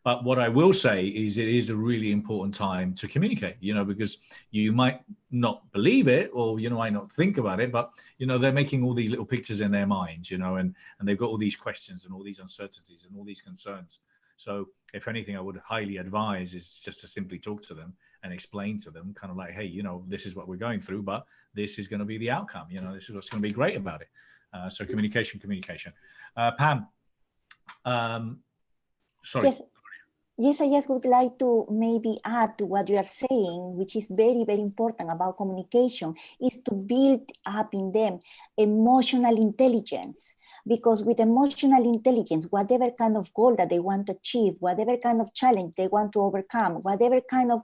But what I will say is it is a really important time to communicate, because you might not believe it, or you might not think about it, but they're making all these little pictures in their minds, and they've got all these questions and all these uncertainties and all these concerns. So if anything, I would highly advise is just to simply talk to them and explain to them, kind of like, hey, this is what we're going through, but this is going to be the outcome. This is what's going to be great about it. So communication. Pam, sorry. Yes, I just would like to maybe add to what you are saying, which is very, very important about communication, is to build up in them emotional intelligence. Because with emotional intelligence, whatever kind of goal that they want to achieve, whatever kind of challenge they want to overcome, whatever kind of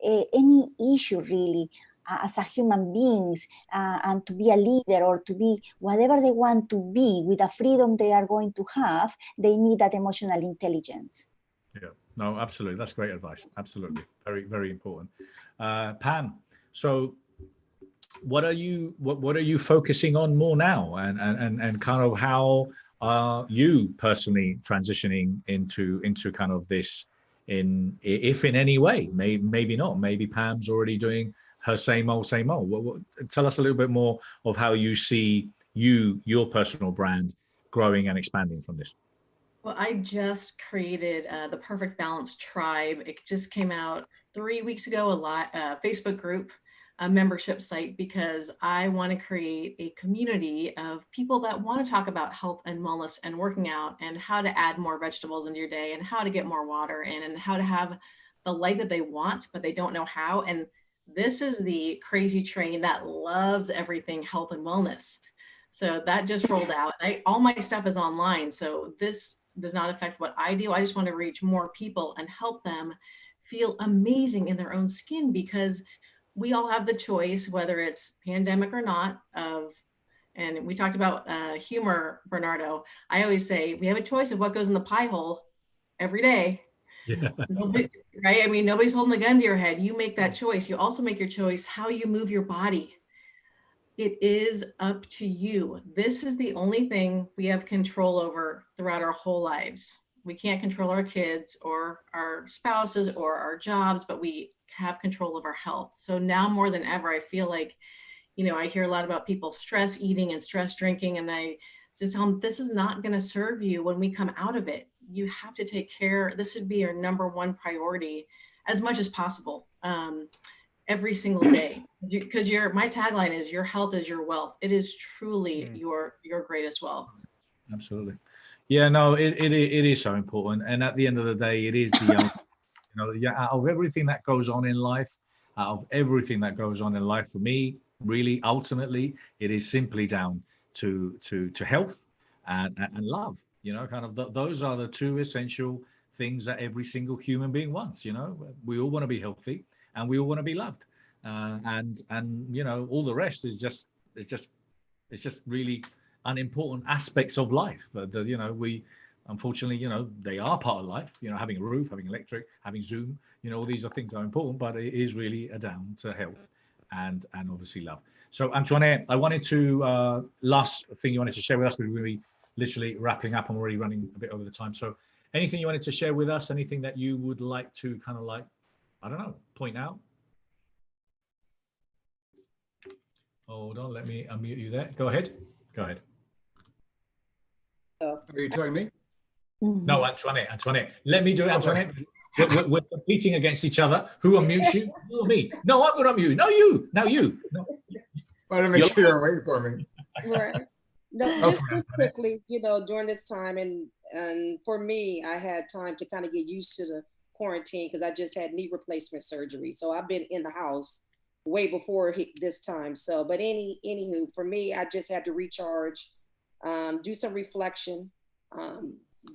any issue really, as a human beings, and to be a leader or to be whatever they want to be with the freedom they are going to have, they need that emotional intelligence. Yeah, no, absolutely. That's great advice. Absolutely. Very, very important. Pam, so what are you focusing on more now, and kind of how are you personally transitioning into kind of this, if in any way? Maybe not. Maybe Pam's already doing her same old. Tell us a little bit more of how you see your personal brand growing and expanding from this. Well, I just created the Perfect Balance Tribe. It just came out 3 weeks ago, a Facebook group, a membership site, because I want to create a community of people that want to talk about health and wellness and working out and how to add more vegetables into your day and how to get more water in and how to have the life that they want, but they don't know how. And this is the crazy train that loves everything health and wellness. So that just rolled out. All my stuff is online. So this does not affect what I do. I just want to reach more people and help them feel amazing in their own skin, because we all have the choice, whether it's pandemic or not, and we talked about humor, Bernardo. I always say we have a choice of what goes in the pie hole every day. Yeah. Right? I mean, nobody's holding a gun to your head. You make that choice. You also make your choice how you move your body. It is up to you. This is the only thing we have control over throughout our whole lives. We can't control our kids or our spouses or our jobs, but we have control of our health. So now more than ever, I feel like, I hear a lot about people stress eating and stress drinking, and I just tell them this is not going to serve you when we come out of it. You have to take care. This should be your number one priority as much as possible. Every single day, because my tagline is your health is your wealth. It is truly your greatest wealth. Absolutely. Yeah, no, it is so important. And at the end of the day, it is the, out of everything that goes on in life, for me, really, ultimately, it is simply down to health and love. Kind of those are the two essential things that every single human being wants. We all want to be healthy, and we all want to be loved, and all the rest is just really unimportant aspects of life. But we unfortunately they are part of life. Having a roof, having electric, having Zoom, all these are things that are important, but it is really down to health and obviously love. So Antoinette, I wanted to last thing you wanted to share with us. We're really literally wrapping up, and we're already running a bit over the time. So anything you wanted to share with us, anything that you would like to kind of I don't know, point out? Hold on, let me unmute you there. Go ahead. Are you telling me? No, Antoinette. Let me do it, Antoinette. We're competing against each other. Who unmutes you? You or me? No, I'm going to unmute you. No, you. Now you. No. I want to make sure you're waiting for me. Right. No, just quickly, during this time, and for me, I had time to kind of get used to the quarantine because I just had knee replacement surgery. So I've been in the house way before this time. So, but anywho, for me, I just had to recharge, do some reflection,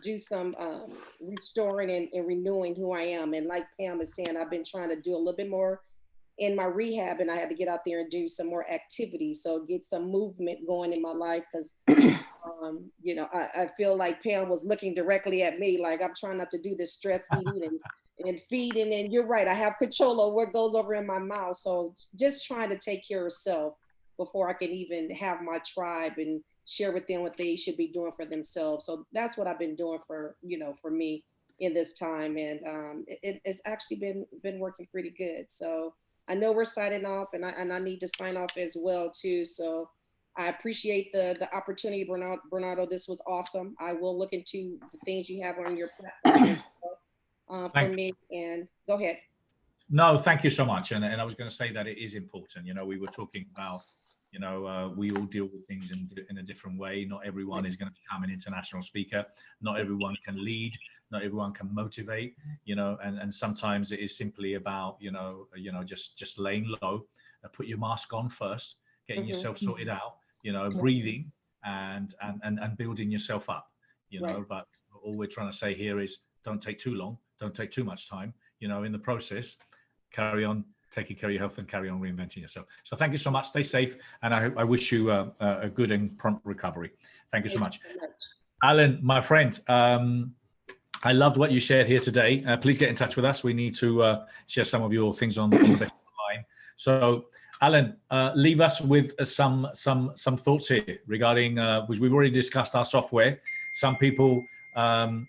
do some restoring and renewing who I am. And like Pam is saying, I've been trying to do a little bit more in my rehab, and I had to get out there and do some more activity. So get some movement going in my life, because I feel like Pam was looking directly at me, like I'm trying not to do this stress eating and feeding. And you're right, I have control of what goes over in my mouth. So just trying to take care of self before I can even have my tribe and share with them what they should be doing for themselves. So that's what I've been doing for me in this time. And it's actually been working pretty good. So I know we're signing off, and I need to sign off as well too. So I appreciate the opportunity, Bernardo. This was awesome. I will look into the things you have on your platform as well for me. And go ahead. No, thank you so much. And I was going to say that it is important. We were talking about, we all deal with things in a different way. Not everyone is going to become an international speaker. Not everyone can lead. Not everyone can motivate, and sometimes it is simply about, just laying low, put your mask on first, getting yourself sorted out, breathing and building yourself up, right. But all we're trying to say here is don't take too long, don't take too much time, in the process, carry on taking care of your health and carry on reinventing yourself. So thank you so much. Stay safe. And I wish you a good and prompt recovery. Thank you so much. Alan, my friend, I loved what you shared here today. Please get in touch with us. We need to share some of your things on the best line. So, Alan, leave us with some thoughts here regarding, which we've already discussed our software. Some people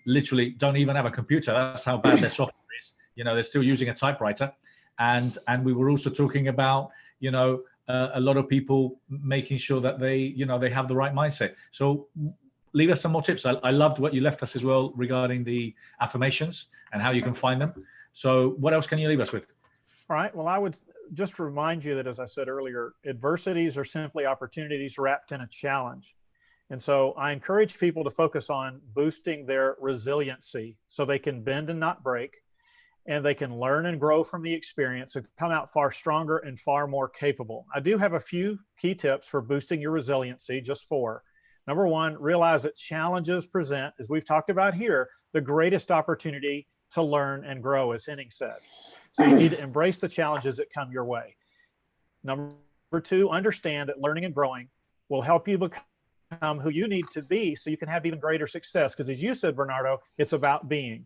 literally don't even have a computer. That's how bad their software is. They're still using a typewriter. And we were also talking about, a lot of people making sure that they have the right mindset. So leave us some more tips. I loved what you left us as well regarding the affirmations and how you can find them. So what else can you leave us with? All right. Well, I would just remind you that, as I said earlier, adversities are simply opportunities wrapped in a challenge. And so I encourage people to focus on boosting their resiliency so they can bend and not break, and they can learn and grow from the experience and come out far stronger and far more capable. I do have a few key tips for boosting your resiliency, just 4. Number 1, realize that challenges present, as we've talked about here, the greatest opportunity to learn and grow, as Henning said. So you need to embrace the challenges that come your way. Number 2, understand that learning and growing will help you become who you need to be so you can have even greater success. Because as you said, Bernardo, it's about being.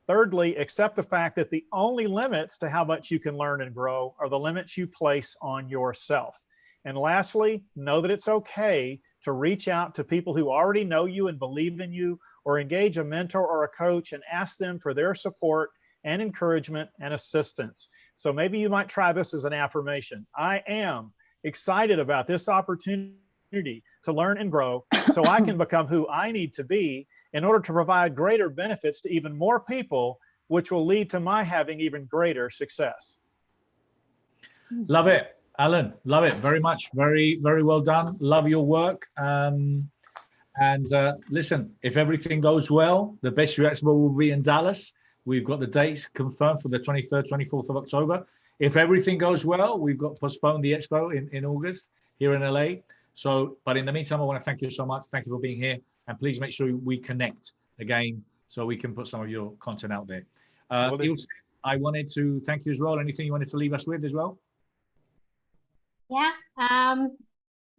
Thirdly, accept the fact that the only limits to how much you can learn and grow are the limits you place on yourself. And lastly, know that it's okay to reach out to people who already know you and believe in you, or engage a mentor or a coach and ask them for their support and encouragement and assistance. So maybe you might try this as an affirmation. I am excited about this opportunity to learn and grow so I can become who I need to be in order to provide greater benefits to even more people, which will lead to my having even greater success. Love it, Alan. Love it very much. Very, very well done. Love your work. Listen, if everything goes well, the Best You Expo will be in Dallas. We've got the dates confirmed for the 23rd, 24th of October. If everything goes well, we've got postponed the expo in August here in LA. So, but in the meantime, I want to thank you so much. Thank you for being here. And please make sure we connect again so we can put some of your content out there. Ilse, I wanted to thank you as well. Anything you wanted to leave us with as well? Yeah.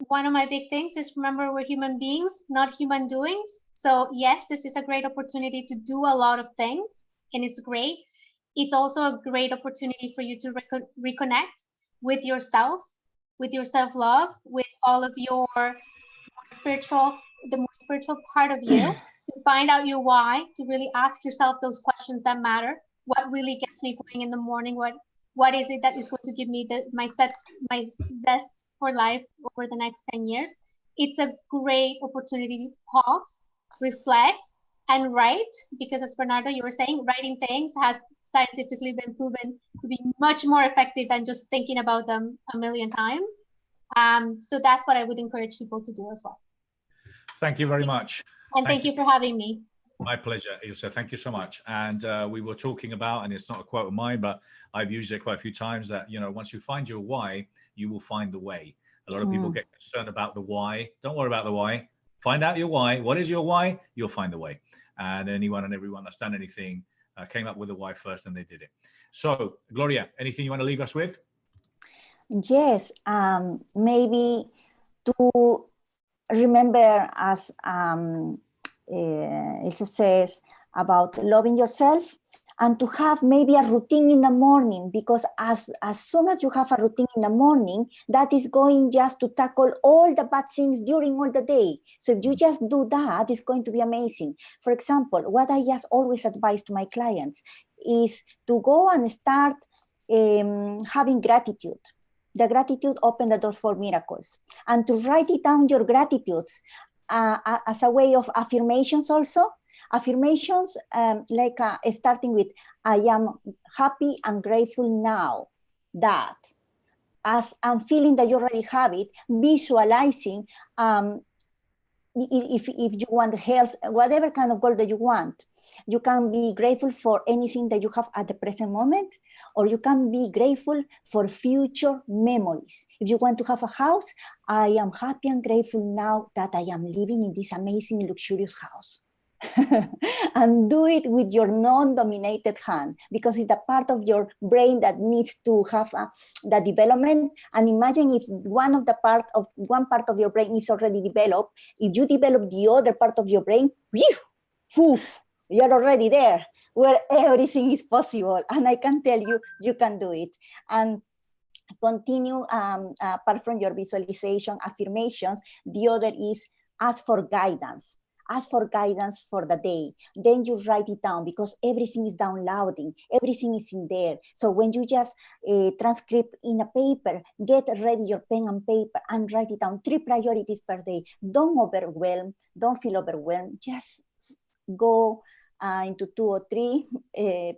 One of my big things is remember we're human beings, not human doings. So yes, this is a great opportunity to do a lot of things, and it's great. It's also a great opportunity for you to reconnect with yourself, with your self-love, with all of your the more spiritual part of you, to find out your why, to really ask yourself those questions that matter. What really gets me going in the morning? What is it that is going to give me my zest for life over the next 10 years? It's a great opportunity to pause, reflect, and write, because as Bernardo, you were saying, writing things has scientifically been proven to be much more effective than just thinking about them a million times. So that's what I would encourage people to do as well. Thank you very much. And thank you for having me. My pleasure, Ilse. Thank you so much. And we were talking about, and it's not a quote of mine, but I've used it quite a few times, that, you know, once you find your why, you will find the way. A lot of people get concerned about the why. Don't worry about the why. Find out your why. What is your why? You'll find the way. And anyone and everyone that's done anything came up with the why first, and they did it. So, Gloria, anything you want to leave us with? Yes, maybe to remember, as Ilse says, about loving yourself, and to have maybe a routine in the morning, because as soon as you have a routine in the morning, that is going just to tackle all the bad things during all the day. So if you just do that, it's going to be amazing. For example, what I just always advise to my clients is to go and start having gratitude. The gratitude opens the door for miracles. And to write it down, your gratitudes, as a way of affirmations also. Affirmations starting with, I am happy and grateful now that, as I'm feeling that you already have it, visualizing, if you want health, whatever kind of goal that you want, you can be grateful for anything that you have at the present moment, or you can be grateful for future memories. If you want to have a house, I am happy and grateful now that I am living in this amazing, luxurious house. And do it with your non-dominated hand, because it's a part of your brain that needs to have the development. And imagine if one part of your brain is already developed, if you develop the other part of your brain, you're already there, where everything is possible. And I can tell you, you can do it. And continue, apart from your visualization, affirmations, the other is ask for guidance. Ask for guidance for the day. Then you write it down, because everything is downloading. Everything is in there. So when you just transcript in a paper, get ready your pen and paper and write it down. 3 priorities per day. Don't overwhelm. Don't feel overwhelmed. Just go into 2 or 3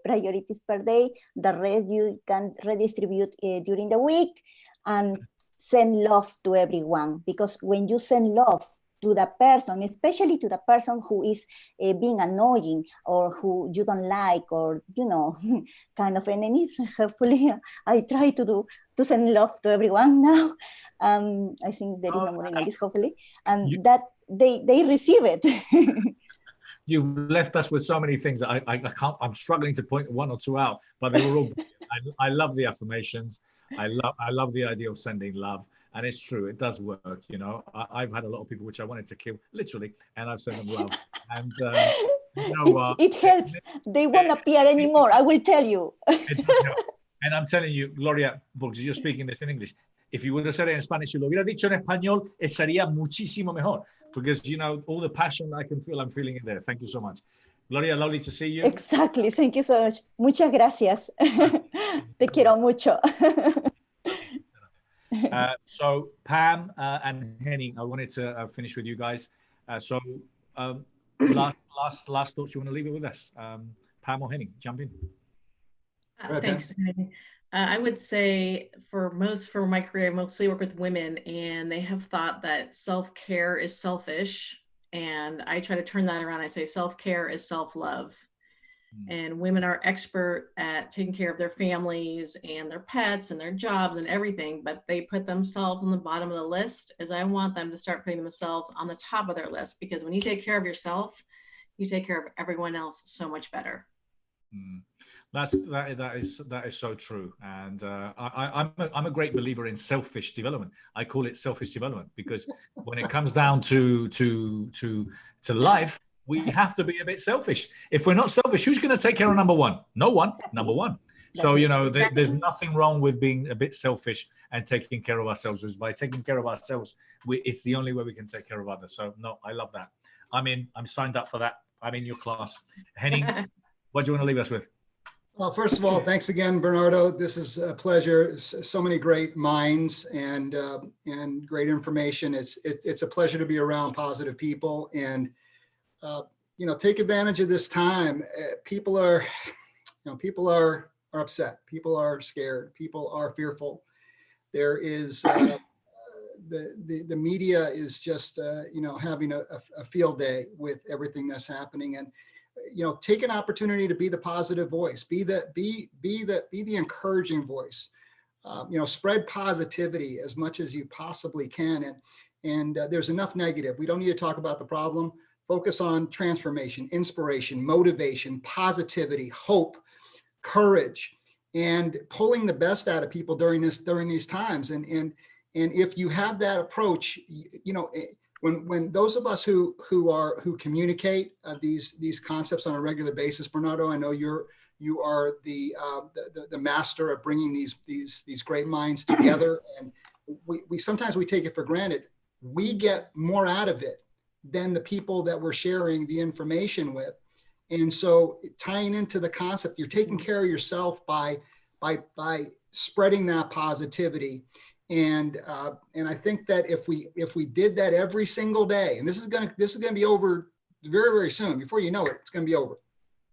priorities per day. The rest you can redistribute during the week, and send love to everyone. Because when you send love to the person, especially to the person who is being annoying or who you don't like, or, you know, kind of enemies. Hopefully I try to send love to everyone now. I think there is no more in this, hopefully, and that they receive it. You've left us with so many things that I can't, I'm struggling to point one or two out, but they were all I love the affirmations. I love the idea of sending love. And it's true, it does work. You know, I've had a lot of people which I wanted to kill, literally, and I've sent them love. And you know, it helps. They won't appear anymore, I will tell you. And I'm telling you, Gloria, because you're speaking this in English, if you would have said it in Spanish, si lo hubiera dicho en español, sería muchísimo mejor. Because, you know, all the passion I can feel, I'm feeling it there. Thank you so much. Gloria, lovely to see you. Exactly. Thank you so much. Muchas gracias. Te quiero mucho. So Pam and Henning, I wanted to finish with you guys. Last thoughts, you want to leave it with us? Pam or Henning, jump in. Thanks. I would say for my career, I mostly work with women, and they have thought that self-care is selfish. And I try to turn that around. I say self-care is self-love. And women are expert at taking care of their families and their pets and their jobs and everything, but they put themselves on the bottom of the list, as I want them to start putting themselves on the top of their list, because when you take care of yourself, you take care of everyone else so much better. That is so true. And I'm a great believer in selfish development. I call it selfish development, because when it comes down to life, we have to be a bit selfish. If we're not selfish, who's going to take care of number one? No one. Number one. So, you know, there's nothing wrong with being a bit selfish and taking care of ourselves. Because by taking care of ourselves, it's the only way we can take care of others. So, no, I love that. I'm signed up for that. I'm in your class. Henning, what do you want to leave us with? Well, first of all, thanks again, Bernardo. This is a pleasure. So many great minds and great information. It's a pleasure to be around positive people, and you know, take advantage of this time. People are upset. People are scared. People are fearful. There is the media is just you know, having a field day with everything that's happening, and you know, take an opportunity to be the positive voice, be the encouraging voice. You know, spread positivity as much as you possibly can, and there's enough negative. We don't need to talk about the problem. Focus on transformation, inspiration, motivation, positivity, hope, courage, and pulling the best out of people during these times. And if you have that approach, you know, when those of us who communicate these concepts on a regular basis, Bernardo, I know you are the master of bringing these great minds together, and we sometimes take it for granted. We get more out of it than the people that we're sharing the information with. And so tying into the concept, you're taking care of yourself by spreading that positivity. And I think that if we did that every single day, and this is gonna be over very, very soon, before you know it, it's gonna be over,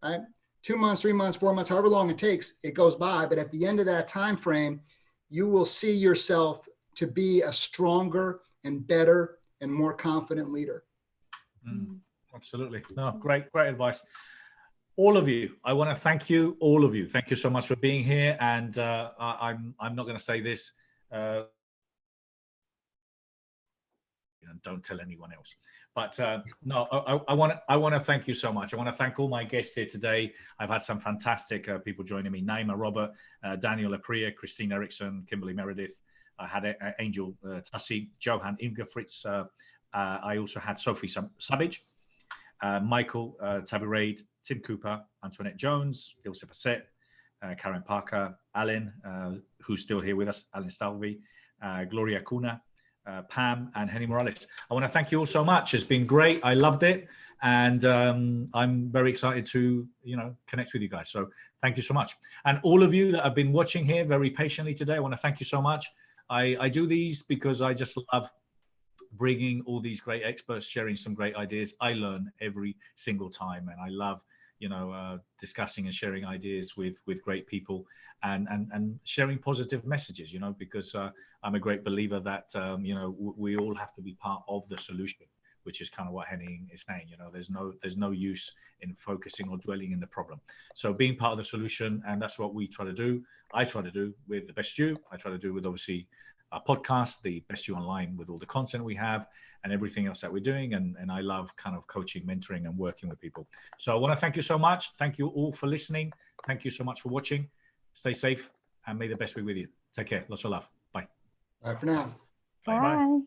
right? 2 months, 3 months, 4 months, however long it takes, it goes by. But at the end of that time frame, you will see yourself to be a stronger and better and more confident leader. Absolutely. No, great advice. All of you, I want to thank you, all of you. Thank you so much for being here. And I'm not going to say this. Don't tell anyone else. But no, I want to thank you so much. I want to thank all my guests here today. I've had some fantastic people joining me: Naima, Robert, Daniel Aprea, Christine Erickson, Kimberly Meredith. I had Angel Tuccy, Johann Ilgenfritz. I also had Sophie Sabbage, Michael Tabirade, Tim Cooper, Antoinette Jones, Ilse Passet, Karen Parker, Alan, who's still here with us, Alan Stalvey, Gloria Acuna, Pam, and Henning Morales. I want to thank you all so much. It's been great. I loved it. And I'm very excited to, you know, connect with you guys. So thank you so much. And all of you that have been watching here very patiently today, I want to thank you so much. I do these because I just love bringing all these great experts, sharing some great ideas. I learn every single time, and I love, you know, discussing and sharing ideas with great people and sharing positive messages, you know, because I'm a great believer that, you know, we all have to be part of the solution. which is kind of what Henning is saying. You know, there's no use in focusing or dwelling in the problem. So being part of the solution, and that's what we try to do. I try to do with the Best You. I try to do with obviously our podcast, the Best You Online, with all the content we have and everything else that we're doing. And I love kind of coaching, mentoring, and working with people. So I want to thank you so much. Thank you all for listening. Thank you so much for watching. Stay safe and may the best be with you. Take care. Lots of love. Bye. Bye for now. Bye.